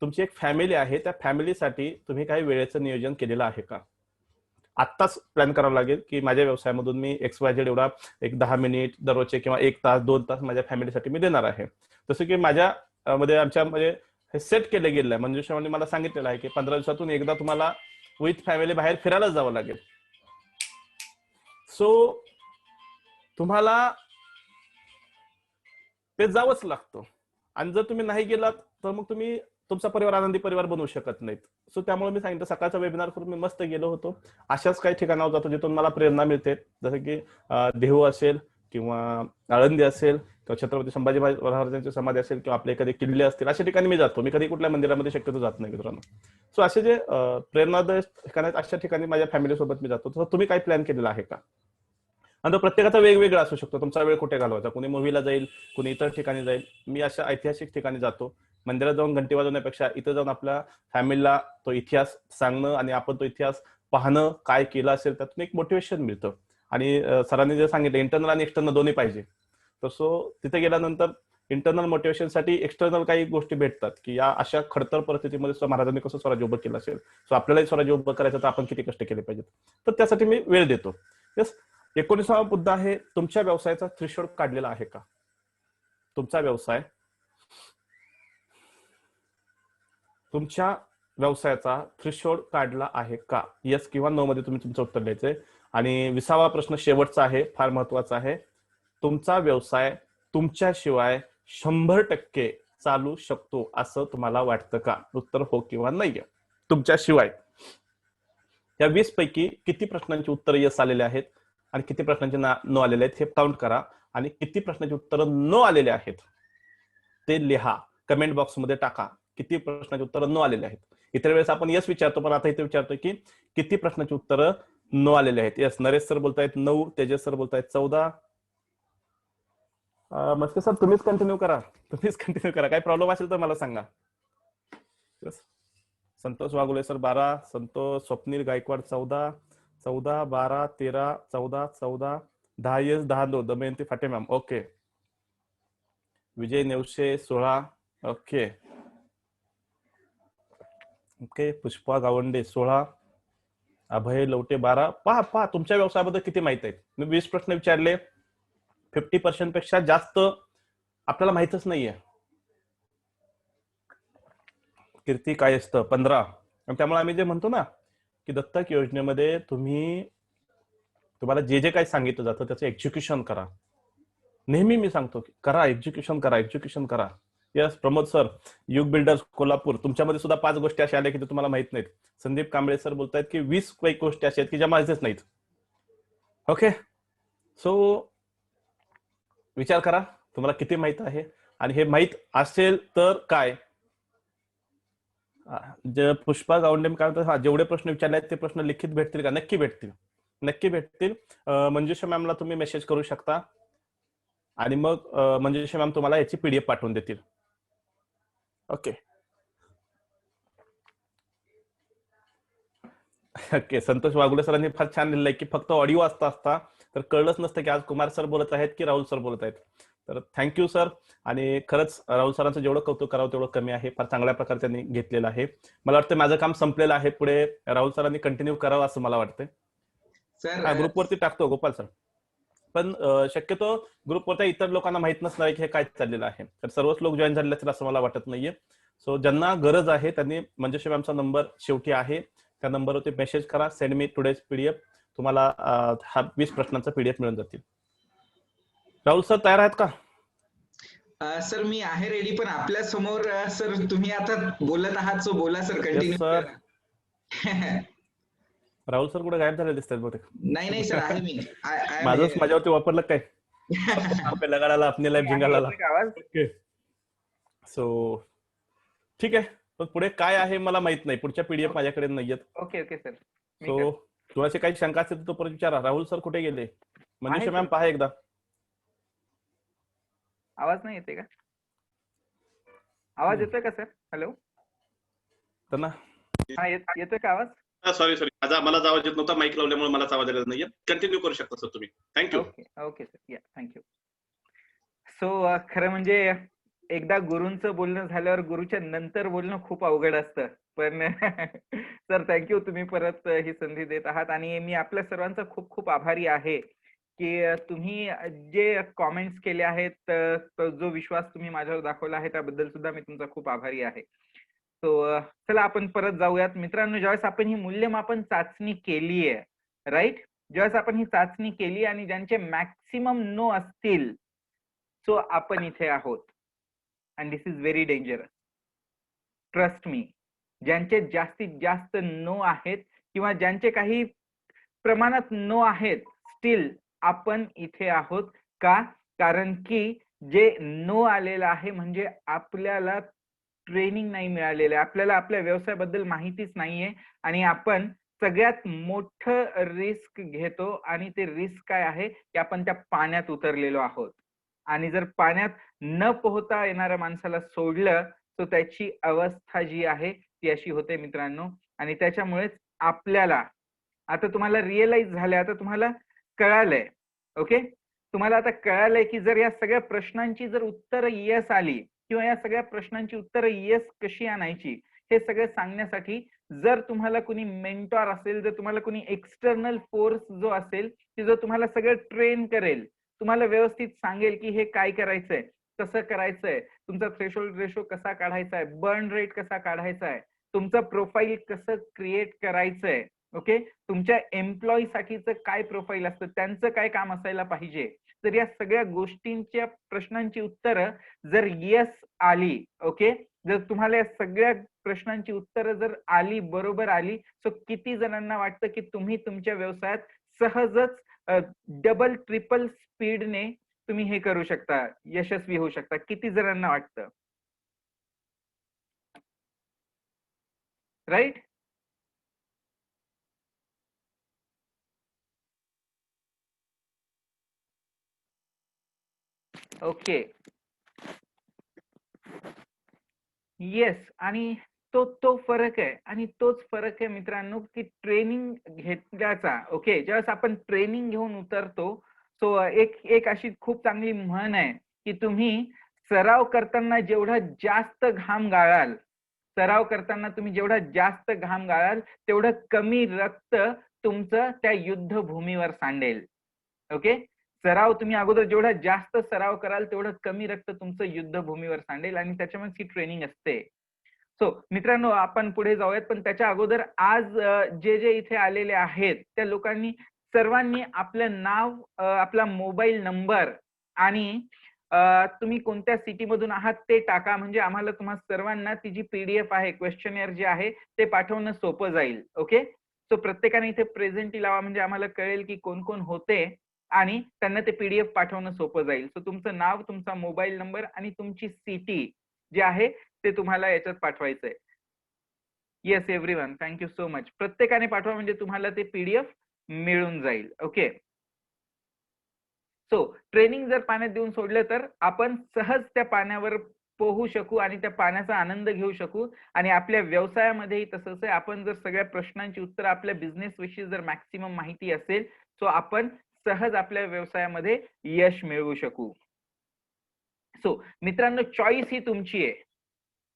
तुमची एक फॅमिली आहे, त्या फॅमिलीसाठी तुम्ही काही वेळेचं नियोजन केलेलं आहे का? आत्ताच प्लॅन करावं लागेल की माझ्या व्यवसायामधून मी XYZ एवढा एक 10 मिनिट दररोजचे किंवा 1 तास 2 तास माझ्या फॅमिलीसाठी मी देणार आहे. जसं की माझ्या मध्ये आमच्यामध्ये हे सेट केलं गेलं आहे. मंजुषाने मला सांगितलेलं आहे की 15 दिवसातून एकदा तुम्हाला विथ फॅमिली बाहेर फिरायला जावं लागेल. सो तुम्हाला ते जावंच लागतं आणि जर तुम्ही नाही गेलात तर मग तुम्ही तुमचा परिवार आनंदी परिवार बनवू शकत नाहीत. सो त्यामुळे मी सांगितलं सकाळचा वेबिनार करून मी मस्त गेलो होतो. अशाच काही ठिकाणावर जातो जिथून मला प्रेरणा मिळते, जसं की देहू असेल किंवा आळंदी असेल किंवा छत्रपती संभाजी महाराजांची समाधी असेल किंवा आपले एखादे किल्ले असतील, अशा ठिकाणी मी जातो. मी कधी कुठल्या मंदिरामध्ये शक्यतो जात नाही मित्रांनो. सो असे जे प्रेरणादायक ठिकाण आहेत अशा ठिकाणी माझ्या फॅमिली सोबत मी जातो. तर तुम्ही काही प्लॅन केलेला आहे का? आणि तो प्रत्येकाचा वेगवेगळा असू शकतो. तुमचा वेळ कुठे घालवायचा, कुणी मूव्हीला जाईल, कुणी इतर ठिकाणी जाईल. मी अशा ऐतिहासिक ठिकाणी जातो. मंदिरात जाऊन घंटी वाजवण्यापेक्षा इथं जाऊन आपल्या फॅमिलीला तो इतिहास सांगणं आणि आपण तो इतिहास पाहणं, काय केलं असेल त्यातून एक मोटिवेशन मिळतं. आणि सरांनी जे सांगितलं इंटरनल आणि एक्सटर्नल दोन्ही पाहिजे. तसो तिथे गेल्यानंतर इंटरनल मोटिवेशनसाठी एक्सटर्नल काही गोष्टी भेटतात की या अशा खडतर परिस्थितीमध्ये महाराजांनी कसं स्वराज्य उभं केलं असेल, सो आपल्यालाही स्वराज्य उभं करायचं तर आपण किती कष्ट केले पाहिजेत. तर त्यासाठी मी वेळ देतो. यस. 19वा मुद्दा आहे, तुमच्या व्यवसायाचा थ्रेशोल्ड काढलेला आहे का? तुमचा व्यवसाय, तुमच्या व्यवसायाचा थ्रेशोल्ड काढला आहे का? येस किंवा नो मध्ये तुम्ही तुमचं उत्तर द्यायचंय. आणि 20वा प्रश्न शेवटचा आहे, फार महत्वाचा आहे, तुमचा व्यवसाय तुमच्याशिवाय 100% चालू शकतो असं तुम्हाला वाटतं का? उत्तर हो किंवा नाही. तुमच्याशिवाय या 20 पैकी किती प्रश्नांची उत्तर यस आलेले आहेत आणि किती प्रश्नांचे नो आलेले आहेत हे काउंट करा. आणि किती प्रश्नांची उत्तर नो आलेले आहेत ते लिहा, कमेंट बॉक्समध्ये टाका. किती प्रश्नांची उत्तर नो आलेले आहेत. इतर वेळेस आपण यस विचारतो, पण आता इथे विचारतोय की किती प्रश्नांची उत्तर नो आलेले आहेत. यस, नरेश सर बोलतायत 9, तेजस सर बोलतायत 14. मस्के सर तुम्हीच कंटिन्यू करा, काही प्रॉब्लेम असेल तर मला सांगा. Santosh Waghole sir 12, Santosh Swapnil Gaikwad 14, 12, 13, 14, 10 yes, 10 no. Damayanti Phate ma'am okay. Vijay Nevshe 16 okay. Okay. Pushpa Gawande 16, Abhay Lavate 12. पहा तुमच्या व्यवसायाबद्दल किती माहिती आहे. मी 20 प्रश्न विचारले, 50% पेक्षा जास्त आपल्याला माहितच नाहीये. कीर्ती काय असतं 15. आणि त्यामुळे आम्ही जे म्हणतो ना की दत्तक योजनेमध्ये तुम्हाला जे जे काही सांगितलं जातं त्याचं एक्झिक्युशन करा. नेहमी मी सांगतो की करा, एक्झिक्युशन करा. यस, प्रमोद सर युग बिल्डर्स कोल्हापूर, तुमच्यामध्ये सुद्धा 5 गोष्टी अशा आल्या की ते तुम्हाला माहित नाहीत. संदीप कांबळे सर बोलतायत की 20 गोष्टी अशा आहेत की ज्या माहितच नाहीत. ओके. सो विचार करा तुम्हाला किती माहित आहे आणि हे माहित असेल तर काय. पुष्पा गावंडे काय म्हणतात, हा जेवढे प्रश्न विचारले आहेत ते प्रश्न लिखित भेटतील का? नक्की भेटतील. मंजुषा मॅमला तुम्ही मेसेज करू शकता. आणि मग मंजुषा मॅम तुम्हाला याची पीडीएफ पाठवून देतील. Okay okay. संतोष वाघुले सरांनी फार छान लिहिलंय की फक्त ऑडिओ असता तर कळलंच नसतं की आज कुमार सर बोलत आहेत की राहुल सर बोलत आहेत. तर थँक्यू सर. आणि खरंच राहुल सरांचं जेवढं कौतुक करावं तेवढं कमी आहे. फार चांगल्या प्रकारे त्यांनी घेतलेलं आहे. मला वाटतं माझं काम संपलेलं आहे. पुढे राहुल सरांनी कंटिन्यू करावं असं मला वाटतंय. सर ग्रुपवरती टाकतो गोपाल सर. पण शक्यतो ग्रुपवरच्या इतर लोकांना माहित नसणार की हे काय चाललेलं आहे. तर सर्वच लोक जॉईन झालेले असतील असं मला वाटत नाहीये. सो ज्यांना गरज आहे त्यांनी मंजुषा मॅमचा नंबर शेवटी आहे, त्या नंबरवरती मेसेज करा, सेंड मी टुडेज पीडीएफ. तुम्हाला हा 20 प्रश्नांचा पीडीएफ मिळून जातील. राहुल सर तयार आहेत का? सर मी आहे रेडी, पण आपल्या समोर सर तुम्ही आता बोलत आहात, सो बोला सर, कंटिन्यू सर. करा. राहुल सर कुठे गायब झाले दिसतात बहुतेक. नाही सर, आहे मी. माझंच माझ्यावरती वापरलं काय? लगाडाला आपली लाईफ जिंगाला. ओके सो ठीक आहे. पण पुढे काय आहे मला माहित नाही. पुढच्या पीडीएफ माझ्याकडे नाहीयेत. Okay okay sir. सो तुझ्याशी काही शंका असेल तर परत विचारा. राहुल सर कुठे गेले? मंजुषा मॅम पहा एकदा. आवाज नाही येते का? आवाज येतोय का सर? हॅलो. त्यांना हा येतोय का आवाज? सॉरी मला आवाज येत नव्हता. माईक लावल्यामुळे मला आवाज आलेला नाहीये. कंटिन्यू करू शकता सर तुम्ही. थँक्यू. Okay sir. या थँक्यू. सो खरं म्हणजे एकदा गुरूंचं बोलणं झाल्यावर गुरुच्या नंतर बोलणं खूप अवघड असतं. पण सर थँक्यू, तुम्ही परत ही संधी देत आहात. आणि मी आपल्या सर्वांचा खूप खूप आभारी आहे की तुम्ही जे कॉमेंट्स केले आहेत, जो विश्वास तुम्ही माझ्यावर दाखवला आहे त्याबद्दल सुद्धा मी तुमचा खूप आभारी आहे. सो चला आपण परत जाऊयात. मित्रांनो, ज्यावेळेस आपण ही मूल्यमापन चाचणी केली आहे, राईट, ज्यावेळेस आपण ही चाचणी केली आणि ज्यांचे मॅक्सिमम नो असतील, सो आपण इथे आहोत. And this is very dangerous, trust me. ज्यांचे जास्तीत जास्त नो आहेत किंवा ज्यांचे काही प्रमाणात नो आहेत, स्टील आपण इथे आहोत. का? कारण की जे नो आलेलं आहे म्हणजे आपल्याला ट्रेनिंग नाही मिळालेलं आहे, आपल्याला आपल्या व्यवसायाबद्दल माहितीच नाहीये आणि आपण सगळ्यात मोठं रिस्क घेतो. आणि ते रिस्क काय आहे की आपण त्या पाण्यात उतरलेलो आहोत. आणि जर पाण्यात न पोहता येणाऱ्या माणसाला सोडलं तर त्याची अवस्था जी आहे ती अशी होते मित्रांनो. आणि त्याच्यामुळेच आपल्याला आता तुम्हाला रिअलाइज झालंय, आता तुम्हाला कळालंय. ओके, तुम्हाला आता कळालंय की जर या सगळ्या प्रश्नांची जर उत्तरं येस आली किंवा या सगळ्या प्रश्नांची उत्तरं येस कशी आणायची हे सगळं सांगण्यासाठी जर तुम्हाला कोणी मेंटॉर असेल, जर तुम्हाला कोणी एक्सटर्नल फोर्स जो असेल की जो तुम्हाला सगळं ट्रेन करेल, तुम्हाला व्यवस्थित सांगेल की हे काय करायचंय, कसं करायचंय, तुमचा थ्रेशोल्ड रेशो कसा काढायचा आहे, बर्न रेट कसा काढायचा आहे, तुमचं प्रोफाईल कसं क्रिएट करायचंय, ओके, तुमच्या एम्प्लॉई साठीचं काय प्रोफाईल असतं, त्यांचं काय काम असायला पाहिजे. तर या सगळ्या गोष्टींच्या प्रश्नांची उत्तरं जर येस आली, ओके, जर तुम्हाला या सगळ्या प्रश्नांची उत्तरं जर आली, बरोबर आली, सो किती जणांना वाटतं की तुम्ही तुमच्या व्यवसायात सहजच डबल ट्रिपल स्पीडने तुम्ही हे करू शकता, यशस्वी होऊ शकता? किती जणांना वाटतं? राईट? Okay, yes. आणि तो फरक आहे. आणि तोच फरक आहे मित्रांनो की ट्रेनिंग घेतल्याचा. ओके, ज्यावेळेस आपण ट्रेनिंग घेऊन उतरतो, सो एक अशी खूप चांगली म्हण आहे की तुम्ही सराव करताना जेवढा जास्त घाम गाळाल, सराव करताना तुम्ही जेवढा जास्त घाम गाळाल तेवढं कमी रक्त तुमचं त्या युद्धभूमीवर सांडेल. ओके, सराव तुम्ही अगोदर जेवढा जास्त सराव कराल तेवढं कमी रक्त तुमचं युद्धभूमीवर सांडेल. आणि त्याच्यामुळे ही ट्रेनिंग असते. सो मित्रांनो, आपण पुढे जाऊयात. पण त्याच्या अगोदर आज जे इथे आलेले आहेत त्या लोकांनी सर्वांनी आपलं नाव, आपला मोबाईल नंबर आणि तुम्ही कोणत्या सिटीमधून आहात ते टाका. म्हणजे आम्हाला तुम्हा सर्वांना ती जी पीडीएफ आहे, क्वेश्चनर जे आहे ते पाठवणं सोपं जाईल. ओके, सो प्रत्येकाने इथे प्रेझेंटी लावा म्हणजे आम्हाला कळेल की कोण कोण होते आणि त्यांना ते पीडीएफ पाठवणं सोपं जाईल. सो तुमचं नाव, तुमचा मोबाईल नंबर आणि तुमची सिटी जे आहे ते तुम्हाला याच्यात पाठवायचंय. Yes everyone, thank you so much. प्रत्येकाने पाठवा म्हणजे तुम्हाला ते पीडीएफ मिळून जाईल. ओके, सो ट्रेनिंग जर पाण्यात देऊन सोडलं तर आपण सहज त्या पाण्यावर पोहू शकू आणि त्या पाण्याचा आनंद घेऊ शकू. आणि आपल्या व्यवसायामध्येही तसंच आहे. आपण जर सगळ्या प्रश्नांची उत्तर आपल्या बिझनेस विषयी जर मॅक्सिमम माहिती असेल, सो आपण सहज आपल्या व्यवसायामध्ये यश मिळवू शकू. सो मित्रांनो, चॉईस ही तुमची आहे.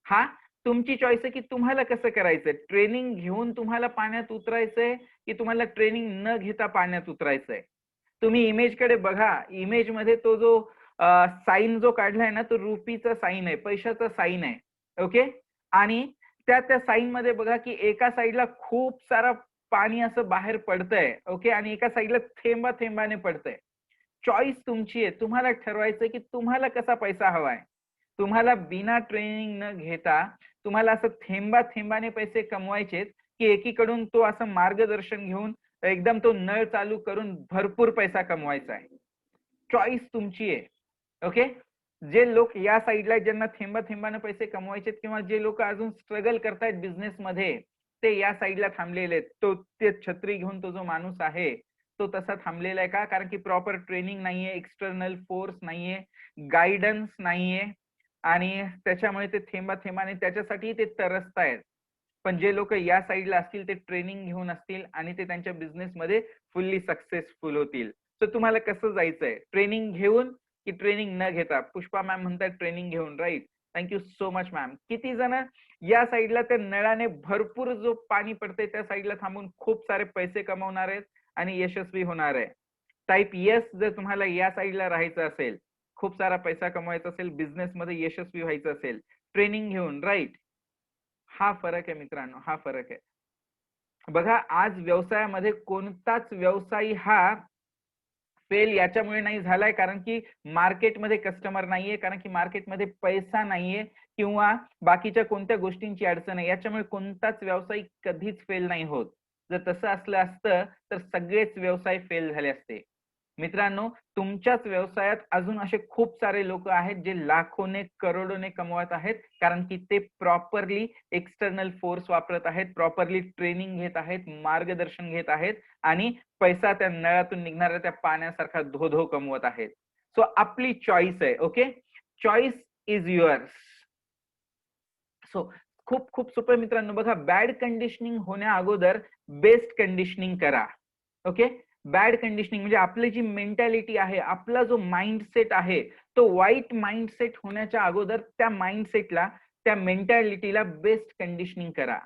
हा तुमची चॉईस आहे की तुम्हाला कसं करायचंय. ट्रेनिंग घेऊन तुम्हाला पाण्यात उतरायचंय की तुम्हाला ट्रेनिंग न घेता पाण्यात उतरायचंय. तुम्ही इमेज कडे बघा. इमेज मध्ये तो जो साईन जो काढलाय ना, तो रुपीचा साईन आहे, पैशाचा साईन आहे. ओके. आणि त्या साईन मध्ये बघा की एका साईडला खूप सारा पाणी असं बाहेर पडतंय. ओके. आणि एका साईडला थेंबा थेंबाने पडतंय. चॉईस तुमची आहे. तुम्हाला ठरवायचं की तुम्हाला कसा पैसा हवाय. तुम्हाला बिना ट्रेनिंग न घेता तुम्हाला असं थेंबा थेंबाने पैसे कमवायचेत की एकीकडून तो असं मार्गदर्शन घेऊन एकदम तो नळ चालू करून भरपूर पैसा कमवायचा आहे. चॉईस तुमची आहे. ओके. जे लोक या साईडला ज्यांना थेंबा थेंबाने पैसे कमवायचे किंवा जे लोक अजून स्ट्रगल करतायत बिझनेस मध्ये, ते या साईडला थांबलेले आहेत. ते छत्री घेऊन तो जो माणूस आहे तो तसा थांबलेला आहे का? कारण की प्रॉपर ट्रेनिंग नाहीये, एक्सटर्नल फोर्स नाहीये, गायडन्स नाहीये आणि त्याच्यामुळे ते थेंबा थेंबाने त्याच्यासाठी ते तरसतायत. पण जे लोक या साईडला असतील ते ट्रेनिंग घेऊन असतील आणि ते त्यांच्या बिझनेस मध्ये फुल्ली सक्सेसफुल होतील. तर तुम्हाला कसं जायचंय, ट्रेनिंग घेऊन की ट्रेनिंग न घेता? पुष्पा मॅम म्हणतात ट्रेनिंग घेऊन, right. Thank you so much ma'am. किती जण या साईडला त्या नळाने भरपूर जो पाणी पडते त्या साईडला थांबून खूप सारे पैसे कमवणार आहेत आणि यशस्वी होणार आहे? टाईप येस जर तुम्हाला या साईडला राहायचं असेल, खूप सारा पैसा कमवायचा असेल, बिझनेस मध्ये यशस्वी व्हायचं असेल, ट्रेनिंग घेऊन, राईट. हा फरक आहे मित्रांनो, हा फरक आहे. बघा, आज व्यवसायामध्ये कोणताच व्यवसायी हा फेल याच्यामुळे नाही झालाय कारण की मार्केटमध्ये कस्टमर नाहीये, कारण की मार्केटमध्ये पैसा नाहीये किंवा बाकीच्या कोणत्या गोष्टींची अडचण आहे. याच्यामुळे कोणताच व्यवसाय कधीच फेल नाही होत. जर तसं असलं असतं तर सगळेच व्यवसाय फेल झाले असते. मित्रांनो, तुमच्याच व्यवसायात अजून असे खूप सारे लोक आहेत जे लाखोने करोडोने कमवत आहेत, कारण की ते प्रॉपरली एक्सटर्नल फोर्स वापरत आहेत, प्रॉपरली ट्रेनिंग घेत आहेत, मार्गदर्शन घेत आहेत आणि पैसा त्या नळातून निघणाऱ्या त्या पाण्यासारखा धो धो कमवत आहेत. सो आपली चॉईस आहे. Okay. Choice is yours. So खूप खूप सोपं मित्रांनो. बघा, बॅड कंडिशनिंग होण्या अगोदर बेस्ट कंडिशनिंग करा. ओके. बॅड कंडिशनिंग म्हणजे आपली जी मेंटॅलिटी आहे, आपला जो माइंडसेट आहे, तो वाईट माइंडसेट होण्याच्या अगोदर त्या माइंडसेटला, त्या मेंटॅलिटीला बेस्ट कंडिशनिंग करा.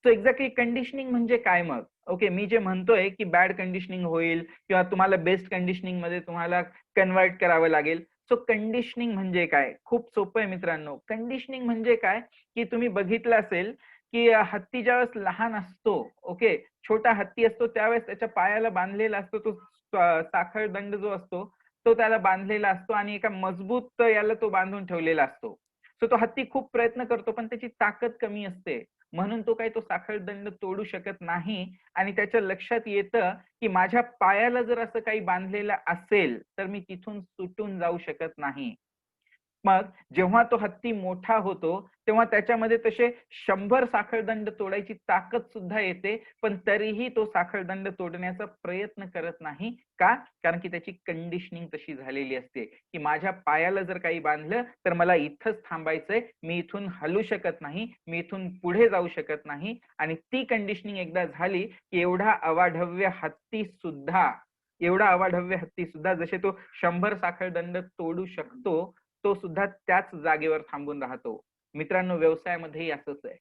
सो एक्झॅक्टली कंडिशनिंग म्हणजे काय मग? ओके, मी जे म्हणतोय की बॅड कंडिशनिंग होईल किंवा तुम्हाला बेस्ट कंडिशनिंग मध्ये तुम्हाला कन्वर्ट करावं लागेल. सो कंडिशनिंग म्हणजे काय? खूप सोपं आहे मित्रांनो. कंडिशनिंग म्हणजे काय की तुम्ही बघितलं असेल की हत्ती ज्यावेळेस लहान असतो, ओके, छोटा हत्ती असतो, त्यावेळेस त्याच्या पायाला बांधलेला असतो तो साखळ दंड जो असतो तो त्याला बांधलेला असतो आणि एका मजबूत याला तो बांधून ठेवलेला असतो. सो तो हत्ती खूप प्रयत्न करतो पण त्याची ताकद कमी असते, म्हणून तो काही तो साखळ दंड तोडू शकत नाही. आणि त्याच्या लक्षात येतं की माझ्या पायाला जर असं काही बांधलेलं असेल तर मी तिथून सुटून जाऊ शकत नाही. मग जेव्हा तो हत्ती मोठा होतो तेव्हा त्याच्यामध्ये तसे 100 साखळदंड तोडायची ताकद सुद्धा येते, पण तरीही तो साखळदंड तोडण्याचा प्रयत्न करत नाही. का? कारण की त्याची कंडिशनिंग तशी झालेली असते की माझ्या पायाला जर काही बांधलं तर मला इथंच थांबायचंय, मी इथून हलू शकत नाही, मी इथून पुढे जाऊ शकत नाही. आणि ती कंडिशनिंग एकदा झाली की एवढा अवाढव्य हत्ती सुद्धा जसे तो 100 साखळदंड तोडू शकतो, तो सुद्धा त्याच जागेवर थांबून राहतो. मित्रांनो, व्यवसायामध्येही असंच आहे.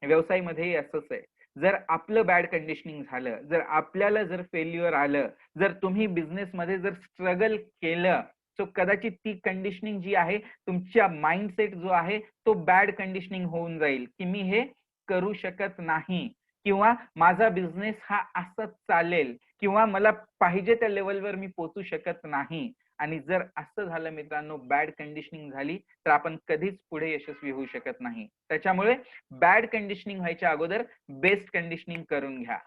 व्यवसायामध्येही असंच आहे. जर आपलं बॅड कंडिशनिंग झालं, जर आपल्याला जर फेल्युअर आलं, जर तुम्ही बिझनेस मध्ये जर स्ट्रगल केलं, सो कदाचित ती कंडिशनिंग जी आहे, तुमच्या माइंडसेट जो आहे तो बॅड कंडिशनिंग होऊन जाईल की मी हे करू शकत नाही किंवा माझा बिझनेस हा असंच चालेल किंवा मला पाहिजे त्या लेवलवर मी पोहोचू शकत नाही. आणि जर असं झालं मित्रांनो, बॅड कंडिशनिंग झाली तर आपण कधीच पुढे यशस्वी होऊ शकत नाही. त्याच्यामुळे बॅड कंडिशनिंग व्हायच्या अगोदर बेस्ट कंडिशनिंग करून घ्या.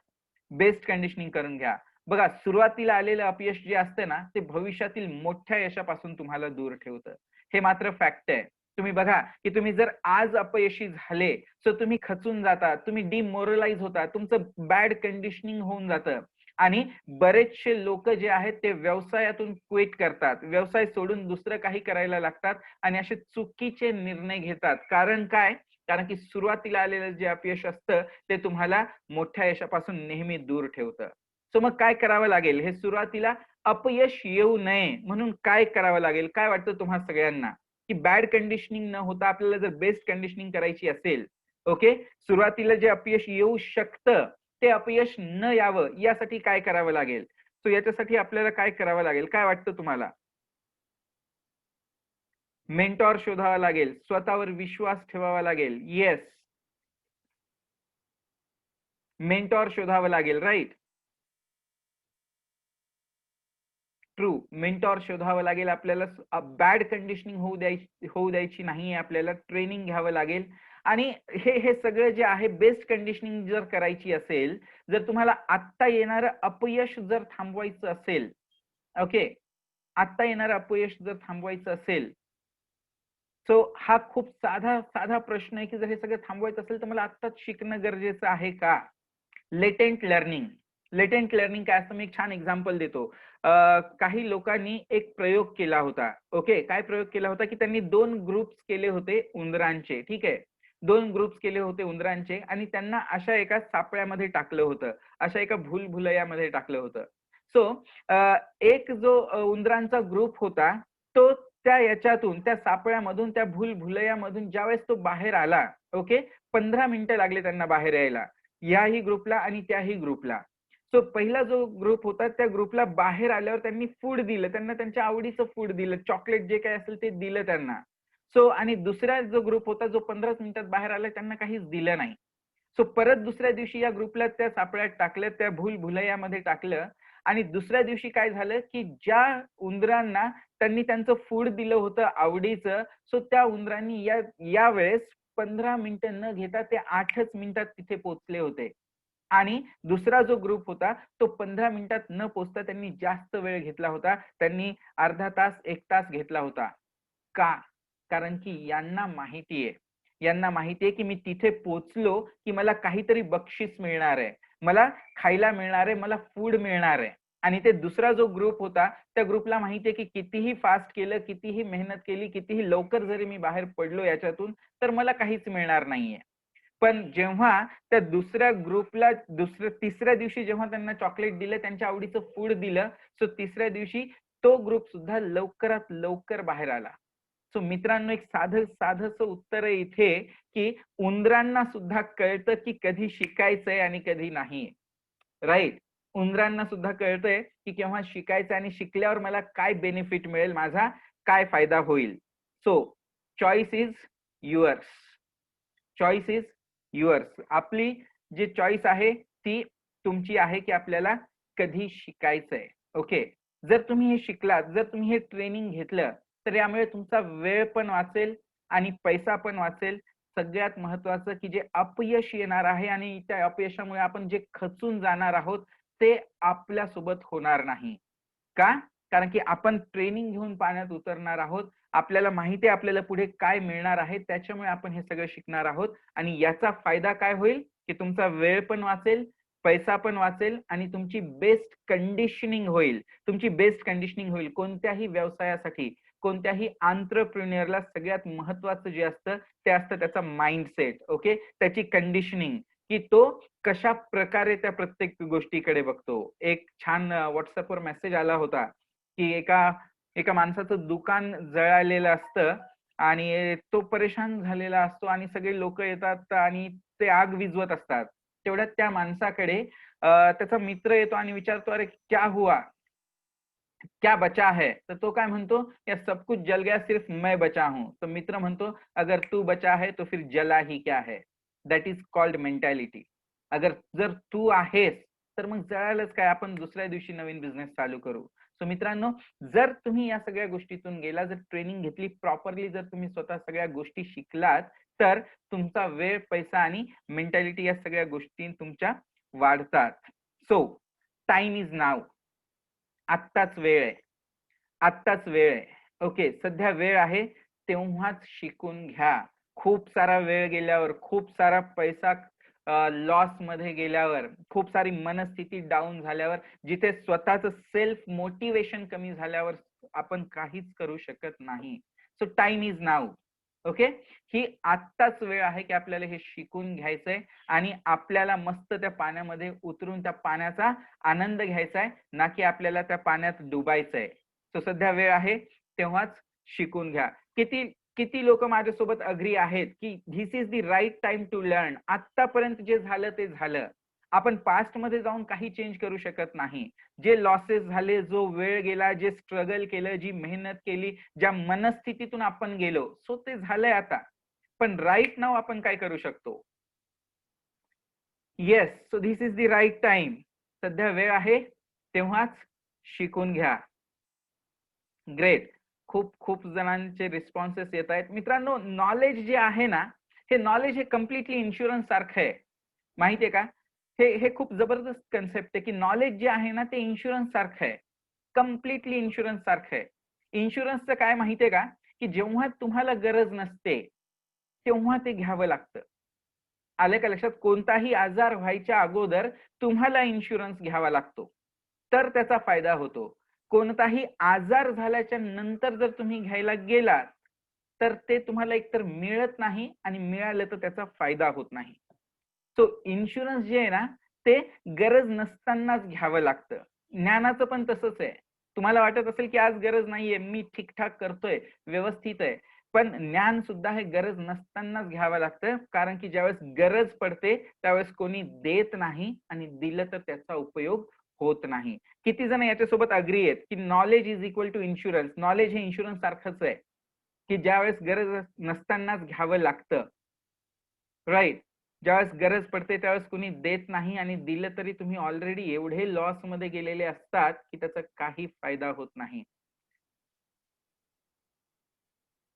बेस्ट कंडिशनिंग करून घ्या. बघा, सुरुवातीला आलेलं अपयश जे असतं ना, ते भविष्यातील मोठ्या यशापासून तुम्हाला दूर ठेवतं. हे मात्र फॅक्ट आहे. तुम्ही बघा की तुम्ही जर आज अपयशी झाले सो तुम्ही खचून जाता, तुम्ही डिमोरलाइज होता, तुमचं बॅड कंडिशनिंग होऊन जातं. आणि बरेचसे लोक जे आहेत ते व्यवसायातून क्विट करतात, व्यवसाय सोडून दुसरं काही करायला लागतात आणि असे चुकीचे निर्णय घेतात. कारण काय? कारण की सुरुवातीला आलेलं जे अपयश असतं ते तुम्हाला मोठ्या यशापासून नेहमी दूर ठेवतं. सो मग काय करावं लागेल? हे सुरुवातीला अपयश येऊ नये म्हणून काय करावं लागेल? काय वाटतं तुम्हा सगळ्यांना? की बॅड कंडिशनिंग न होता आपल्याला जर बेस्ट कंडिशनिंग करायची असेल, ओके, सुरुवातीला जे अपयश येऊ शकतं ते अपयश न यावं यासाठी काय करावं लागेल? सो याच्यासाठी आपल्याला काय करावं लागेल? काय वाटतं तुम्हाला? मेंटॉर शोधावा लागेल, स्वतःवर विश्वास ठेवावा लागेल. येस, मेंटॉर शोधावं लागेल, राईट. ट्रू, मेंटॉर शोधावं लागेल आपल्याला. बॅड कंडिशनिंग होऊ द्यायची नाहीये आपल्याला. ट्रेनिंग घ्यावं लागेल आणि हे सगळं जे आहे बेस्ट कंडिशनिंग जर करायची असेल, जर तुम्हाला आत्ता येणारं अपयश जर थांबवायचं असेल, ओके, आत्ता येणारं अपयश जर थांबवायचं असेल, सो हा खूप साधा प्रश्न आहे की जर हे सगळं थांबवायचं असेल तर मला आत्ताच शिकणं गरजेचं आहे का? Latent learning. लेटेंट लर्निंग काय असतं? मी एक छान एक्झाम्पल देतो. काही लोकांनी एक प्रयोग केला होता. ओके, काय प्रयोग केला होता की त्यांनी 2 ग्रुप्स केले होते उंदरांचे. ठीक आहे, 2 ग्रुप्स केले होते उंदरांचे आणि त्यांना अशा एका सापळ्यामध्ये टाकलं होतं, अशा एका भुलभुलैयामध्ये टाकलं होतं. सो एक जो उंदरांचा ग्रुप होता तो त्या याच्यातून, त्या सापळ्यामधून, त्या भुलभुलैयामधून ज्यावेळेस तो बाहेर आला, ओके, 15 मिनिटं लागले त्यांना बाहेर यायला, याही ग्रुपला आणि त्याही ग्रुपला. सो पहिला जो ग्रुप होता त्या ग्रुपला बाहेर आल्यावर त्यांनी फूड दिलं, त्यांना त्यांच्या आवडीचं फूड दिलं, चॉकलेट जे काही असेल ते दिलं त्यांना. सो आणि दुसरा जो ग्रुप होता जो 15 मिनिटात बाहेर आला त्यांना काहीच दिलं नाही. सो परत दुसऱ्या दिवशी या ग्रुपला त्या सापळ्यात टाकलं, त्या भुलभुलैयामध्ये टाकलं आणि दुसऱ्या दिवशी काय झालं की ज्या उंदरांना त्यांनी त्यांचं फूड दिलं होतं आवडीचं, सो त्या उंदरांनी यावेळेस 15 मिनिटं न घेता ते 8च मिनिटात तिथे पोहोचले होते. आणि दुसरा जो ग्रुप होता तो 15 मिनिटात न पोहोचता त्यांनी जास्त वेळ घेतला होता. त्यांनी अर्धा तास, 1 तास घेतला होता. का? कारण की यांना माहितीये की मी तिथे पोहोचलो की मला काहीतरी बक्षीस मिळणार आहे, मला खायला मिळणार आहे, मला फूड मिळणार आहे. आणि ते दुसरा जो ग्रुप होता त्या ग्रुपला माहितीये की कितीही फास्ट केलं, कितीही मेहनत केली, कितीही लवकर जरी मी बाहेर पडलो याच्यातून तर मला काहीच मिळणार नाहीये. पण जेव्हा त्या दुसऱ्या ग्रुपला तिसऱ्या दिवशी जेव्हा त्यांना चॉकलेट दिलं, त्यांच्या आवडीचं फूड दिलं, सो तिसऱ्या दिवशी तो ग्रुप सुद्धा लवकरात लवकर बाहेर आला. सो मित्रांनो, एक साधंसं उत्तर आहे इथे की उंदरांना सुद्धा कळतं की कधी शिकायचंय आणि कधी नाही, राईट. उंदरांना सुद्धा कळतंय की केव्हा शिकायचं आणि शिकल्यावर मला काय बेनिफिट मिळेल, माझा काय फायदा होईल. So choice is yours. Choice is yours. आपली जी चॉईस आहे ती तुमची आहे की आपल्याला कधी शिकायचंय. ओके, जर तुम्ही हे शिकलात, जर तुम्ही हे ट्रेनिंग घेतलं तर यामुळे तुमचा वेळ पण वाचेल आणि पैसा पण वाचेल. सगळ्यात महत्वाचं की जे अपयश येणार आहे आणि त्या अपयशामुळे आपण जे खचून जाणार आहोत ते आपल्या सोबत होणार नाही. का? कारण की आपण ट्रेनिंग घेऊन पाण्यात उतरणार आहोत. आपल्याला माहिती आहे आपल्याला पुढे काय मिळणार आहे, त्याच्यामुळे आपण हे सगळं शिकणार आहोत. आणि याचा फायदा काय होईल की तुमचा वेळ पण वाचेल, पैसा पण वाचेल आणि तुमची बेस्ट कंडिशनिंग होईल. तुमची बेस्ट कंडिशनिंग होईल कोणत्याही व्यवसायासाठी. कोणत्याही एंटरप्रेन्योरला सगळ्यात महत्वाचं जे असतं ते असतं त्याचा माइंडसेट. ओके, त्याची कंडिशनिंग की तो कशा प्रकारे त्या प्रत्येक गोष्टीकडे बघतो. एक छान व्हॉट्सअपवर मेसेज आला होता की एका माणसाचं दुकान जळालेलं असतं आणि तो परेशान झालेला असतो आणि सगळे लोक येतात आणि ते आग विझवत असतात. तेवढ्यात त्या माणसाकडे त्याचा मित्र येतो आणि विचारतो, अरे क्या हुआ, क्या बचा है? तर तो काय म्हणतो, या सब कुछ जल गया सिर्फ मैं बचा हूं. तो मित्र म्हणतो, अगर तू बचा है तो फिर जला ही क्या है. That is called mentality. जर तू आहेस तर मग जळालंच काय, आपण दुसऱ्या दिवशी नवीन बिझनेस चालू करू. सो मित्रांनो, जर तुम्ही या सगळ्या गोष्टीतून गेला, जर ट्रेनिंग घेतली प्रॉपरली, जर तुम्ही स्वतः सगळ्या गोष्टी शिकलात तर तुमचा वेळ, पैसा आणि मेंटॅलिटी या सगळ्या गोष्टी तुमच्या वाढतात. सो टाइम इज नाव. आत्ताच वेळ आहे, आत्ताच वेळ आहे. ओके, सध्या वेळ आहे तेव्हाच शिकून घ्या. खूप सारा वेळ गेल्यावर, खूप सारा पैसा लॉस मध्ये गेल्यावर, खूप सारी मनस्थिती डाऊन झाल्यावर, जिथे स्वतःच सेल्फ मोटिवेशन कमी झाल्यावर आपण काहीच करू शकत नाही. So time is now. Okay, ही आत्ताच वेळ आहे की आपल्याला हे शिकून घ्यायचंय आणि आपल्याला मस्त त्या पाण्यामध्ये उतरून त्या पाण्याचा आनंद घ्यायचा आहे, ना की आपल्याला त्या पाण्यात डुबायचंय. सो सध्या वेळ आहे तेव्हाच शिकून घ्या. किती लोक माझ्यासोबत अग्री आहेत की this is the right time to learn. आतापर्यंत जे झालं ते झालं. आपण पास्ट मध्ये जाऊन काही चेंज करू शकत नाही. जे लॉसेस झाले, जो वेळ गेला, जे स्ट्रगल केलं, जी मेहनत केली, ज्या मनस्थितीतून आपण गेलो, सो ते झालंय आता. पण राईट नाव आपण काय करू शकतो? Yes, so this is the right time. सध्या वेळ आहे तेव्हाच शिकून घ्या. ग्रेट. खूप जणांचे रिस्पॉन्सेस येत आहेत. मित्रांनो, नॉलेज जे आहे ना, हे नॉलेज हे कम्प्लिटली इन्शुरन्स सारखं आहे. माहितीये का? हे खूप जबरदस्त कन्सेप्ट आहे की नॉलेज जे आहे ना ते इन्शुरन्स सारखं आहे. कम्प्लिटली इन्शुरन्स सारखं आहे. इन्शुरन्सचं काय माहितीये का? की जेव्हा तुम्हाला गरज नसते तेव्हा ते घ्यावं लागतं. आलं का लक्षात? कोणताही आजार व्हायच्या अगोदर तुम्हाला इन्शुरन्स घ्यावा लागतो, तर त्याचा फायदा होतो. कोणताही आजार झाल्याच्या नंतर जर तुम्ही घ्यायला गेलात तर ते तुम्हाला एकतर मिळत नाही आणि मिळालं तर त्याचा फायदा होत नाही. सो इन्शुरन्स जे आहे ना ते गरज नसतानाच घ्यावं लागतं. ज्ञानाचं पण तसंच आहे. तुम्हाला वाटत असेल की आज गरज नाहीये, मी ठीकठाक करतोय, व्यवस्थित आहे, पण ज्ञान सुद्धा हे गरज नसतानाच घ्यावं लागतं. कारण की ज्यावेळेस गरज पडते त्यावेळेस कोणी देत नाही आणि दिलं तर त्याचा उपयोग होत नाही. किती जण याच्यासोबत अग्री आहेत की knowledge is equal to insurance? Knowledge हे इन्शुरन्स सारखंच आहे की ज्यावेळेस गरज नसतानाच घ्यावं लागतं. राईट. ज्यावेळेस गरज पडते त्यावेळेस कुणी देत नाही आणि दिलं तरी तुम्ही ऑलरेडी एवढे लॉस मध्ये गेलेले असतात की त्याचा काही फायदा होत नाही.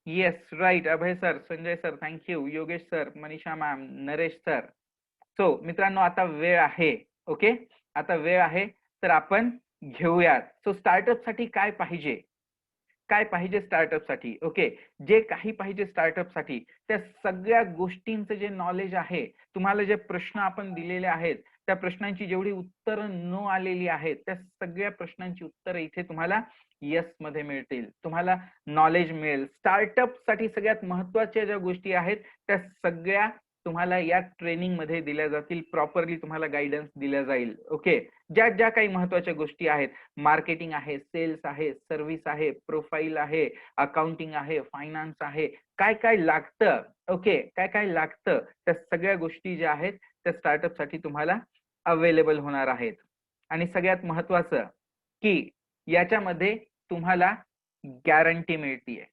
Yes, right. Abhay sir, Sanjay sir, thank you. Yogesh sir, Manisha ma'am, Naresh sir. So मित्रांनो, आता वेळ आहे. ओके, आता वेळ आहे तर आपण घेऊयात. सो स्टार्टअप साठी काय पाहिजे? काय पाहिजे स्टार्टअप साठी? ओके, जे काही पाहिजे स्टार्टअप साठी त्या सगळ्या गोष्टींचं जे नॉलेज आहे, तुम्हाला जे प्रश्न आपण दिलेले आहेत त्या प्रश्नांची जेवढी उत्तरं न आलेली आहेत त्या सगळ्या प्रश्नांची उत्तरं इथे तुम्हाला येस मध्ये मिळतील. तुम्हाला नॉलेज मिळेल. स्टार्टअप साठी सगळ्यात महत्वाच्या ज्या गोष्टी आहेत त्या सगळ्या तुम्हाला या ट्रेनिंग मध्ये दिल्या जातील. प्रॉपरली तुम्हाला गायडन्स दिल्या जाईल. ओके, ज्या काही महत्वाच्या गोष्टी आहेत, मार्केटिंग आहे, सेल्स आहे, सर्व्हिस आहे, प्रोफाईल आहे, अकाउंटिंग आहे, फायनान्स आहे, काय काय लागतं, ओके, काय काय लागतं, त्या सगळ्या गोष्टी ज्या आहेत त्या स्टार्टअप साठी तुम्हाला अवेलेबल होणार आहेत. आणि सगळ्यात महत्वाचं की याच्यामध्ये तुम्हाला गॅरंटी मिळतीये.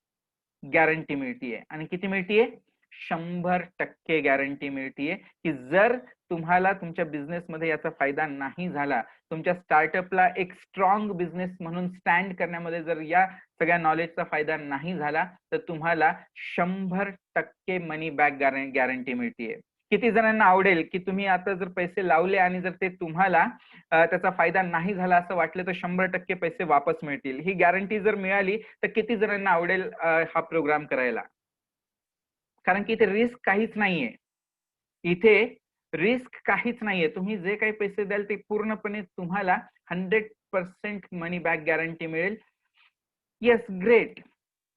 गॅरंटी मिळतीये आणि किती मिळतीये? 100% गॅरंटी मिळतीये की जर तुम्हाला तुमच्या बिझनेसमध्ये याचा फायदा नाही झाला, तुमच्या स्टार्टअपला एक स्ट्रॉंग बिझनेस म्हणून स्टँड करण्यामध्ये जर या सगळ्या नॉलेजचा फायदा नाही झाला तर तुम्हाला 100% मनी बॅक गॅरंटी मिळतीये. किती जणांना आवडेल की तुम्ही आता जर पैसे लावले आणि जर ते तुम्हाला त्याचा फायदा नाही झाला असं वाटलं तर 100% पैसे वापस मिळतील? ही गॅरंटी जर मिळाली तर किती जणांना आवडेल हा प्रोग्राम करायला? कारण की इथे रिस्क काहीच नाहीये. इथे रिस्क काहीच नाहीये. तुम्ही जे काही पैसे द्याल ते पूर्णपणे तुम्हाला 100% मनी बॅक गॅरंटी मिळेल. Yes, great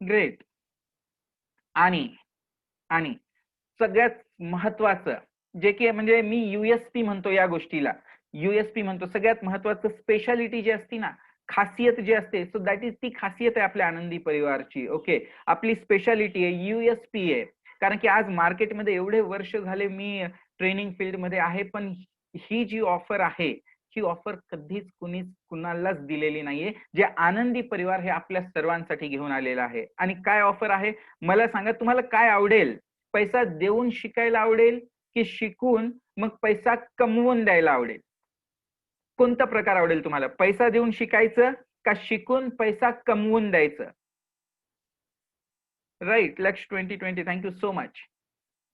great. आणि सगळ्यात महत्वाचं जे की म्हणजे मी USP म्हणतो या गोष्टीला, USP म्हणतो, सगळ्यात महत्वाचं स्पेशालिटी जी असती ना, खासियत जी असते, सो दॅट इज ती खासियत आहे आपल्या आनंदी परिवारची. ओके, आपली स्पेशालिटी आहे, USP आहे. कारण की आज मार्केटमध्ये एवढे वर्ष झाले मी ट्रेनिंग फील्ड मध्ये आहे, पण ही जी ऑफर आहे ही ऑफर कधीच कुणालाच दिलेली नाहीये, जे आनंदी परिवार हे आपल्या सर्वांसाठी घेऊन आलेला आहे. आणि काय ऑफर आहे मला सांगा, तुम्हाला काय आवडेल? पैसा देऊन शिकायला आवडेल की शिकून मग पैसा कमवून द्यायला आवडेल? कोणता प्रकार आवडेल तुम्हाला? पैसा देऊन शिकायचं का शिकून पैसा कमवून द्यायचं? राईट, लक्ष 2020, थँक्यू सो मच.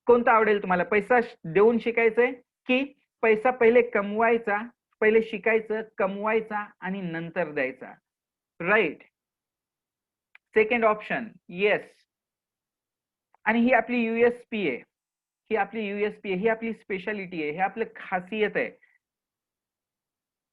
कोणता आवडेल तुम्हाला? पैसा देऊन शिकायचंय की पैसा पहिले कमवायचा, पहिले शिकायचं, कमवायचा आणि नंतर द्यायचा? Right, second option, yes. आणि ही आपली USP आहे. ही आपली USP आहे, ही आपली स्पेशालिटी आहे, हे आपलं खासियत आहे.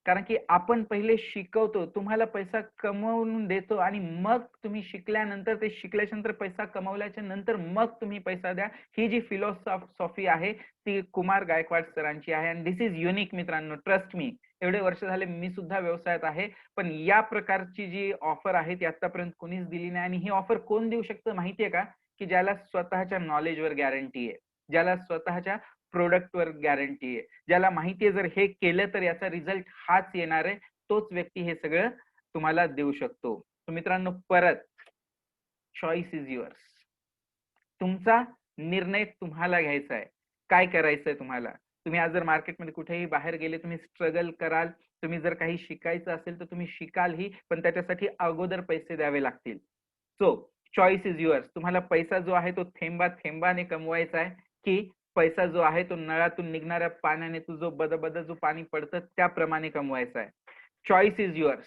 कारण की आपण पहिले शिकवतो, तुम्हाला पैसा कमवून देतो आणि मग तुम्ही शिकल्यानंतर, ते शिकल्याच्या नंतर, पैसा कमवल्याच्या नंतर मग तुम्ही पैसा द्या. ही जी फिलॉसॉफी आहे ती कुमार गायकवाड सरांची आहे आणि दिस इज युनिक मित्रांनो, ट्रस्ट मी. एवढे वर्ष झाले मी सुद्धा व्यवसायात आहे, पण या प्रकारची जी ऑफर आहे ती आतापर्यंत कोणीच दिली नाही. आणि ही ऑफर कोण देऊ शकतं माहितीये का? की ज्याला स्वतःच्या नॉलेजवर गॅरंटी आहे, ज्याला स्वतःच्या प्रोडक्टवर गॅरंटी आहे, ज्याला माहितीये जर हे केलं तर याचा रिझल्ट हाच येणार आहे, तोच व्यक्ती हे सगळं तुम्हाला देऊ शकतो. तर मित्रांनो, परत चॉईस इज युअर्स. तुमचा निर्णय तुम्हाला घ्यायचा आहे. काय करायचंय तुम्हाला? तुम्ही आज जर मार्केटमध्ये कुठेही बाहेर गेले, तुम्ही स्ट्रगल कराल. तुम्ही जर काही शिकायचं असेल तर तुम्ही शिकालही, पण त्याच्यासाठी अगोदर पैसे द्यावे लागतील. So choice is yours. तुम्हाला पैसा जो आहे तो थेंबा थेंबाने कमवायचा आहे, की पैसा जो आहे तो नळातून निघणाऱ्या पाण्याने, तो जो बद जो पाणी पडतं त्याप्रमाणे कमवायचा आहे. Choice is yours.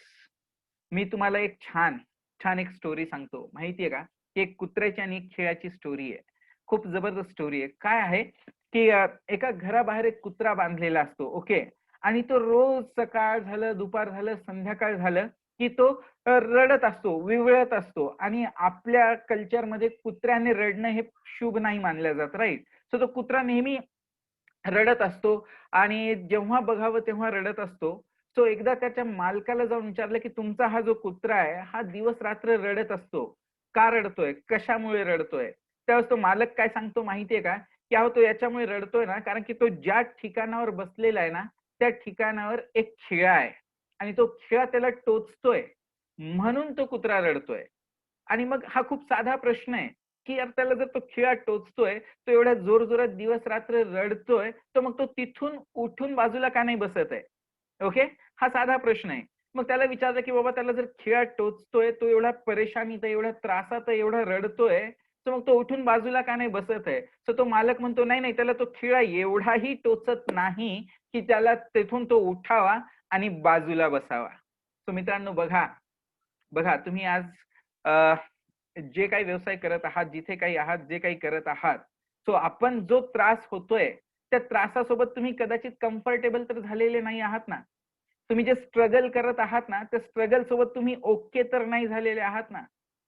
मी तुम्हाला एक छान एक स्टोरी सांगतो. माहितीये का? एक कुत्र्याची आणि एक खेळाची स्टोरी आहे. खूप जबरदस्त स्टोरी आहे. काय आहे की एका घराबाहेर एक कुत्रा बांधलेला असतो. ओके. आणि तो रोज सकाळ झालं, दुपार झालं, संध्याकाळ झालं की तो रडत असतो, विवळत असतो. आणि आपल्या कल्चरमध्ये कुत्र्याने रडणं हे शुभ नाही मानलं जात, राईट? सो तो कुत्रा नेहमी रडत असतो आणि जेव्हा बघावं तेव्हा रडत असतो. सो एकदा त्याच्या मालकाला जाऊन विचारलं की तुमचा हा जो कुत्रा आहे हा दिवस रात्र रडत असतो, का रडतोय, कशामुळे रडतोय? त्यावेळेस तो मालक काय सांगतो माहितीये का? की अहो तो याच्यामुळे रडतोय ना, कारण की तो ज्या ठिकाणावर बसलेला आहे ना, त्या ठिकाणावर एक खिळा आहे आणि तो खिळा त्याला टोचतोय, म्हणून तो कुत्रा रडतोय. आणि मग हा खूप साधा प्रश्न आहे की यार, त्याला जर तो खिळा टोचतोय, तो एवढ्या जोरजोरात दिवस रात्र रडतोय, तर मग तो तिथून उठून बाजूला का नाही बसत आहे? ओके. हा साधा प्रश्न आहे. मग त्याला विचारलं की बाबा, त्याला जर खिळा टोचतोय, तो एवढा परेशानीत, एवढ्या त्रासात, एवढा रडतोय, तर मग तो उठून बाजूला का नाही बसत आहे? तर तो मालक म्हणतो, नाही नाही, त्याला तो खिळा एवढाही टोचत नाही की त्याला तेथून तो उठावा आणि बाजूला बसावा. सो मित्रांनो, बघा तुम्ही आज जे काही व्यवसाय करत आहात, जिथे काही आहात, जे काही करत आहात, सो आपण जो त्रास होतोय त्या त्रासासोबत तुम्ही कदाचित कम्फर्टेबल तर झालेले नाही आहात ना. तुम्ही जे स्ट्रगल करत आहात ना, त्या स्ट्रगल सोबत तुम्ही ओके तर नाही झालेले आहात ना.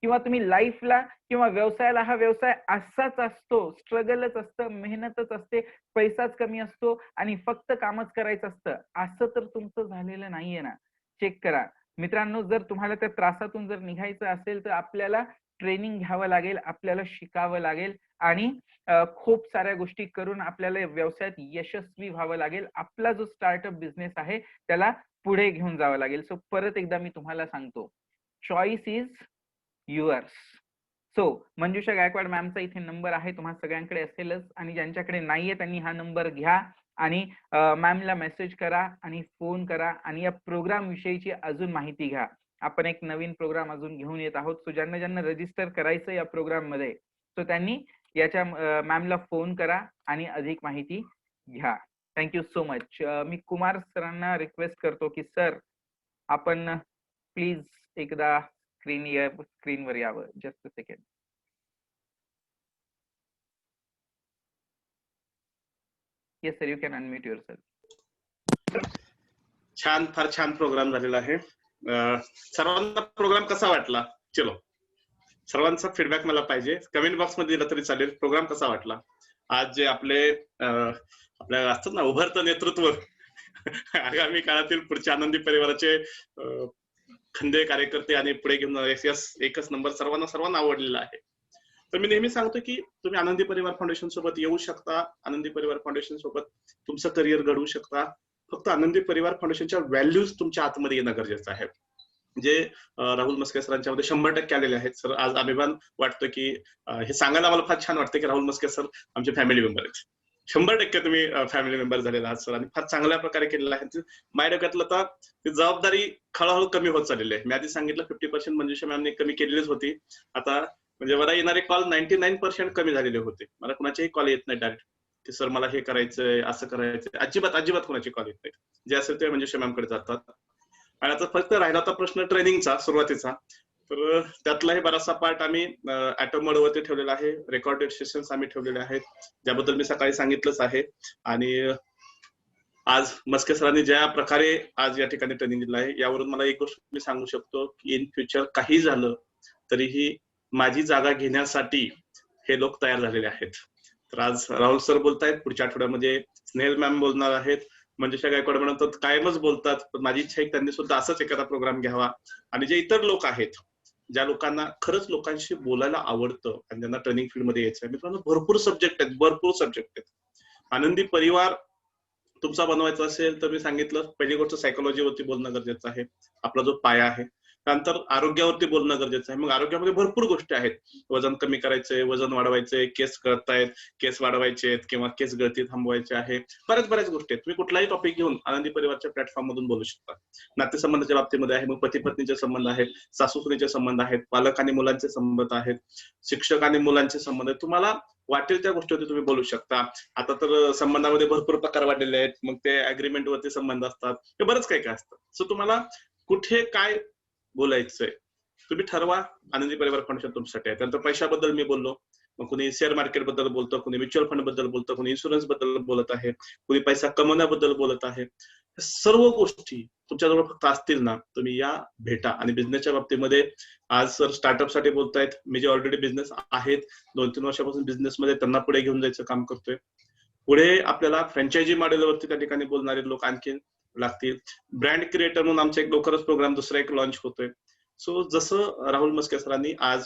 किंवा तुम्ही लाईफला किंवा व्यवसायाला, हा व्यवसाय असाच असतो, स्ट्रगलच असतं, मेहनतच असते, पैसाच कमी असतो आणि फक्त कामच करायचं असतं, असं तर तुमचं झालेलं नाहीये ना. चेक करा मित्रांनो. जर तुम्हाला त्या त्रासातून जर निघायचं असेल तर आपल्याला ट्रेनिंग घ्यावं लागेल, आपल्याला शिकावं लागेल आणि खूप साऱ्या गोष्टी करून आपल्याला व्यवसायात यशस्वी व्हावं लागेल. आपला जो स्टार्टअप बिझनेस आहे त्याला पुढे घेऊन जावं लागेल. सो परत एकदा मी तुम्हाला सांगतो, चॉईस इज युअर्स. सो मंजुषा गायकवाड मॅमचा इथे नंबर आहे, तुम्हाला सगळ्यांकडे असेलच, आणि ज्यांच्याकडे नाहीये त्यांनी हा नंबर घ्या आणि मॅमला मेसेज करा आणि फोन करा आणि या प्रोग्राम विषयीची अजून माहिती घ्या. आपण एक नवीन प्रोग्राम अजून घेऊन येत आहोत. सो ज्यांना रजिस्टर करायचं या प्रोग्राम मध्ये, सो त्यांनी याच्या मॅमला फोन करा आणि अधिक माहिती घ्या. Thank you so much. मी कुमार सरांना रिक्वेस्ट करतो की सर, आपण प्लीज एकदा स्क्रीनवर यावं. Just a second. Yes sir, you can unmute yourself. छान, फार छान प्रोग्राम झालेला आहे. सर्वांना प्रोग्राम कसा वाटला? चलो, सर्वांचा फीडबॅक मला पाहिजे. कमेंट बॉक्स मध्ये दिला तरी चालेल. प्रोग्राम कसा वाटला? आज जे आपल्या असतात ना उभरतं नेतृत्व, आगामी काळातील पुढच्या आनंदी परिवाराचे खंदे कार्यकर्ते आणि पुढे घेऊन एकच नंबर सर्वांना आवडलेला आहे. तर मी नेहमी सांगतो की तुम्ही आनंदी परिवार फाउंडेशन सोबत येऊ शकता, आनंदी परिवार फाउंडेशन सोबत तुमचं करिअर घडवू शकता. फक्त आनंदी परिवार फाउंडेशनच्या व्हॅल्यूज तुमच्या आतमध्ये येणं गरजेचं आहे, जे राहुल मस्के सरांच्या मध्ये 100% आलेले आहेत. सर, आज अभिमान वाटतो की हे सांगायला मला फार छान वाटतं की राहुल मस्के सर आमचे फॅमिली मेंबर आहेत. 100% तुम्ही फॅमिली मेंबर झालेला आहात सर, आणि फार चांगल्या प्रकारे केलेला आहे. माझ्या डोक्यातलं तर ती जबाबदारी हळूहळू कमी होत चाललेली आहे. मी आधी सांगितलं 50% मंजुषा मॅमने कमी केलेलीच होती. आता म्हणजे मला येणारे कॉल 99% कमी झालेले होते. मला कुणाचेही कॉल येत नाही डायरेक्ट की सर मला हे करायचंय, असं करायचंय. अजिबात कुणाचे कॉल येत नाहीत. जे असेल ते मंजुषा मॅमकडे जातात. आणि आता फक्त राहिला होता प्रश्न ट्रेनिंगचा, सुरुवातीचा. तर त्यातलाही बराचसा पार्ट आम्ही ऍटम मोडवरती ठेवलेला आहे. रेकॉर्डेड सेशन्स आम्ही ठेवलेले आहेत, ज्याबद्दल मी सकाळी सांगितलंच आहे. आणि आज मस्के सरांनी ज्या प्रकारे आज या ठिकाणी ट्रेनिंग दिलं आहे, यावरून मला एक गोष्ट मी सांगू शकतो की इन फ्युचर काही झालं तरीही माझी जागा घेण्यासाठी हे लोक तयार झालेले आहेत. तर आज राहुल सर बोलतायत, पुढच्या आठवड्यामध्ये स्नेहल मॅम बोलणार आहेत, मंजुषा गायकवाड म्हणतात कायमच बोलतात, पण माझी इच्छा आहे त्यांनी सुद्धा असंच एखादा प्रोग्राम घ्यावा. आणि जे इतर लोक आहेत, ज्या लोकांना खरंच लोकांशी बोलायला आवडतं आणि त्यांना ट्रेनिंग फील्ड मध्ये यायचं आहे, मित्रांनो भरपूर सब्जेक्ट आहेत, भरपूर सब्जेक्ट आहेत. आनंदी परिवार तुमचा बनवायचा असेल तर मी सांगितलं, पहिली गोष्ट सायकोलॉजीवरती बोलणं गरजेचं आहे, आपला जो पाया आहे. त्यानंतर आरोग्यावरती बोलणं गरजेचं आहे. मग आरोग्यामध्ये भरपूर गोष्टी आहेत, वजन कमी करायचंय, वजन वाढवायचंय, केस गळतायत, केस वाढवायचे आहेत किंवा केस गळती थांबवायचे आहे, बऱ्याच गोष्टी आहेत. तुम्ही कुठलाही टॉपिक घेऊन आनंदी परिवारच्या प्लॅटफॉर्म मधून बोलू शकता. नातेसंबंधाच्या बाबतीमध्ये आहे, मग पती पत्नीचे संबंध आहेत, सासू सुनेचे संबंध आहेत, पालक आणि मुलांचे संबंध आहेत, शिक्षक आणि मुलांचे संबंध आहेत. तुम्हाला वाटेल त्या गोष्टीवरती तुम्ही बोलू शकता. आता तर संबंधामध्ये भरपूर प्रकार वाढलेले आहेत, मग ते अग्रीमेंट वरती संबंध असतात, हे बरंच काही असतं. सो तुम्हाला कुठे काय बोलायचंय तुम्ही ठरवा. आनंदी परिवार फाउंडेशन तुमच्यासाठी आहे. त्यानंतर पैशाबद्दल मी बोललो, मग कुणी शेअर मार्केट बद्दल बोलतं, कुणी म्युच्युअल फंड बद्दल बोलतं, कुणी इन्शुरन्स बद्दल बोलत आहे, कुणी पैसा कमवण्याबद्दल बोलत आहे. सर्व गोष्टी तुमच्याजवळ फक्त असतील ना, तुम्ही या भेटा. आणि बिझनेसच्या बाबतीमध्ये आज सर स्टार्टअप साठी बोलतायत, मी जे ऑलरेडी बिझनेस आहेत 2-3 वर्षापासून बिझनेस मध्ये त्यांना पुढे घेऊन जायचं काम करतोय. पुढे आपल्याला फ्रँचायझी मॉडेलवरती त्या ठिकाणी बोलणारे लोक आणखी लागतील. ब्रँड क्रिएटर म्हणून आमचा एक लवकरच प्रोग्राम दुसरा एक लॉन्च होतोय. सो जसं राहुल मस्के सरांनी आज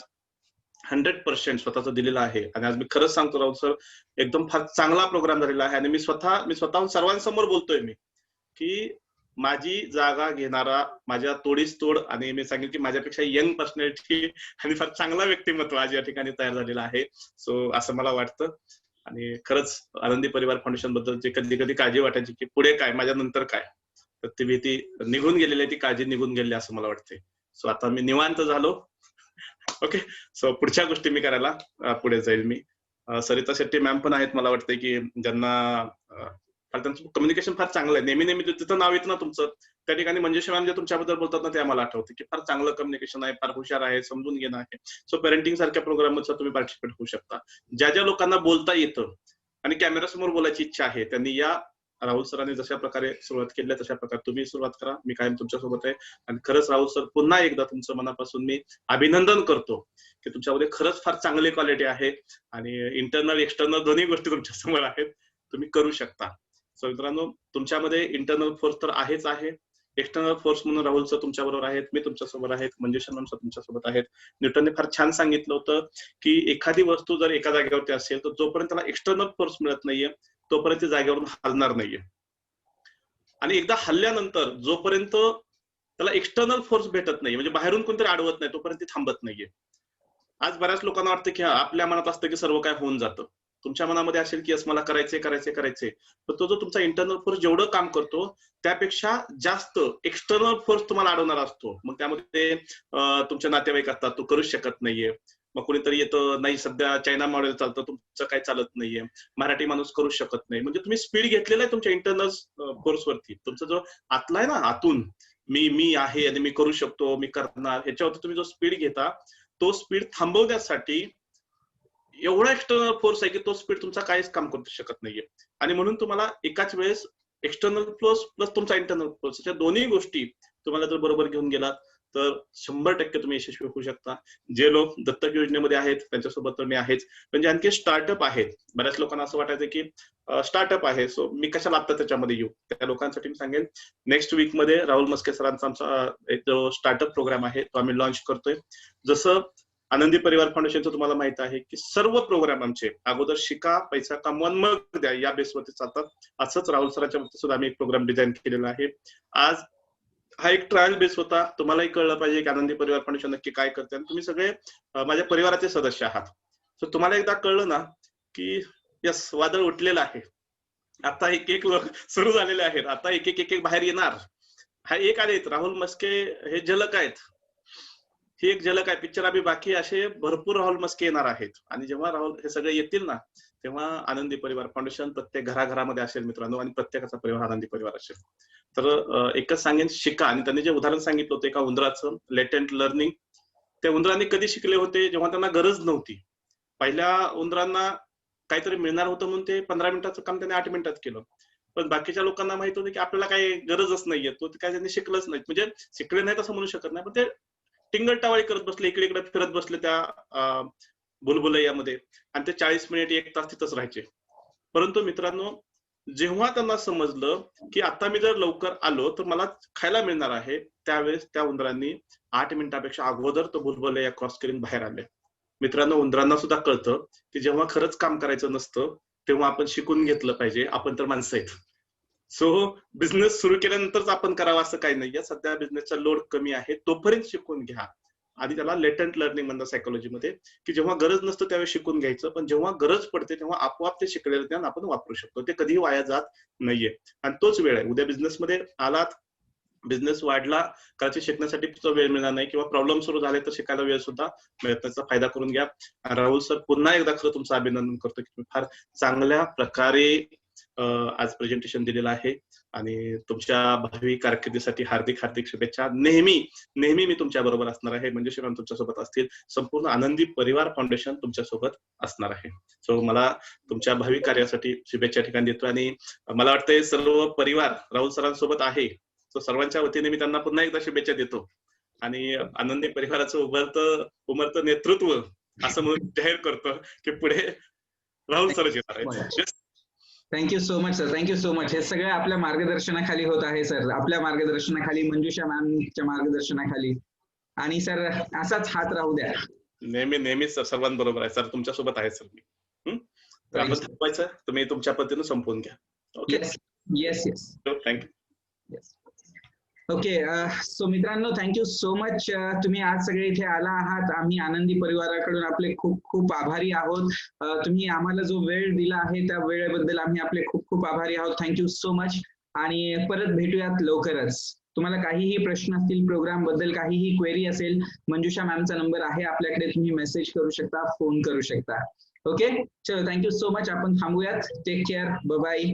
100% स्वतःचं दिलेलं आहे, आणि आज मी खरंच सांगतो राहुल सर एकदम फार चांगला प्रोग्राम झालेला आहे. आणि मी स्वतःहून सर्वांसमोर बोलतोय मी की माझी जागा घेणारा, माझ्या तोडीस तोड, आणि मी सांगेन की माझ्यापेक्षा यंग पर्सनॅलिटी आणि फार चांगला व्यक्तिमत्व आज या ठिकाणी तयार झालेलं आहे. सो असं मला वाटतं. आणि खरंच आनंदी परिवार फाउंडेशन बद्दल जे कधी कधी काळजी वाटायची की पुढे काय, माझ्या नंतर काय, तर ती भीती निघून गेलेली आहे, ती काळजी निघून गेली असं मला वाटते. सो आता मी निवांत झालो. ओके, सो पुढच्या गोष्टी मी करायला पुढे जाईल. मी सरिता शेट्टी मॅम पण आहेत, मला वाटतं की ज्यांना त्यांचं कम्युनिकेशन फार चांगलं आहे. नेहमी तिथं नाव येतं ना तुमचं, त्या ठिकाणी मंजुषा मॅम जे तुमच्याबद्दल बोलतात ना, ते आम्हाला आठवतं की फार चांगलं कम्युनिकेशन आहे, फार हुशार आहे, समजून घेणं आहे. सो पेरेंटिंग सारख्या प्रोग्राम मध्ये तुम्ही पार्टिसिपेट होऊ शकता. ज्या लोकांना बोलता येतं आणि कॅमेरा समोर बोलायची इच्छा आहे, त्यांनी या राहुल सरांनी जशा प्रकारे सुरुवात केली तशा प्रकारे तुम्ही सुरुवात करा. मी कायम तुमच्यासोबत आहे. आणि खरंच राहुल सर, पुन्हा एकदा तुमचं मनापासून मी अभिनंदन करतो की तुमच्यामध्ये खरंच फार चांगली क्वालिटी आहे, आणि इंटरनल एक्सटर्नल दोन्ही गोष्टी तुमच्या समोर आहेत, तुम्ही करू शकता. सो मित्रांनो, तुमच्यामध्ये इंटरनल फोर्स तर आहेच आहे, एक्सटर्नल फोर्स म्हणून राहुल सर तुमच्या बरोबर आहेत, मी तुमच्यासोबत आहेत, मंजुषा मॅम सर तुमच्यासोबत आहेत. न्यूटनने फार छान सांगितलं होतं की एखादी वस्तू जर एका जागेवरती असेल तर जोपर्यंत त्याला एक्सटर्नल फोर्स मिळत नाहीये तोपर्यंत ती जागेवरून हलणार नाहीये. आणि एकदा हल्ल्यानंतर जोपर्यंत त्याला एक्सटर्नल फोर्स भेटत नाही, म्हणजे बाहेरून कोणतरी अडवत नाही, तोपर्यंत ती थांबत नाहीये. आज बऱ्याच लोकांना वाटतं की आपल्या मनात असतं की सर्व काय होऊन जातं. तुमच्या मनामध्ये असेल की यस मला करायचंय, पण तो जो तुमचा इंटरनल फोर्स जेवढं काम करतो त्यापेक्षा जास्त एक्सटर्नल फोर्स तुम्हाला अडवणारा असतो. मग त्यामध्ये तुमचे नातेवाईक असतात, तो करूच शकत नाहीये. मग कोणीतरी येतं, नाही सध्या चायना मॉडेल चालतं, तुमचं काय चालत नाहीये, मराठी माणूस करू शकत नाही. म्हणजे तुम्ही स्पीड घेतलेला आहे तुमच्या इंटरनल फोर्स वरती. तुमचा जो आतला आहे ना, आतून मी आहे आणि मी करू शकतो, मी करणार, ह्याच्यावरती तुम्ही जो स्पीड घेता, तो स्पीड थांबवण्यासाठी एवढा एक्सटर्नल फोर्स आहे की तो स्पीड तुमचा काहीच काम करू शकत नाहीये. आणि म्हणून तुम्हाला एकाच वेळेस एक्सटर्नल फोर्स प्लस तुमचा इंटरनल फोर्स, या दोन्ही गोष्टी तुम्हाला जर बरोबर घेऊन गेलात तर 100% तुम्ही यशस्वी होऊ शकता. जे लोक दत्तक योजनेमध्ये आहेत त्यांच्यासोबत तर मी आहेच, पण जे आणखी स्टार्टअप आहेत, बऱ्याच लोकांना असं वाटायचं की स्टार्टअप आहे सो मी कशाला आता त्याच्यामध्ये येऊ, त्या लोकांसाठी मी सांगेन नेक्स्ट वीक मध्ये राहुल मस्के सरांचा आमचा एक जो स्टार्टअप प्रोग्राम आहे तो आम्ही लॉन्च करतोय. जसं आनंदी परिवार फाउंडेशनचं तुम्हाला माहित आहे की सर्व प्रोग्राम आमचे अगोदर शिका, पैसा कमवा, मग द्या, या बेसवरती चालतात. असंच राहुल सरांच्या बाबतीत सुद्धा आम्ही एक प्रोग्राम डिझाईन केलेला आहे. आज हा एक ट्रायल बेस होता. तुम्हालाही कळलं पाहिजे की आनंदी परिवार फाउंडेशन नक्की काय करते, आणि तुम्ही सगळे माझ्या परिवाराचे सदस्य आहात. सो तुम्हाला एकदा कळलं ना की यस, वादळ उठलेलं आहे, आता एक लोक सुरू झालेले आहेत, आता एक बाहेर येणार. हा एक आलेत राहुल मस्के, हे झलक आहेत, ही एक झलक आहे. पिक्चर अभी बाकी, असे भरपूर राहुल मस्के येणार आहेत. आणि जेव्हा राहुल हे सगळे येतील ना, तेव्हा आनंदी परिवार फाउंडेशन प्रत्येक घराघरामध्ये असेल मित्रांनो, आणि प्रत्येकाचा परिवार आनंदी परिवार असेल. तर एकच सांगेन, शिका. आणि त्यांनी जे उदाहरण सांगितलं होतं एका उंदराचं, लेटेंट लर्निंग, त्या उंदरांनी कधी शिकले होते? जेव्हा त्यांना गरज नव्हती. पहिल्या उंदरांना काहीतरी मिळणार होतं म्हणून ते 15 मिनिटाचं काम त्यांनी 8 मिनिटात केलं. पण बाकीच्या लोकांना माहित होतं की आपल्याला काही गरजच नाहीये, तो काय त्यांनी शिकलंच नाही, म्हणजे शिकले नाहीत असं म्हणू शकत नाही, पण ते टिंगल-टावाळी करत बसले, इकडे इकडे फिरत बसले त्या बुलबुलैयामध्ये, आणि ते 40 मिनिट 1 तास तिथंच राहायचे. परंतु मित्रांनो, जेव्हा त्यांना समजलं की आता मी जर लवकर आलो तर मला खायला मिळणार आहे, त्यावेळेस त्या उंदरांनी 8 मिनिटापेक्षा अगोदर तो बुलबुलैया क्रॉस करून बाहेर आले. मित्रांनो, उंदरांना सुद्धा कळतं की जेव्हा खरंच काम करायचं नसतं तेव्हा आपण शिकून घेतलं पाहिजे, आपण तर माणसं आहेत. सो बिझनेस सुरू केल्यानंतरच आपण करावं असं काही नाहीये. सध्या बिझनेसचा लोड कमी आहे, तोपर्यंत शिकून घ्या. आधी त्याला लेटंट लर्निंग म्हणतात सायकोलॉजीमध्ये, की जेव्हा गरज नसतं त्यावेळेस शिकून घ्यायचं, पण जेव्हा गरज पडते तेव्हा आपोआप ते शिकलेलं ज्ञान आपण वापरू शकतो, ते कधीही वाया जात नाहीये. आणि तोच वेळ आहे. उद्या बिझनेसमध्ये आलात, बिझनेस वाढला, कदाचित शिकण्यासाठी वेळ मिळणार नाही, किंवा प्रॉब्लेम सुरू झाले तर शिकायला वेळ सुद्धा मिळत, त्याचा फायदा करून घ्या. राहुल सर, पुन्हा एकदा खरं तुमचं अभिनंदन करतो की तुम्ही फार चांगल्या प्रकारे आज प्रेझेंटेशन दिलेलं आहे, आणि तुमच्या भावी कारकिर्दीसाठी हार्दिक हार्दिक शुभेच्छा. नेहमी नेहमी मी तुमच्या बरोबर असणार आहे, म्हणजे शिवाय तुमच्या सोबत असतील, संपूर्ण आनंदी परिवार फाउंडेशन तुमच्या सोबत असणार आहे. सो मला तुमच्या भावी कार्यासाठी शुभेच्छा ठिकाणी देतो, आणि मला वाटतंय सर्व परिवार राहुल सरांसोबत आहे, तो सर्वांच्या वतीने मी त्यांना पुन्हा एकदा शुभेच्छा देतो, आणि आनंदी परिवाराचं उमरतं नेतृत्व असं म्हणून जाहीर करतो की पुढे राहुल सरच येणार आहेत. Thank you so much sir, thank you so much. हे सगळं आपल्या मार्गदर्शनाखाली होत आहे सर, आपल्या मार्गदर्शनाखाली, मंजुषा मॅमच्या मार्गदर्शनाखाली, आणि सर असाच हात राहू द्या. नेहमी नेहमीच सर, सर्वांबरोबर आहे सर, तुमच्या सोबत आहे सर मी. तर आपण थांबवायचं, तुम्ही तुमच्या पद्धतीने संपवून घ्या. Okay, yes yes, thank you. Yes. Okay, so मित्रांनो, थँक्यू सो मच. तुम्ही आज सगळे इथे आला आहात. आम्ही आनंदी परिवाराकडून आपले खूप खूप आभारी आहोत. तुम्ही आम्हाला जो वेळ दिला आहे त्या वेळेबद्दल आम्ही आपले खूप खूप आभारी आहोत. थँक्यू सो मच, आणि परत भेटूयात लवकरच. तुम्हाला काहीही प्रश्न असतील, प्रोग्राम बद्दल काहीही क्वेरी असेल, मंजुषा मॅमचा नंबर आहे आपल्याकडे, तुम्ही मेसेज करू शकता, फोन करू शकता. ओके, चलो, थँक्यू सो मच. आपण थांबूयात. Take care, bye bye.